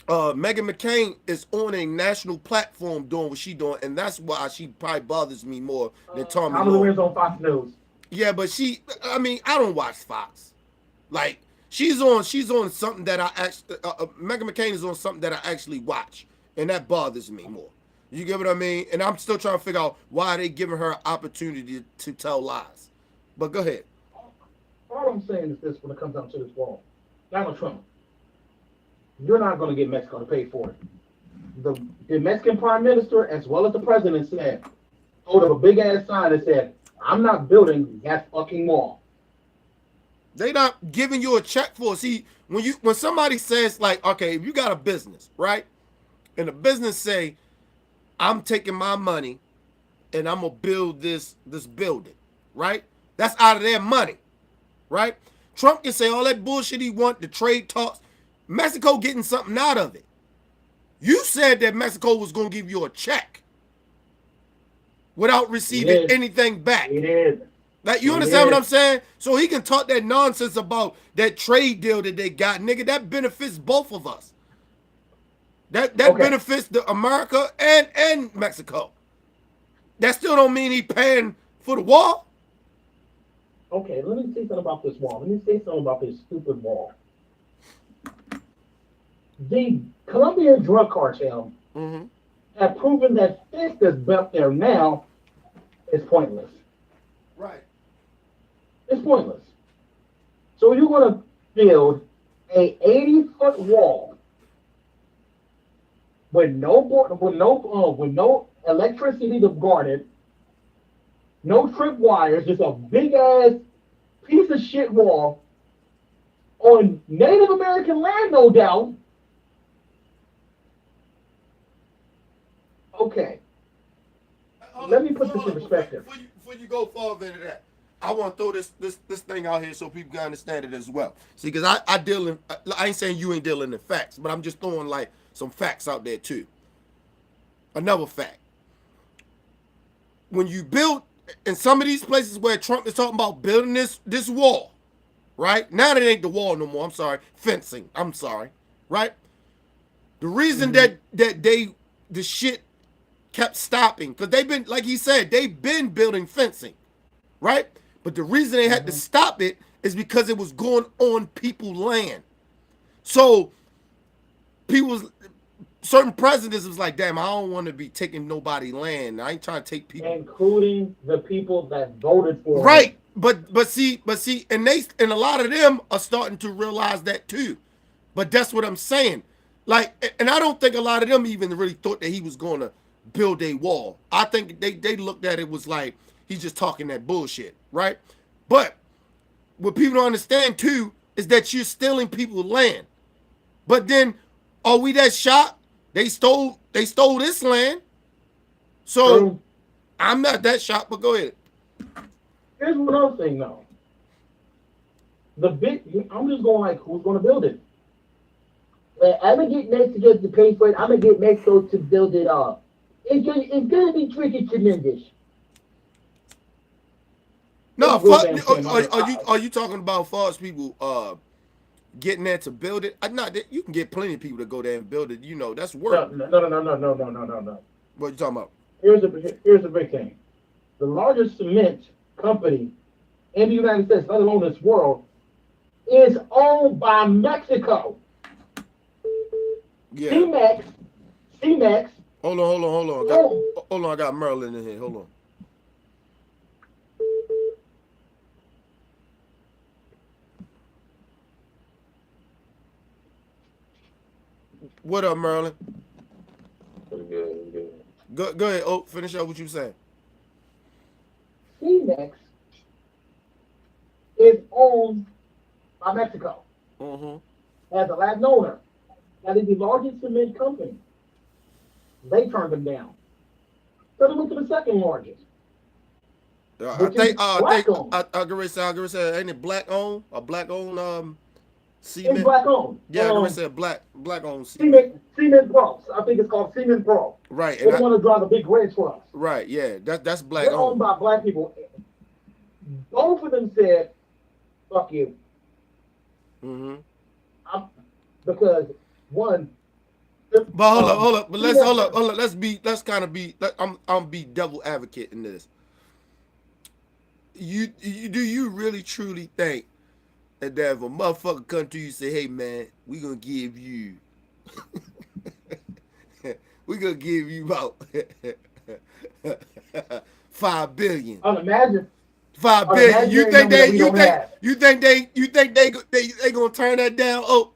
Meghan McCain is on a national platform doing what she's doing, and that's why she probably bothers me more than Tommy Lauren. on Fox News. Yeah, but I don't watch Fox. Like, she's on something that I actually, Meghan McCain is on something that I actually watch, and that bothers me more. You get what I mean? And I'm still trying to figure out why they giving her an opportunity to tell lies. But go ahead. All I'm saying is this when it comes down to this wall. Donald Trump, you're not going to get Mexico to pay for it. The Mexican prime minister, as well as the president, hold up a big ass sign that said, I'm not building that fucking wall. They not giving you a check for it. See, when somebody says, like, okay, if you got a business, right? And the business say, I'm taking my money and I'm gonna build this building, right? That's out of their money, right? Trump can say all that bullshit he want, the trade talks. Mexico getting something out of it. You said that Mexico was gonna give you a check without receiving anything back. It is. Like, you understand what I'm saying? So he can talk that nonsense about that trade deal that they got, nigga. That benefits both of us. That benefits the America and Mexico. That still don't mean he paying for the wall. Okay, let me say something about this wall. Let me say something about this stupid wall. The Colombian drug cartel have proven that this that's built there now is pointless. Right. It's pointless. So you're going to build a 80-foot wall with no electricity to guard it, no trip wires, just a big ass piece of shit wall on Native American land, no doubt. Okay. Let me put this in perspective. Before you go further into that, I want to throw this thing out here so people can understand it as well. See, because I deal in, I ain't saying you ain't dealing in facts, but I'm just throwing like some facts out there too. Another fact. When you build in some of these places where Trump is talking about building this wall, right? Now it ain't the wall no more. I'm sorry. Fencing. I'm sorry. Right? The reason that the shit kept stopping, because they've been, like he said, they've been building fencing, right? But the reason they had to stop it is because it was going on people's land. So certain presidents was like, damn, I don't want to be taking nobody's land. I ain't trying to take people, including the people that voted for right. it. But see, and a lot of them are starting to realize that too. But that's what I'm saying. Like, and I don't think a lot of them even really thought that he was going to build a wall. I think they looked at it was like he's just talking that bullshit, right? But what people don't understand too is that you're stealing people's land. But then, are we that shocked? They stole this land. So I'm not that shocked, but go ahead. Here's one other thing though. I'm just going like, who's going to build it? I'm gonna get Mexico to pay for it. I'm gonna get Mexico to build it up. It's gonna be tricky, tremendous. No, are you talking about false people getting there to build it? Not that you can get plenty of people to go there and build it. You know, that's work. No. What you talking about? Here's the big thing. The largest cement company in the United States, let alone this world, is owned by Mexico. Yeah. CMEX. Hold on. I got Merlin in here. Hold on. What up, Merlin? Good. Go ahead. Oh, finish up what you saying. CMEX is owned by Mexico. As a Latin owner. That is the largest cement company. They turned them down. So they went to the second largest. I think I can say ain't it black owned? A black owned cement. It's black owned. Yeah, I can say black owned cement. Cement Pro. I think it's called Cement Pro. Right. They want to drive the big red trucks. Right. Yeah. That's black They're owned by black people. Both of them said, "Fuck you." Because one. But hold up. But hold up. Let's kind of be. I'm be devil advocate in this. Do you really truly think that if a motherfucker come to you and say, "Hey man, we gonna give you about $5 billion." Imagine. $5 billion. You think they gonna turn that down? Oh.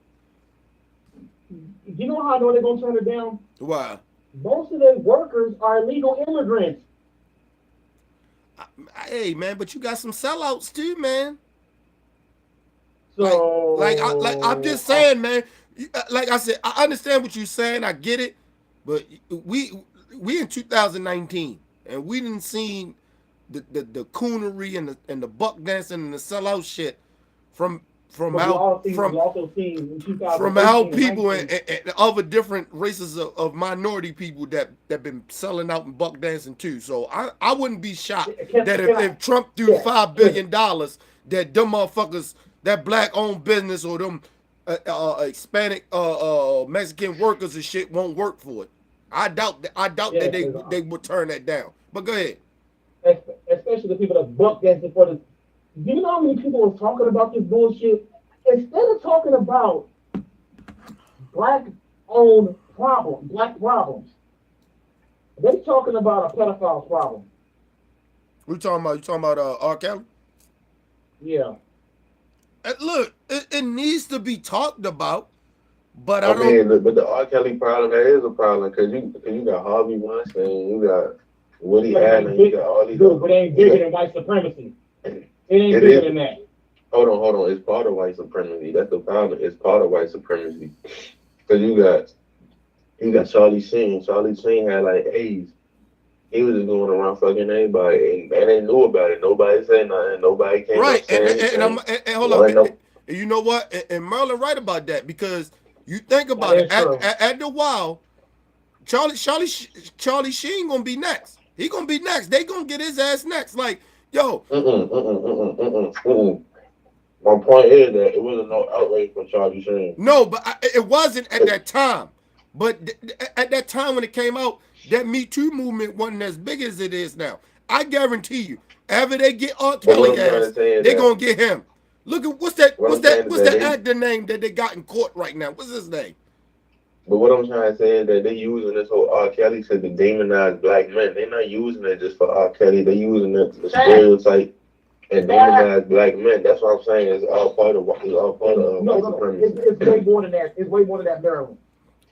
You know how I know they're gonna turn it down? Why? Most of their workers are illegal immigrants. Hey man, but you got some sellouts too, man. So I'm just saying, man. Like I said, I understand what you're saying. I get it, but we in 2019, and we didn't see the coonery and the buck dancing and the sellout shit from how people and other different races of minority people that been selling out and buck dancing too. So I wouldn't be shocked that if Trump threw $5 billion, that them motherfuckers, that black owned business or them Hispanic Mexican workers and shit won't work for it. I doubt that they would turn that down. But go ahead. Especially the people that buck dancing for the. Do you know how many people are talking about this bullshit? Instead of talking about black-owned black problems, they're talking about a pedophile problem. You talking about R. Kelly? Yeah. Look, it needs to be talked about, but I mean, but the R. Kelly problem, that is a problem, because you got Harvey Weinstein, you got Woody Allen, you got all these. Dude, but it ain't bigger than white supremacy. It ain't bigger than that. hold on. It's part of white supremacy. That's the problem. It's part of white supremacy. Because you got Charlie Sheen. Charlie Sheen had like AIDS. He was just going around fucking everybody, and they knew about it. Nobody said nothing. Nobody came. Right, and hold on. And you know what? And Merlin right about that, because you think about it. At the while, Charlie Sheen gonna be next. He gonna be next. They gonna get his ass next. Like, yo. My point is that it wasn't no outrage for Charlie Sheen. No, but it wasn't at that time. But at that time when it came out, that Me Too movement wasn't as big as it is now. I guarantee you, ever they get R. Kelly ass, they gonna get him. Look at what's that actor name that they got in court right now? What's his name? But what I'm trying to say is that they're using this whole R. Kelly to demonize black men. They're not using it just for R. Kelly. They're using it to stereotype and demonize black men. That's what I'm saying. It's all part of white supremacy. It's way more than that. It's way more than that, Maryland.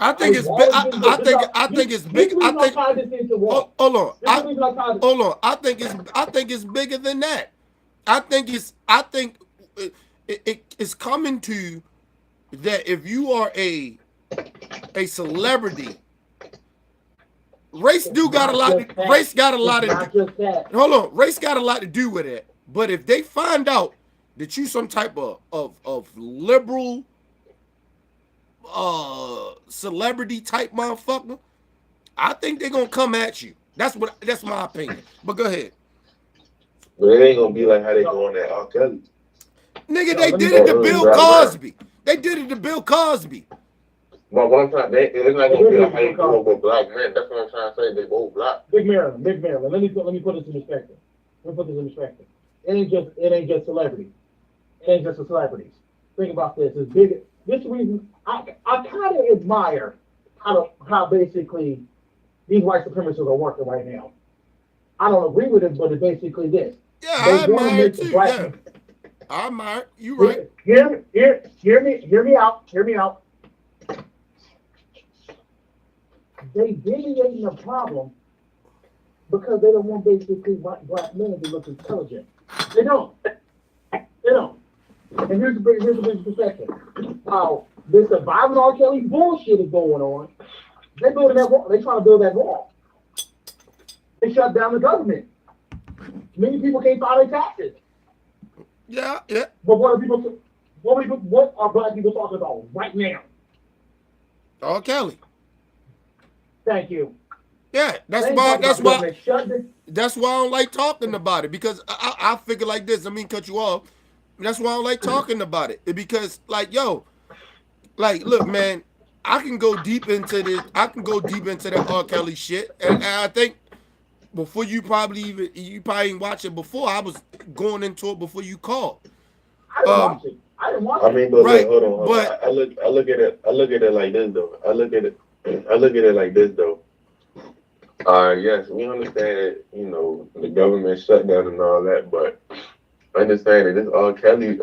I think it's big. I think it's big. Hold on. I think it's bigger than that. I think it's coming to that if you are a celebrity, race got a lot. Race got a lot of. Hold on, race got a lot to do with it. But if they find out that you some type of liberal celebrity type motherfucker, I think they're gonna come at you. That's my opinion. But go ahead. But it ain't gonna be like how they going at R. Kelly. Nigga, they did it to Bill Cosby. They did it to Bill Cosby. But what I'm trying, it's not gonna be like how they going with black men. That's what I'm trying to say. They both black. Big Maryland. Let me put this in perspective. It ain't just celebrities. It ain't just the celebrities. Think about this. It's big. This reason I kind of admire how basically these white supremacists are working right now. I don't agree with it, but it's basically this. Yeah, I admire it too. Yeah. I admire. You right. Hear me out. They delineating the problem because they don't want basically black men to look intelligent. They don't. And here's the big perspective. This surviving R. Kelly bullshit is going on. They're building that wall. They trying to build that wall. They shut down the government. Many people can't file their taxes. Yeah. But what are black people talking about right now? R. Kelly. Thank you. Yeah, that's why I don't like talking about it, because I figure like this. I mean, cut you off. That's why I don't like talking about it, because like, yo, like, look, man, I can go deep into this. I can go deep into that R. Kelly shit, and I think before you probably ain't watch it before. I was going into it before you called. I didn't watch it. I mean, but right, look, hold on. But I look at it like this though. I look at it like this though. Yes, we understand, the government shutdown and all that, but understand that this R. Kelly,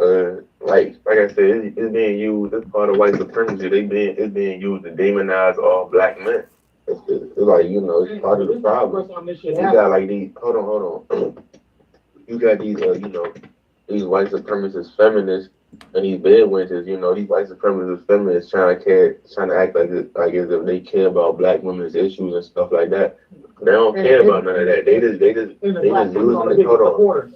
like I said, it's being used as part of white supremacy. It's being used to demonize all black men. It's like, it's part of the problem. You got like these, hold on. You got these, these white supremacist feminists and these bedwinches, these white supremacist feminists trying to act like as if they care about black women's issues and stuff like that. They don't care about none of that. They just using it. Hold on.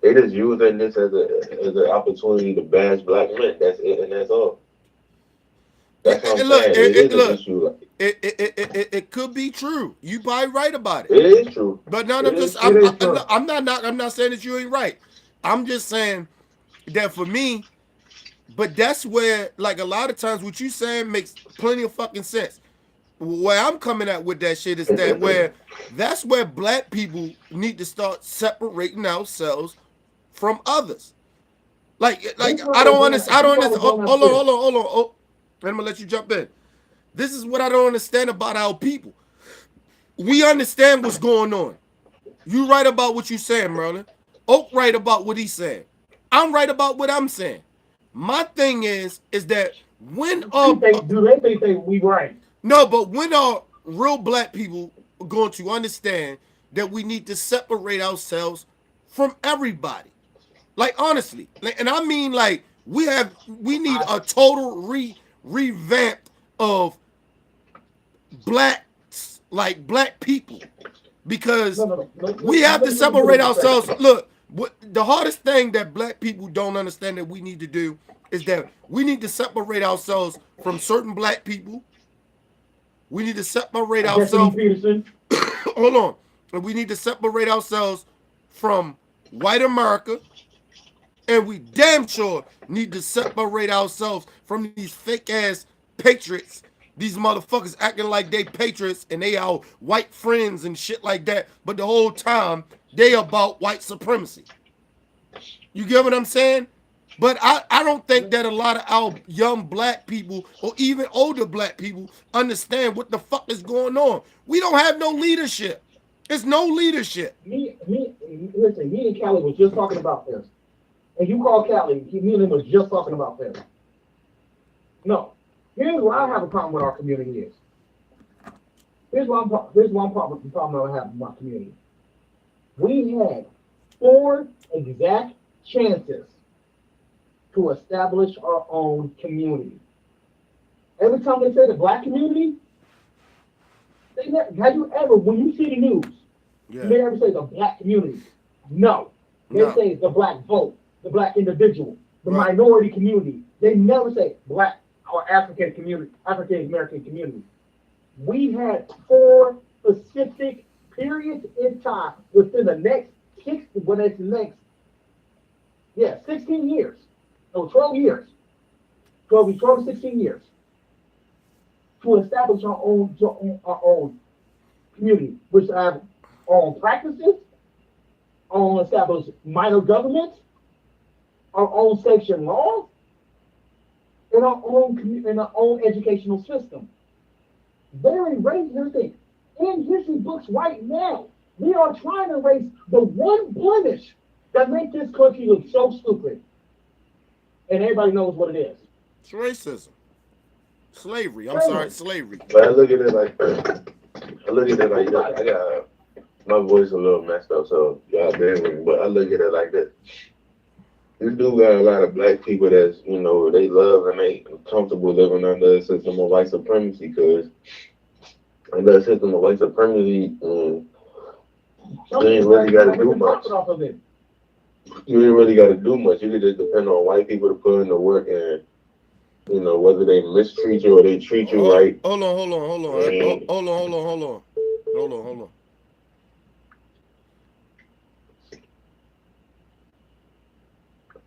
They just using this as an opportunity to bash black men. That's it, and that's all. That's what I'm saying. It could be true. You probably right about it. It is true. But no, I'm not saying that you ain't right. I'm just saying that for me, but that's where, like, a lot of times what you saying makes plenty of fucking sense. Where I'm coming at with that shit is that's where black people need to start separating ourselves from others. Like I don't understand. Hold on. Oh, I'm gonna let you jump in. This is what I don't understand about our people. We understand what's going on. You right about what you saying, Merlin. Oak right about what he's saying. I'm right about what I'm saying. My thing is that when do they think we right? No, but when are real black people going to understand that we need to separate ourselves from everybody? Like honestly, and I mean like we need a total revamp of blacks, like black people, because we have to separate ourselves. Look, the hardest thing that black people don't understand that we need to do is that we need to separate ourselves from certain black people. We need to separate ourselves. Hold on. And we need to separate ourselves from white America. And we damn sure need to separate ourselves from these fake ass patriots. These motherfuckers acting like they patriots and they are white friends and shit like that. But the whole time they about white supremacy. You get what I'm saying? But I don't think that a lot of our young black people or even older black people understand what the fuck is going on. We don't have no leadership. There's no leadership. Listen, me and Callie was just talking about this. And you call Callie, me and him was just talking about this. No. Here's what I have a problem with our community is. Here's one problem I have with my community. We had 4 exact chances to establish our own community. Every time they say the black community, have you ever, when you see the news, Yeah. they ever say the black community? No. They say the black vote, the black individual, the minority community. They never say black or African community, African American community. We had 4 specific periods in time within the next 16 years. No, 12 years. 12 to 16 years to establish our own community, which have our own practices, our own established minor governments, our own section laws, and our own educational system. They're erasing everything. In history books right now, we are trying to erase the one blemish that makes this country look so stupid. And everybody knows what it is. It's racism. Slavery. I'm sorry, slavery. But I look at it like I got my voice a little messed up, so y'all bear with me. But I look at it like this. You do got a lot of black people that's, you know, they love and they comfortable living under a system of white supremacy, because under a system of white supremacy, you ain't really got to do much. You ain't really got to do much. You can just depend on white people to put in the work, and you know, whether they mistreat you or they treat you right. Hold on.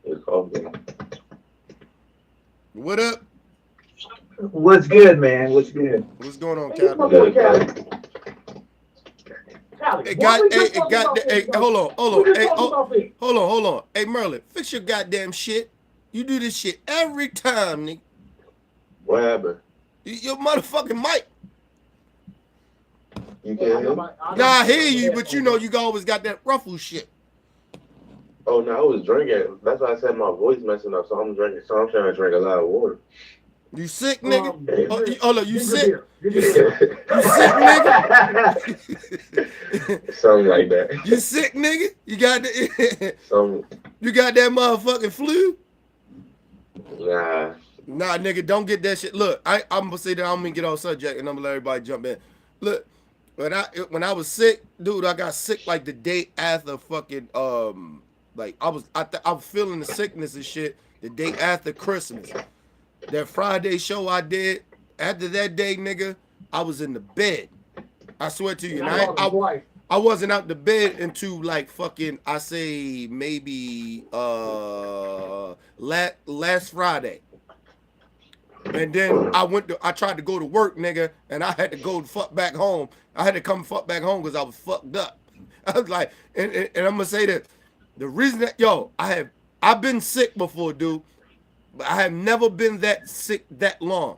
It's all good. What up? What's good, man? What's good? What's going on, Cap? Hold on. Hey, Merlin, fix your goddamn shit. You do this shit every time, nigga. What happened? Your motherfucking mic. You can't hear me? Nah, I hear you, but you know you always got that ruffle shit. Oh no, I was drinking. That's why I said my voice messing up. So I'm drinking. So I'm trying to drink a lot of water. You sick, nigga? You sick? You sick, nigga? Something like that. You sick, nigga? You got you got that motherfucking flu? Nah, nigga, don't get that shit. Look, I'm gonna say that I'm gonna get off subject and I'm gonna let everybody jump in. Look, when I was sick, dude, I got sick like the day after fucking like I was feeling the sickness and shit the day after Christmas. That Friday show I did, after that day, nigga, I was in the bed. I swear to you. And I wasn't out the bed until like fucking, I say maybe last Friday. And then I tried to go to work, nigga, and I had to go the fuck back home. I had to come fuck back home because I was fucked up. I was like, and I'm gonna say that the reason that, I've been sick before, dude, but I have never been that sick that long.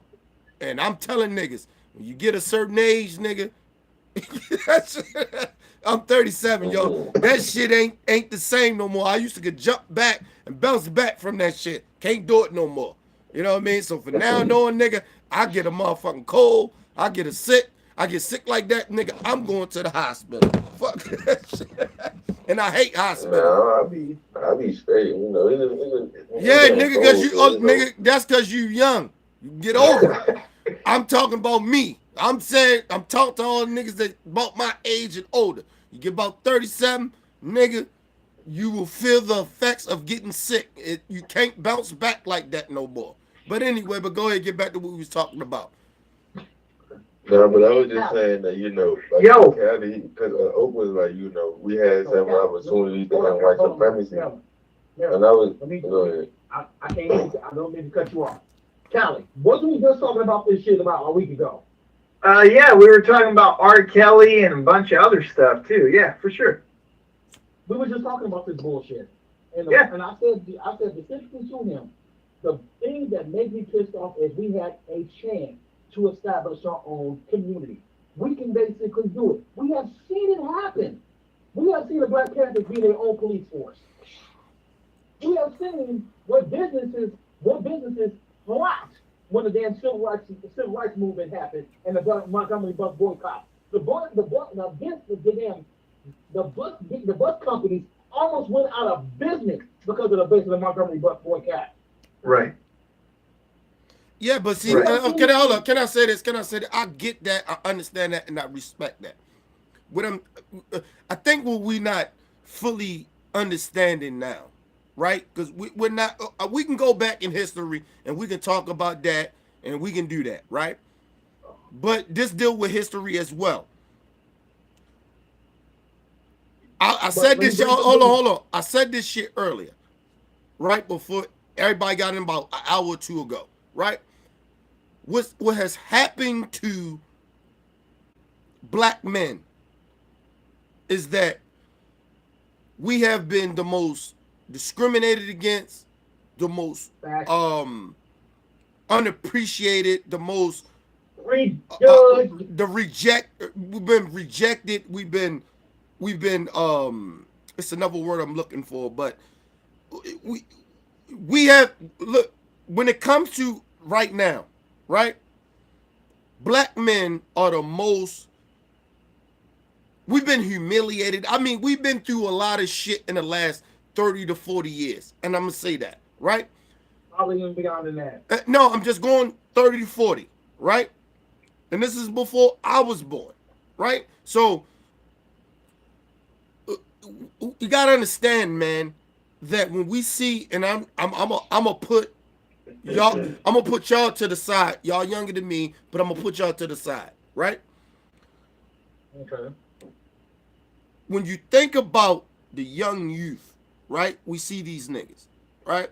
And I'm telling niggas, when you get a certain age, nigga, I'm 37, yo. That shit ain't the same no more. I used to get jump back and bounce back from that shit. Can't do it no more. You know what I mean? So for now, knowing, nigga, I get a motherfucking cold, I get a sick, I get sick like that, nigga, I'm going to the hospital. Fuck that shit. And I hate hospitals. No, I be straight. You know, Yeah, nigga, cause you, nigga, that's cause you young. You get over it. I'm talking about me. I'm saying, I'm talking to all the niggas that about my age and older. You get about 37, nigga, you will feel the effects of getting sick. You can't bounce back like that no more. But anyway, but go ahead, get back to what we was talking about. No, but I was just saying that, you know, like, Yo, because Oak was like, you know, we had some opportunities to end white supremacy. And I was, go ahead. I can't, I don't mean to cut you off. Callie, wasn't we just talking about this shit about a week ago? yeah, we were talking about R. Kelly and a bunch of other stuff too. Yeah, for sure. We were just talking about this bullshit. And, Yeah. and I said specifically to him, the thing that made me pissed off is we had a chance to establish our own community. We can basically do it. We have seen it happen. We have seen the Black Panthers be their own police force. We have seen what businesses flopped when the damn civil rights movement happened and the Montgomery bus boycott. The bus companies almost went out of business because of the Montgomery bus boycott. Right. Yeah, but see, Right. hold on. Can I say this? I get that, I understand that, and I respect that. I think what we not fully understanding now, right? Because we're not. We can go back in history and we can talk about that, and we can do that, right? But this deal with history as well. I said this. Hold on. I said this shit earlier, right before everybody got in about an hour or two ago, right? What has happened to black men is that we have been the most discriminated against, the most unappreciated, the most we've been rejected, we've been it's another word I'm looking for, but we have, look, when it comes to right now, right? Black men are the most, we've been humiliated. I mean, we've been through a lot of shit in the last 30 to 40 years. And I'm going to say that, right? Probably even beyond than that. No, I'm just going 30 to 40, right? And this is before I was born, right? So you got to understand, man, that when we see, and I'm gonna put y'all, I'm gonna put y'all to the side. Y'all younger than me, but I'm gonna put y'all to the side, right? Okay. When you think about the young youth, right? We see these niggas, right?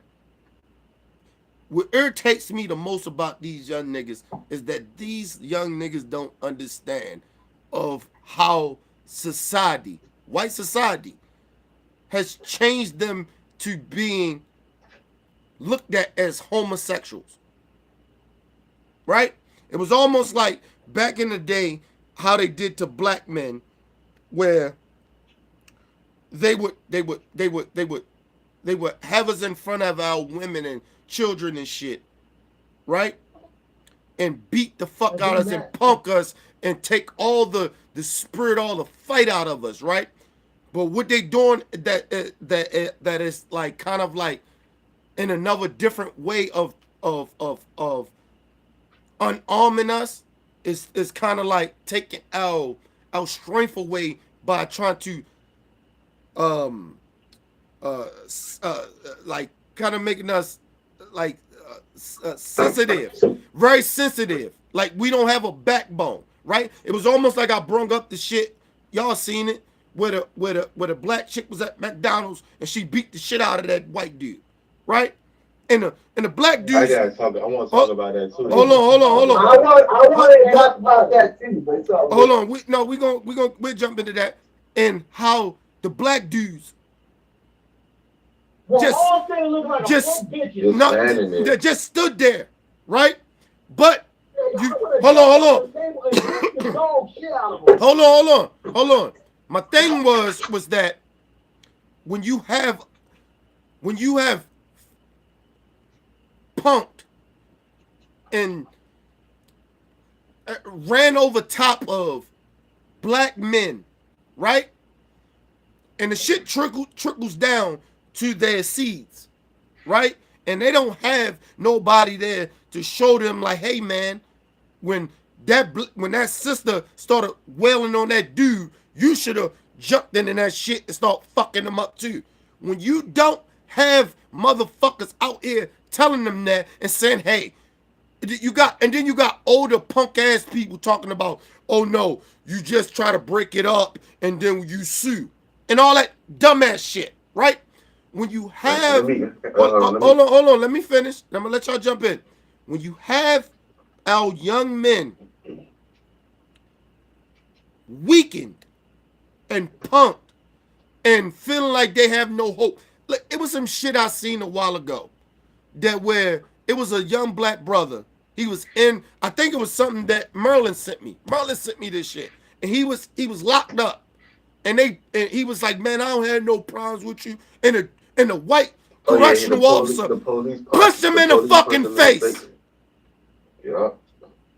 What irritates me the most about these young niggas is that these young niggas don't understand of how society, white society, has changed them to being looked at as homosexuals, right? It was almost like back in the day how they did to black men, where they would have us in front of our women and children and shit, right? And beat the fuck out of us and punk us and take all the spirit, all the fight out of us, right? But what they doing that is like kind of like in another different way of unarming us is kind of like taking our strength away by trying to like kind of making us like sensitive, very sensitive, like we don't have a backbone, right? It was almost like I brung up the shit, y'all seen it, where the black chick was at McDonald's and she beat the shit out of that white dude, right? And the black dude. I want to talk about that too. Hold on. I want to talk about that too, but it's all hold on. We'll jump into that and how the black dudes just stood there, right? But hold on. My thing was that when you have punked and ran over top of black men, right? And the shit trickles down to their seeds, right? And they don't have nobody there to show them like, hey man, when that sister started wailing on that dude, you should have jumped into that shit and start fucking them up too. When you don't have motherfuckers out here telling them that and saying, hey, then you got older punk ass people talking about, oh no, you just try to break it up and then you sue and all that dumbass shit, right? When you have, hold on, let me finish. I'm gonna let y'all jump in. When you have our young men weakened and punked and feeling like they have no hope. Like, it was some shit I seen a while ago that where it was a young black brother. He was in, I think it was something that Merlin sent me. Merlin sent me this shit. And he was locked up. And he was like, man, I don't have no problems with you. And the white correctional officer punched him in the fucking face. Yeah.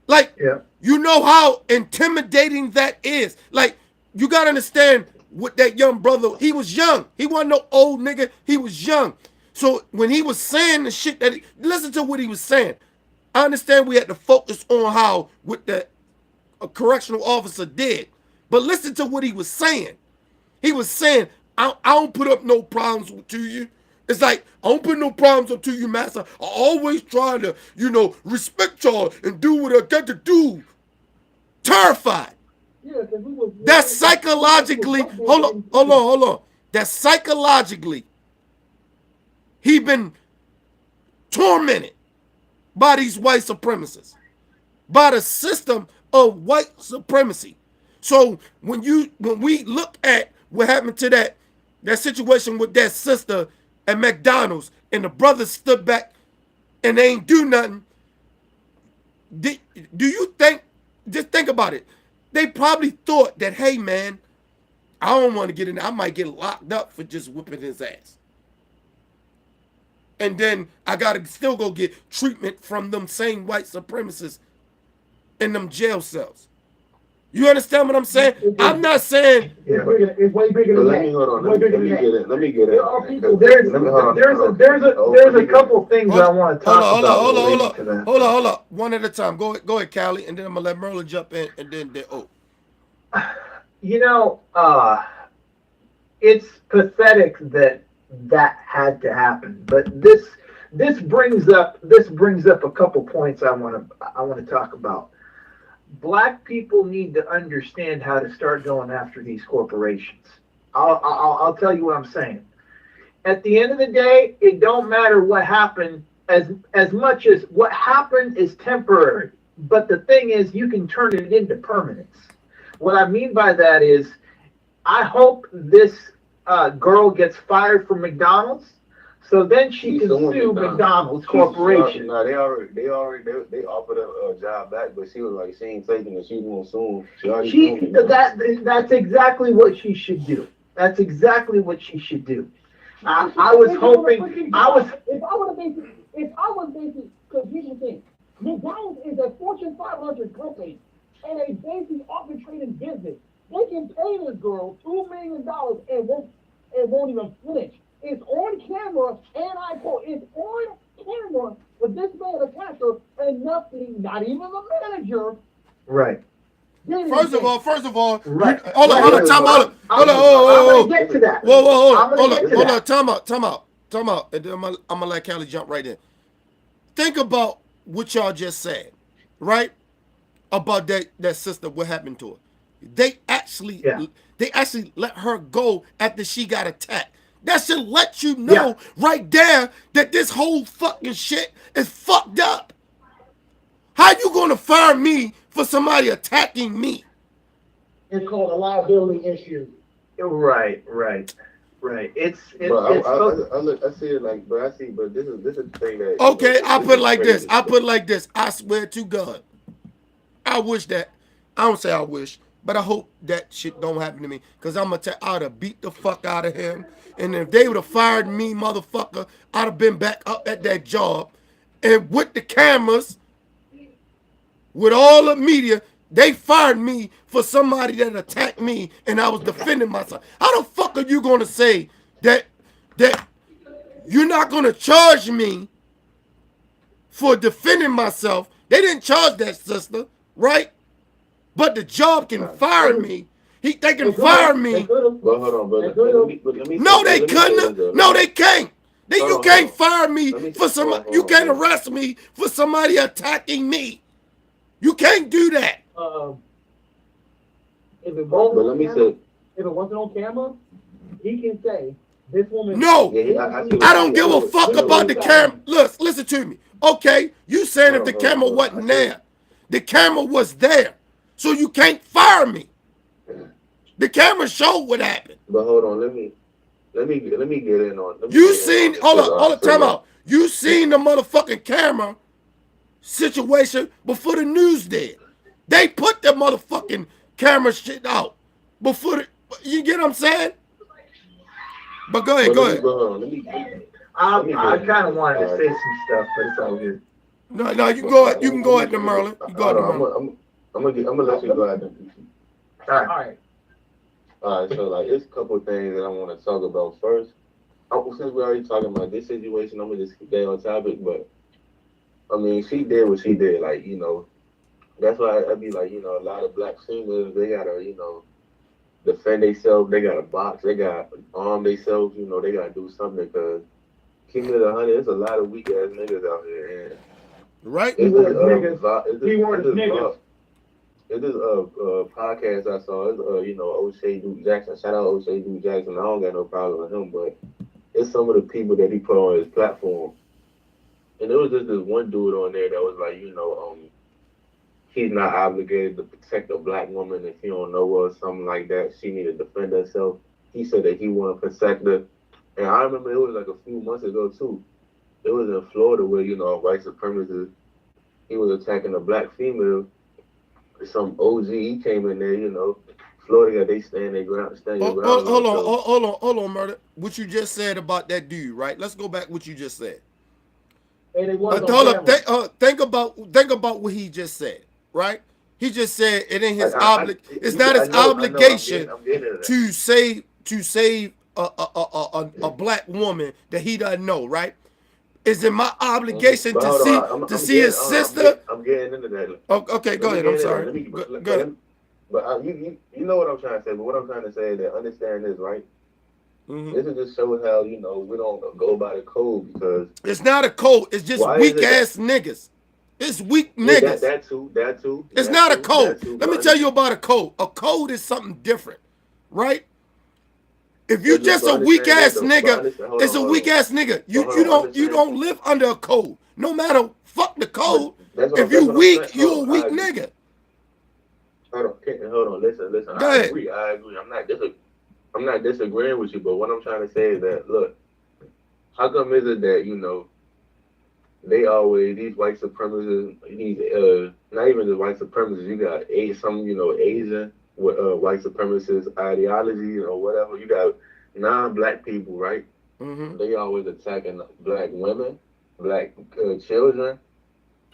Like, you know how intimidating that is. Like, you gotta understand what that young brother, he was young. He wasn't no old nigga. He was young. So when he was saying the shit listen to what he was saying. I understand we had to focus on how what the correctional officer did. But listen to what he was saying. He was saying, I don't put up no problems to you. It's like, I don't put no problems up to you, master. I always try to, respect y'all and do what I got to do. Terrified. Yeah, because we was. That's psychologically, hold on. That's psychologically, he been tormented by these white supremacists, by the system of white supremacy. So when we look at what happened to that situation with that sister at McDonald's and the brother stood back and they ain't do nothing, do you think, just think about it, they probably thought that, hey man, I don't want to get in there. I might get locked up for just whipping his ass. And then I got to still go get treatment from them same white supremacists in them jail cells. You understand what I'm saying? I'm not saying. It's way bigger than that. Let me get it. There are people. There's a couple things I want to talk about. Hold on. One at a time. Go ahead, Callie, and then I'm gonna let Merlin jump in, and then It's pathetic that had to happen, but this brings up a couple points I want to talk about. Black people need to understand how to start going after these corporations. I'll tell you what I'm saying. At the end of the day, it don't matter what happened, as much as what happened is temporary. But the thing is, you can turn it into permanence. What I mean by that is, I hope this girl gets fired from McDonald's, so then she can sue McDonald's Corporation. No, they offered a job back, but she was like, she ain't taking it. She won't soon. That's exactly what she should do. That's exactly what she should do. I was hoping. If I was basic, because here's the thing: McDonald's is a Fortune 500 company and a basic arbitrating business. They can pay this girl $2 million and won't even flinch. It's on camera, and I quote, it's on camera with this man attacked her, and nothing, not even the manager. Right. First of all, right. Hold on, time out. I'm gonna get to that. Hold on, time out. And then I'm gonna let Callie jump right in. Think about what y'all just said, right? About that sister, what happened to her. They actually let her go after she got attacked. That should let you know right there that this whole fucking shit is fucked up. How you gonna fire me for somebody attacking me? It's called a liability issue. Right. It's I see it like, but this is the thing that. Okay, I put it like this. I swear to God, I wish that. I don't say I wish, but I hope that shit don't happen to me. Cause I'm gonna I'd have beat the fuck out of him. And if they would have fired me, motherfucker, I'd have been back up at that job. And with the cameras, with all the media, they fired me for somebody that attacked me and I was defending myself. How the fuck are you going to say that you're not going to charge me for defending myself? They didn't charge that sister, right? But the job can fire me. They can fire me. Well, hold on, brother. No, they couldn't. No, they can't. You can't fire me for some. You can't arrest me for somebody attacking me. You can't do that. If it wasn't on camera, he can say this woman. No, I don't give a fuck about the camera. Look, listen to me. Okay, you saying if the camera wasn't there, the camera was there, so you can't fire me. The camera showed what happened. But hold on, let me get in on. You seen all the time out. You seen the motherfucking camera situation before the news did. They put the motherfucking camera shit out before you get what I'm saying? But go ahead. I kind of wanted to say some stuff, but it's all good. No, you go ahead. You can go ahead to Merlin. You go ahead to Merlin. I'm gonna let you go ahead. All right. All right, so like, it's a couple of things that I want to talk about first. Since we're already talking about this situation, I'm gonna just stay on topic. But I mean, she did what she did. Like, you know, that's why I'd be like, you know, a lot of black females, they gotta, you know, defend themselves. They gotta box. They gotta arm themselves. You know, they gotta do something because keeping it 100, there's a lot of weak ass niggas out here. And right? It's this podcast I saw. It's you know, O'Shea Duke Jackson. Shout out O'Shea Duke Jackson. I don't got no problem with him, but it's some of the people that he put on his platform. And there was just this one dude on there that was like, you know, he's not obligated to protect a black woman if he don't know her or something like that. She need to defend herself. He said that he want to protect her. And I remember it was like a few months ago too. It was in Florida where, you know, a white supremacist, he was attacking a black female. Some OG, he came in there, you know. Florida, they stand their ground. Hold on, Murder. What you just said about that dude, right? Let's go back what you just said. And it was think about what he just said, right? He just said it ain't his it's not his obligation to save a black woman that he doesn't know, right? Is it my obligation to see his sister? I'm getting into that. Okay, go ahead. I'm sorry. Go ahead. But you know what I'm trying to say. But what I'm trying to say is that understand this, right? This is just shows how, you know, we don't go by the code because it's not a code. It's just weak ass niggas. It's weak niggas. That too. It's not a code. Let me tell you about a code. A code is something different, right? If you just a weak ass nigga, it's a weak ass nigga. You don't live under a code. No matter fuck the code. If you weak, you a weak nigga. Hold on. Listen. Go I ahead. agree. I'm not disagreeing with you, but what I'm trying to say is that, look, how come is it that, you know, they always, these white supremacists, not even the white supremacists, you got some, you know, Asian with white supremacist ideology or whatever. You got non-black people, right? They always attacking black women, black children,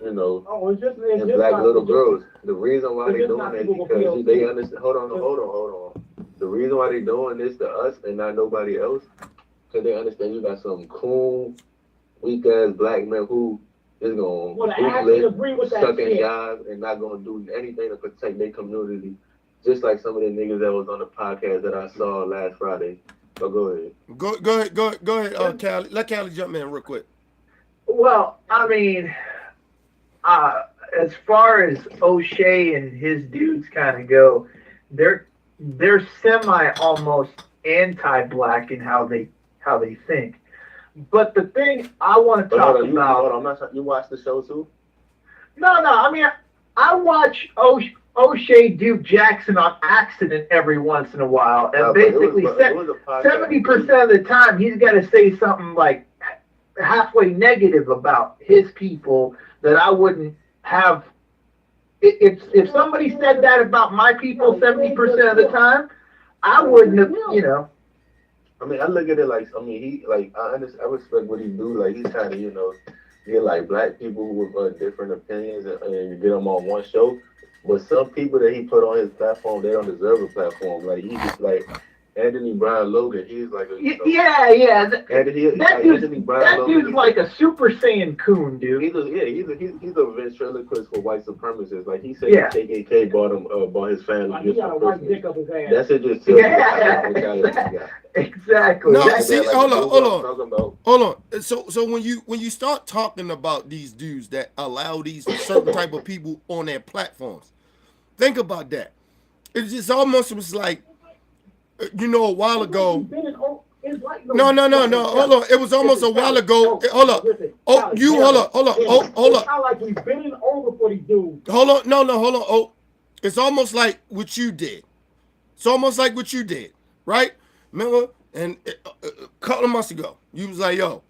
you know, and black little girls. The reason why they doing that is because they understand. Hold on. The reason why they doing this to us and not nobody else, because they understand you got some cool, weak ass black men who is gonna suck in jobs and not gonna do anything to protect their community. Just like some of the niggas that was on the podcast that I saw last Friday. So go ahead. Go ahead, Callie. Let Callie jump in real quick. Well, I mean, as far as O'Shea and his dudes kind of go, they're semi almost anti-black in how they think. But the thing I want to talk about. You watch the show too? No. I mean, I watch O'Shea Duke Jackson on accident every once in a while, and basically 70% of the time he's got to say something like halfway negative about his people that I wouldn't have. If somebody said that about my people 70% of the time, I wouldn't have, you know. I mean, I look at it like, I mean, he, like, I respect what he do. Like, he's trying to, you know, get like black people with different opinions and get them on one show. But some people that he put on his platform, they don't deserve a platform. Like he just like Anthony Brian Logan. He's like a Yeah. Anthony Brian That Logan. dude's like a Super Saiyan coon, dude. He's a ventriloquist for white supremacists. Like he said, Yeah. the KKK bought his family He gifts got a for white Christmas. dick up his ass. That's it. Just tells you Yeah, what kind of guy he got. exactly. No, That's see, like hold the on, dude hold I'm on. talking about. Hold on. So when you start talking about these dudes that allow these certain type of people on their platforms, think about that. It's just almost was like, you know, a while ago. No. Hold on. It was almost a while ago. Hold up. Oh, you hold up. Hold up. Oh, hold up. It's not like we've been in over for these dudes. Hold on. No. Hold on. Oh, it's almost like what you did. It's almost like what you did, right? Remember? And a couple of months ago, you was like, yo,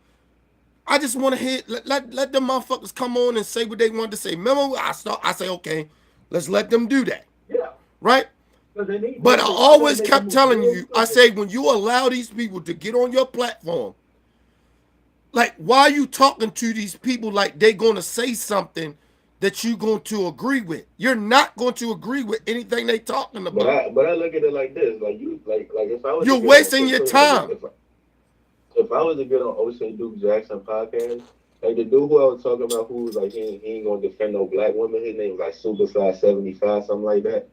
I just want to hear, let them motherfuckers come on and say what they wanted to say. Remember, I say, okay, let's let them do that. Yeah. Right? But I always kept telling you, I say, when you allow these people to get on your platform, like, why are you talking to these people like they're going to say something that you're going to agree with? You're not going to agree with anything they talking about. But I look at it like this, like if I was You're wasting your time. If I was to get on O'Shea Duke Jackson podcast, like the dude who I was talking about, who was like he ain't gonna defend no black women, his name was like Superstar 75, something like that.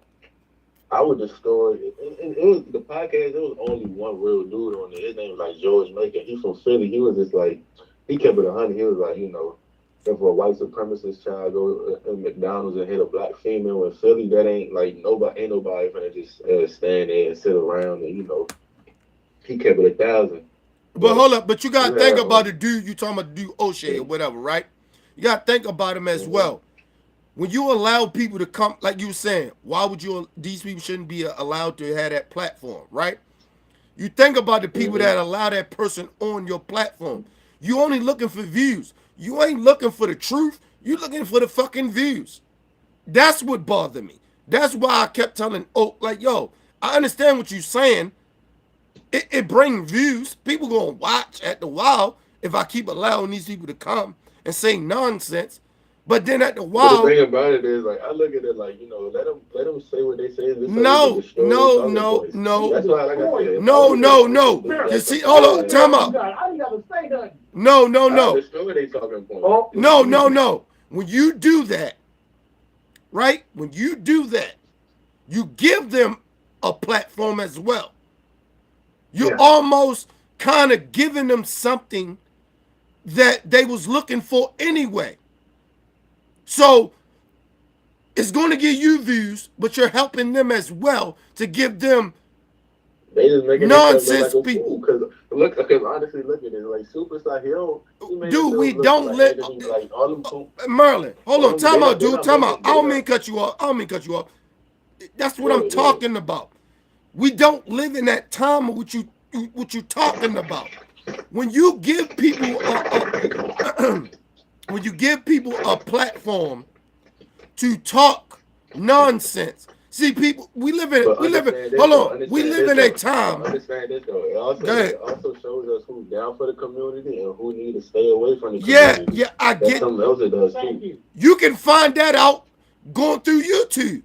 I would destroy it. And it was the podcast. There was only one real dude on there. His name was like George Macon. He's from Philly. He was just like, he kept it 100. He was like, you know, if a white supremacist child go in McDonald's and hit a black female in Philly, that ain't like nobody finna just stand there and sit around and, you know, he kept it 1,000. But hold up, but you gotta think about the dude you talking about, dude O'Shea or whatever, right? You gotta think about him as well. When you allow people to come, like you were saying, why would these people shouldn't be allowed to have that platform, right? You think about the people that allow that person on your platform. You only looking for views. You ain't looking for the truth. You looking for the fucking views. That's what bothered me. That's why I kept telling Oak, like, yo, I understand what you're saying. It brings views. People gonna watch at the while if I keep allowing these people to come and say nonsense. But then at the while, the thing about it is, like, I look at it like, you know, let them say what they say. No. That's why, like I said, no. You see, hold on, time out. I ain't gotta say nothing. No. Destroy their talking point. No. When you do that, right? When you do that, you give them a platform as well. You're almost kind of giving them something that they was looking for anyway. So it's going to give you views, but you're helping them as well to give them nonsense people. Because honestly, look at it. Like Superstar, dude, we don't let Merlin. Hold on, time out, dude. Time out. I don't mean cut you off. That's what I'm talking about. We don't live in that time of what you talking about. When you give people a platform to talk nonsense. See, people, we live in a time. Understand this though. It also shows us who's down for the community and who need to stay away from the community. Yeah, I get. Something else it does too. You can find that out going through YouTube.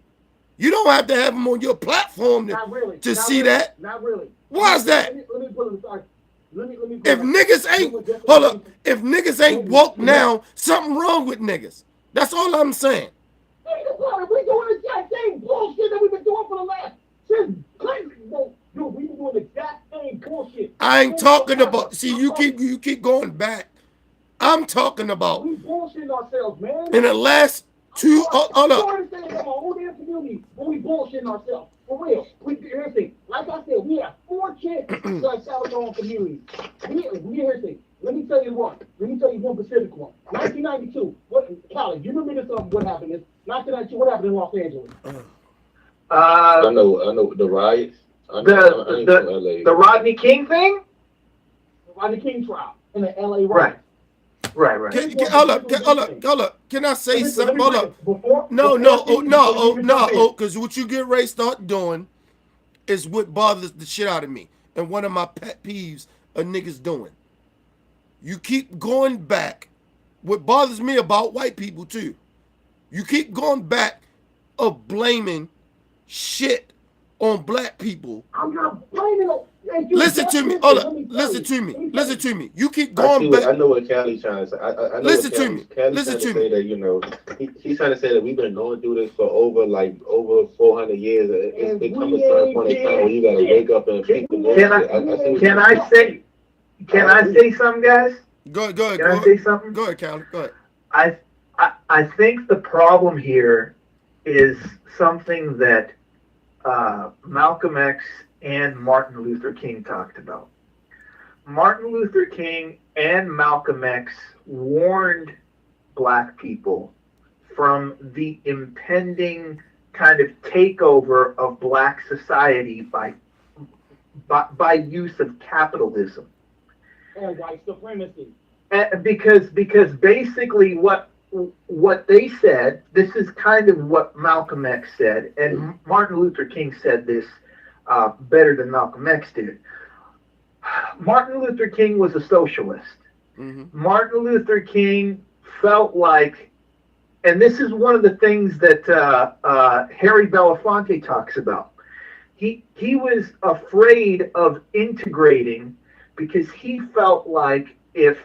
You don't have to have them on your platform to see that. Not really. Why is that? Let me put it aside. If niggas ain't woke now, something wrong with niggas. That's all I'm saying. We're doing the exact same bullshit that we've been doing for the last since Clinton. Dude, we've been doing the exact same bullshit. I ain't talking about. See, you keep going back. I'm talking about. We bullshitting ourselves, man. In the last two. Hold up. When we bullshitting ourselves. For real. Here's the thing. Like I said, we have 4 kids to establish our own community. Here's the thing. Let me tell you one. Let me tell you one specific one. 1992. Callie, you remember this? What happened? 1992. What happened in Los Angeles? I know the riots. The Rodney King thing. The Rodney King trial in the LA riots. Right. Hold up. Can I say something? Hold up. No. Because what you get ready to start doing is what bothers the shit out of me. And one of my pet peeves of niggas doing. You keep going back what bothers me about white people too, you keep going back of blaming shit on black people. I'm not blaming them. Listen to me. Hold up. Listen to me. Listen to me. You keep going back. I know what Cali trying to say. I know Listen what to me. Cali's Listen trying to say me. that, you know, he's trying to say that we've been going through this for over 400 years. It comes a certain point in time where you gotta wake up and peep the news. Can I say something, guys? Go ahead. Can I say something? Go ahead, Cali. Go ahead. I think the problem here is something that Malcolm X and Martin Luther King talked about. Martin Luther King and Malcolm X warned black people from the impending kind of takeover of black society by use of capitalism and white supremacy. Because basically what they said, this is kind of what Malcolm X said, and Martin Luther King said this better than Malcolm X did. Martin Luther King was a socialist. Mm-hmm. Martin Luther King felt like, and this is one of the things that Harry Belafonte talks about. He was afraid of integrating because he felt like if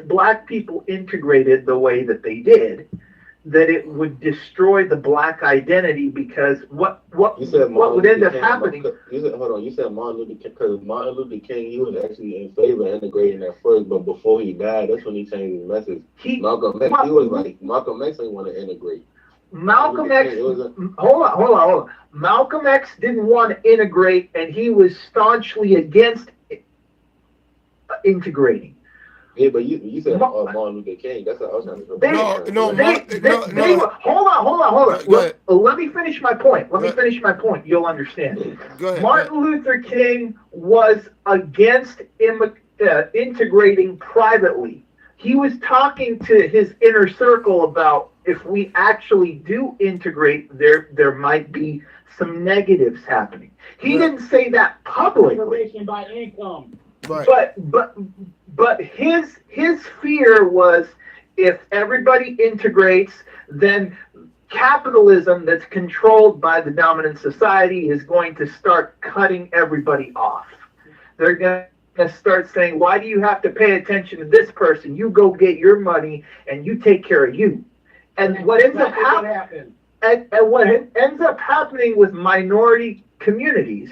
black people integrated the way that they did, that it would destroy the black identity, because what would end up happening? You said Martin Luther King, because Martin Luther King, he was actually in favor of integrating at first, but before he died, that's when he changed his message. Malcolm X, he was like, Malcolm X didn't want to integrate. Malcolm X, hold on. Malcolm X didn't want to integrate, and he was staunchly against integrating. Yeah, but you said Martin Luther King. That's what I was trying to say. Hold on. Let me finish my point. You'll understand. Go ahead. Martin Luther King was against integrating privately. He was talking to his inner circle about, if we actually do integrate, there might be some negatives happening. He didn't say that publicly. Separation by income. Right. But his fear was, if everybody integrates, then capitalism that's controlled by the dominant society is going to start cutting everybody off. They're going to start saying, why do you have to pay attention to this person? You go get your money and you take care of you. And what ends up happening, and what ends up happening with minority communities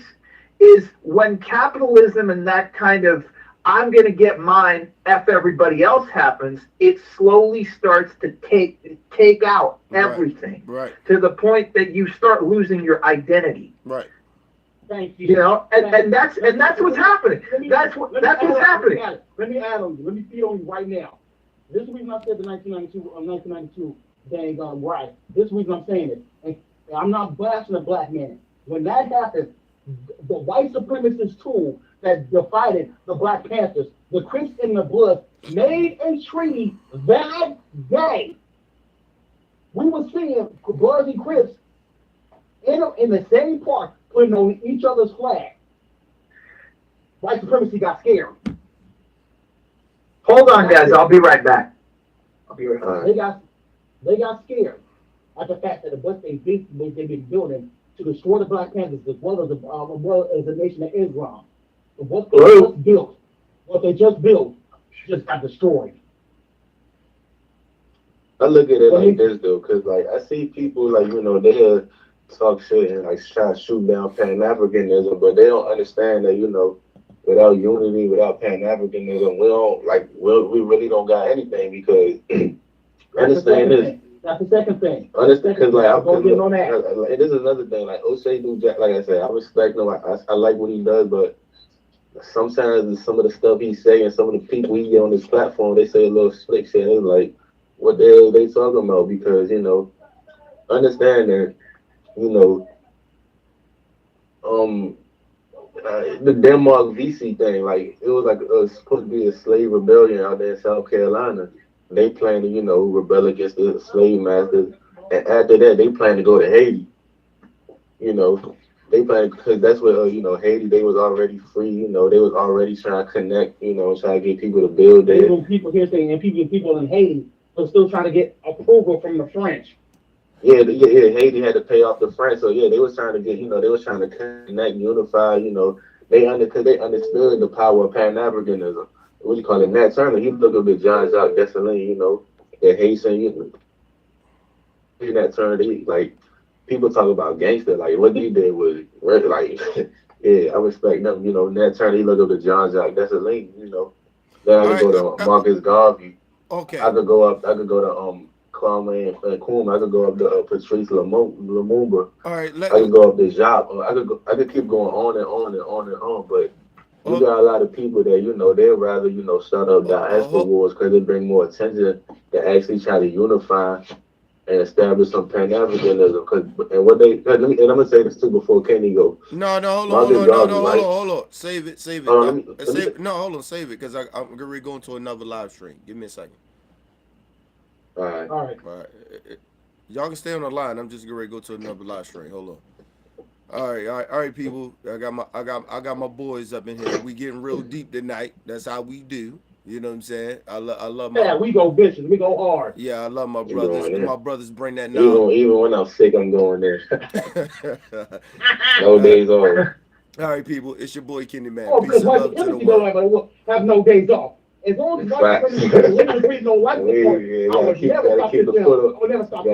is, when capitalism and that kind of I'm going to get mine, F everybody else happens, it slowly starts to take out everything. Right. To the point that you start losing your identity. Right. Thank you. You know, and that's what's happening. That's what's happening. Let me add on you. Let me feed on you right now. This is the reason I said the 1992 dang right. This is the reason I'm saying it. And I'm not bashing a black man. When that happened, the white supremacist tool that divided the Black Panthers, the Crips and the Bloods, made a treaty that day. We were seeing Bloods and Crips in the same park putting on each other's flag. White supremacy got scared. Hold on, guys. I'll be right back. They got scared at the fact that the Bush they've been building to destroy the Black Panthers as well as the Nation of Islam. What they just built just got destroyed. I look at it like this though, because like I see people like, you know, they'll talk shit and like try to shoot down Pan-Africanism, but they don't understand that, you know, without unity, without Pan-Africanism, we really don't got anything, because understand this. That's the second thing. Understand, because like and this is another thing. Like O'Shea do, like I said, I respect him. I like what he does, but sometimes some of the stuff he say and some of the people he get on this platform, they say a little slick shit. It's like, what the hell are they talking about? Because, you know, understand that, you know, the Denmark VC thing, like it was supposed to be a slave rebellion out there in South Carolina. They plan to, you know, rebel against the slave masters, and after that, they plan to go to Haiti. You know, They playing because that's what you know, Haiti. They was already free. You know, they was already trying to connect. You know, trying to get people to build there. Even people here saying, and people in Haiti are still trying to get approval from the French. Yeah, Haiti had to pay off the French, so yeah, they was trying to get, you know, they was trying to connect, unify, you know, because they understood the power of Pan-Africanism. What do you call it? Nat Turner, he looked up at Jean-Jacques Dessalines, you know, the Haitian, you know, Nat Turner, he, like, people talk about gangster, like, what he did was, like, yeah, I respect them, you know, Nat Turner, he looked up at Jean-Jacques Dessalines, you know, then I could go to Marcus Garvey. Okay. I could go to Kwame Nkrumah. I could go up to Patrice Lumumba. All right. I could go up to Jacques. I could keep going on and on and on and on. But you got a lot of people that, you know, they'd rather, you know, start up diaspora wars because they bring more attention to actually try to unify and establish some Pan-Africanism. And I'm gonna say this too before Kenny go. No, hold on. Save it. Hold on, save it because I'm gonna go into another live stream. Give me a second. All right. Y'all can stay on the line. I'm just gonna go to another live stream. Hold on. All right, people. I got my boys up in here. We getting real deep tonight. That's how we do. You know what I'm saying? I love my. Yeah, we go vicious. We go hard. Yeah, I love my brothers. My brothers bring that knowledge. Even when I'm sick, I'm going there. No days off. All right, people. It's your boy Kenny Man. Oh, Peace and because love to the you world. have no days off. As long as white women live in the freedom, no white people, I would never stop this. I would never stop.